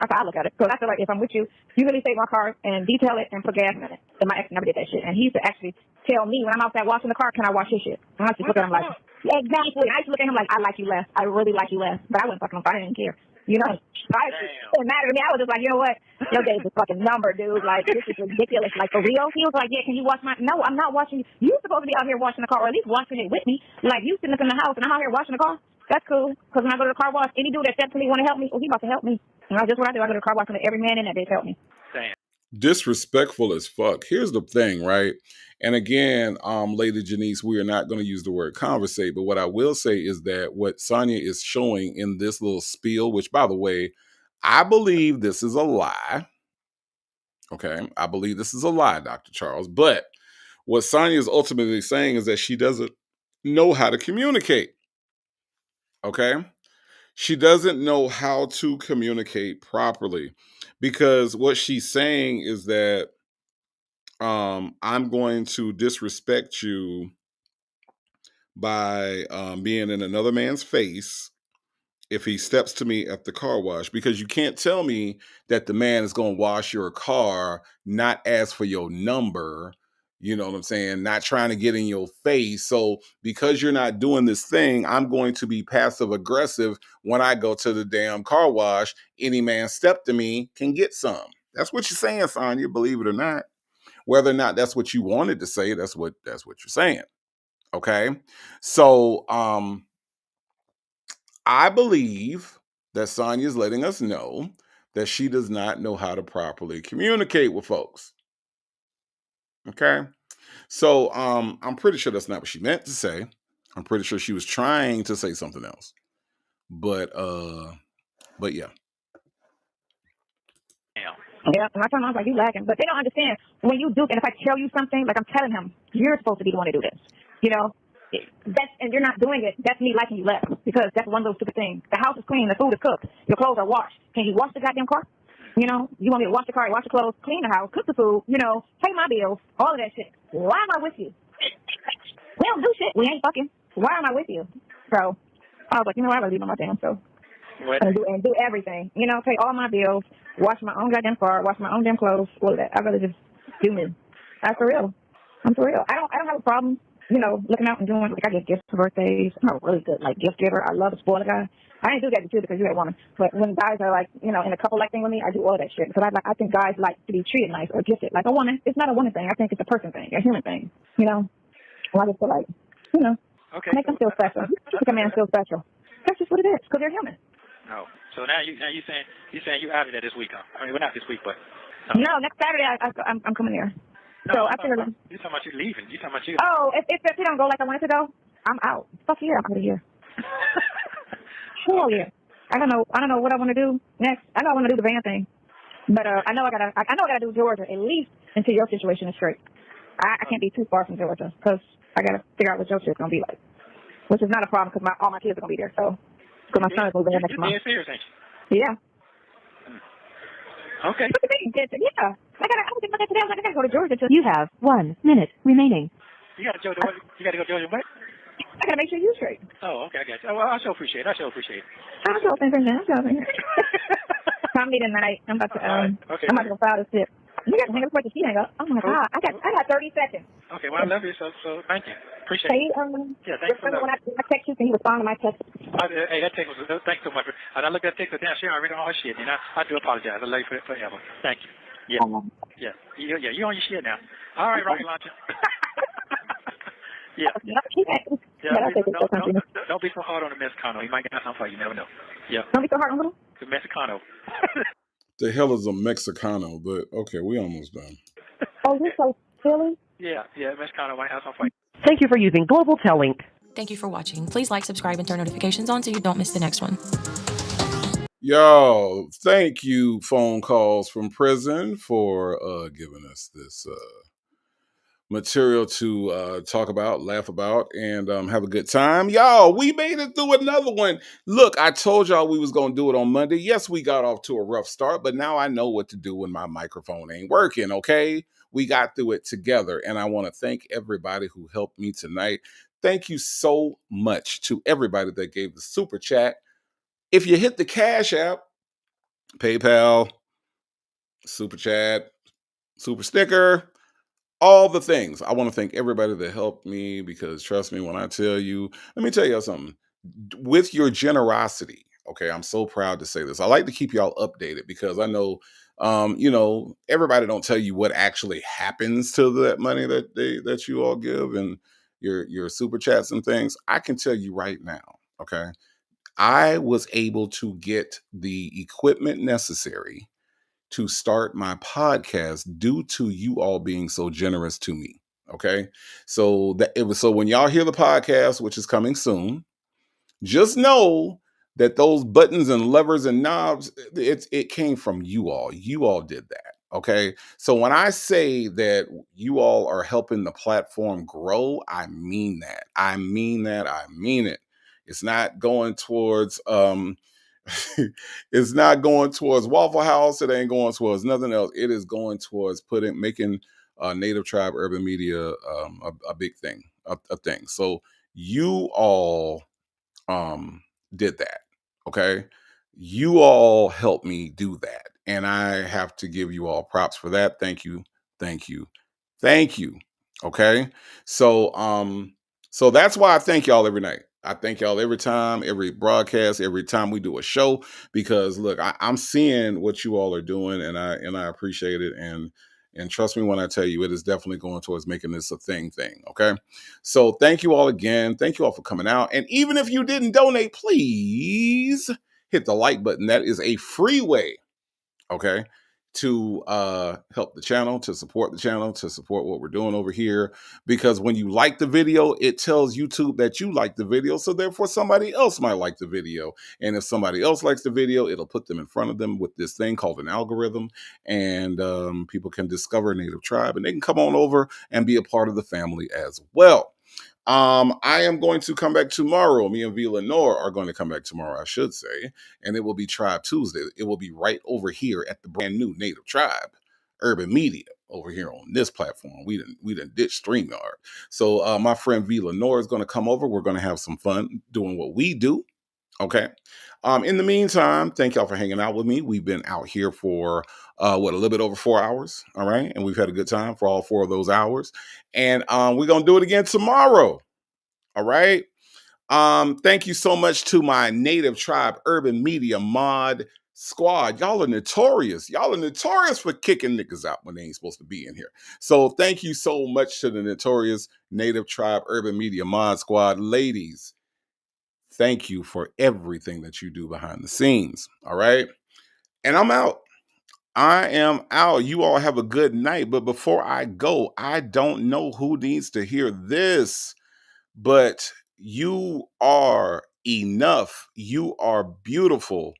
That's how I look at it. So I feel like if I'm with you, you really save my car and detail it and put gas in it. And my ex never did that shit, and he used to actually tell me when I'm outside washing the car, can I wash his shit? And I used to look at him like, exactly. I used to look at him like, I like you less. I really like you less, but I wouldn't fucking I didn't care. You know, it didn't matter to me. I was just like, you know what? Your day's a fucking number, dude. Like, this is ridiculous. Like, for real? He was like, yeah, can you wash my... No, I'm not washing... You're supposed to be out here washing the car, or at least washing it with me. Like, you sitting up in the house, and I'm out here washing the car. That's cool. Because when I go to the car wash, any dude that said to me, want to help me, he about to help me. And that's just what I do. I go to the car wash, and every man in that bitch help me. Damn. Disrespectful as fuck. Here's the thing, right? And again, Lady Janice, we are not going to use the word conversate, but what I will say is that what Sonia is showing in this little spiel, which, by the way, I believe this is a lie. Okay, I believe this is a lie, Dr. Charles. But what Sonia is ultimately saying is that she doesn't know how to communicate. Okay? She doesn't know how to communicate properly, because what she's saying is that I'm going to disrespect you by being in another man's face if he steps to me at the car wash, because you can't tell me that the man is going to wash your car, not ask for your number, you know what I'm saying, not trying to get in your face. So because you're not doing this thing, I'm going to be passive aggressive when I go to the damn car wash. Any man step to me can get some. That's what you're saying, Sonya, believe it or not. Whether or not that's what you wanted to say, that's what you're saying. Okay? So I believe that Sonya is letting us know that she does not know how to properly communicate with folks. Okay? So I'm pretty sure that's not what she meant to say. I'm pretty sure she was trying to say something else. But yeah. Yeah, and I told him, I was like, you lacking. But they don't understand when you do, and if I tell you something, like I'm telling him, you're supposed to be the one to do this. You know? And you're not doing it, that's me liking you less, because that's one of those stupid things. The house is clean, the food is cooked, your clothes are washed. Can you wash the goddamn car? You know, you want me to wash the car, wash the clothes, clean the house, cook the food, you know, pay my bills, all of that shit. Why am I with you? We don't do shit. We ain't fucking. Why am I with you? So I was like, you know what, I'd rather leave on my damn self. And do everything. You know, pay all my bills, wash my own goddamn car, wash my own damn clothes, all of that. I'd rather just do me. That's for real. I'm for real. I don't have a problem, you know, looking out and doing, like, I get gifts for birthdays. I'm a really good, like, gift giver. I love to spoil a guy. I didn't do that with you because you're a woman. But when guys are, like, you know, in a couple-like thing with me, I do all of that shit. Because I think guys like to be treated nice or gifted. Like a woman, it's not a woman thing. I think it's a person thing, a human thing, you know. And I just feel like, you know, make them feel special. Make a man feel special. That's just what it is, because they're human. No. So now you saying you out of there this week, huh? I mean, well, not this week, but... No, next Saturday I'm coming there. No, so I figured... You're talking about you leaving. You're talking about you... Oh, if it don't go like I wanted to go, I'm out. Fuck yeah, I'm out of here. Hell yeah. I don't know what I want to do next. I know I want to do the van thing. But I know I gotta do Georgia, at least until your situation is straight. I can't be too far from Georgia, because I gotta figure out what your shit's gonna be like. Which is not a problem, because all my kids are gonna be there, so... Because my son is moving there next month. You're serious, ain't you? Yeah. Okay. Yeah. I gotta go to Georgia. You have 1 minute remaining. You gotta go to Georgia what? I gotta make sure you're straight. Oh, okay, I got you. Oh, well, I sure appreciate it. I'm sure Comedy tonight. I'm about to okay. I'm about to go file this shit. You got to hang up before the sheet hang up. Oh my God. I got 30 seconds. Okay, well I love you, so thank you. Appreciate it. Yeah, thanks for that. When I text you, can you respond to my text? Hey, that text was thanks so much. And I looked at that text, but damn, she already on her shit, and I do apologize. I love you forever. Thank you. Yeah. You on your shit now. All right, Rocky Launcher. Yeah. Don't be so hard on the Mexicano. He might get something for you. You never know. Yeah. Don't be so hard on who? The Mexicano. The hell is a Mexicano? But okay, we almost done. Oh, you're so silly. Yeah, Mexicano might have something for you. Thank you for using Global Link. Thank you for watching. Please like, subscribe, and turn notifications on so you don't miss the next one. Yo, thank you, phone calls from prison, for giving us this material to talk about, laugh about, and have a good time. Y'all, we made it through another one. Look, I told y'all we was going to do it on Monday. Yes, we got off to a rough start, but now I know what to do when my microphone ain't working, okay? We got through it together, and I want to thank everybody who helped me tonight. Thank you so much to everybody that gave the super chat. If you hit the Cash App, PayPal, super chat, super sticker, all the things. I want to thank everybody that helped me, because trust me when I tell you, let me tell you something. With your generosity, okay, I'm so proud to say this. I like to keep y'all updated, because I know everybody don't tell you what actually happens to that money that you all give, and your super chats and things. I can tell you right now, okay, I was able to get the equipment necessary to start my podcast due to you all being so generous to me. Okay. So when y'all hear the podcast, which is coming soon, just know that those buttons and levers and knobs, it came from you all. You all did that. Okay. So when I say that you all are helping the platform grow, I mean that. I mean that. I mean it. It's not going towards it's not going towards Waffle House. It ain't going towards nothing else. It is going towards making Native Tribe Urban Media a big thing, a thing. So you all did that. Okay. You all helped me do that. And I have to give you all props for that. Thank you. Thank you. Thank you. Okay. So that's why I thank y'all every night. I thank y'all every time, every broadcast, every time we do a show, because look, I'm seeing what you all are doing, and I appreciate it. And trust me when I tell you, it is definitely going towards making this a thing. Okay. So thank you all again. Thank you all for coming out. And even if you didn't donate, please hit the like button. That is a free way, okay, to help the channel, to support the channel, to support what we're doing over here. Because when you like the video, it tells YouTube that you like the video. So therefore somebody else might like the video. And if somebody else likes the video, it'll put them in front of them with this thing called an algorithm. And people can discover Native Tribe, and they can come on over and be a part of the family as well. I am going to come back tomorrow. Me and V Lenore are going to come back tomorrow, I should say, and it will be Tribe Tuesday. It will be right over here at the brand new Native Tribe Urban Media over here on this platform. We didn't ditch StreamYard. So my friend V Lenore is going to come over. We're going to have some fun doing what we do. Okay. In the meantime, thank y'all for hanging out with me. We've been out here for a little bit over 4 hours. All right. And we've had a good time for all 4 of those hours. And we're gonna do it again tomorrow. All right. Thank you so much to my Native Tribe Urban Media Mod Squad. Y'all are notorious. Y'all are notorious for kicking niggas out when they ain't supposed to be in here. So thank you so much to the notorious Native Tribe Urban Media Mod Squad. Ladies, thank you for everything that you do behind the scenes. All right. And I'm out. I am out. You all have a good night. But before I go, I don't know who needs to hear this, but you are enough. You are beautiful.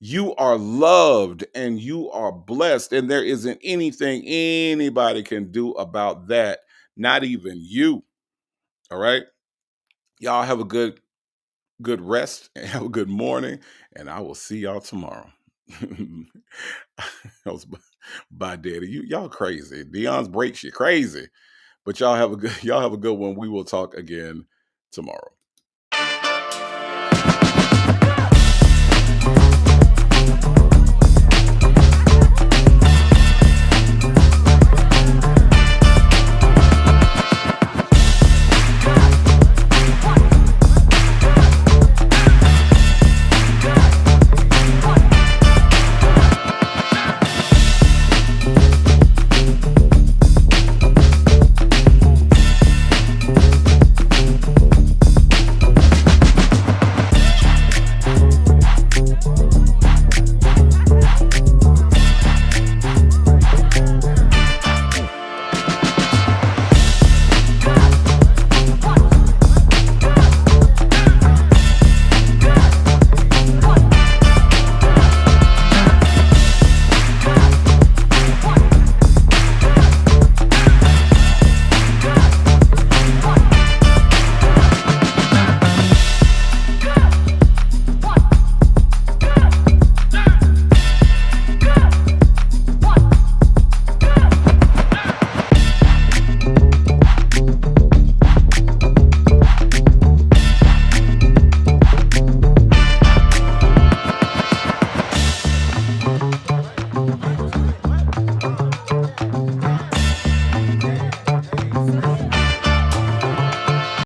You are loved, and you are blessed. And there isn't anything anybody can do about that. Not even you. All right. Y'all have a good rest and have a good morning, and I will see y'all tomorrow. Bye, Daddy. Y'all crazy. Dion's break shit crazy, but y'all have a good one. We will talk again tomorrow.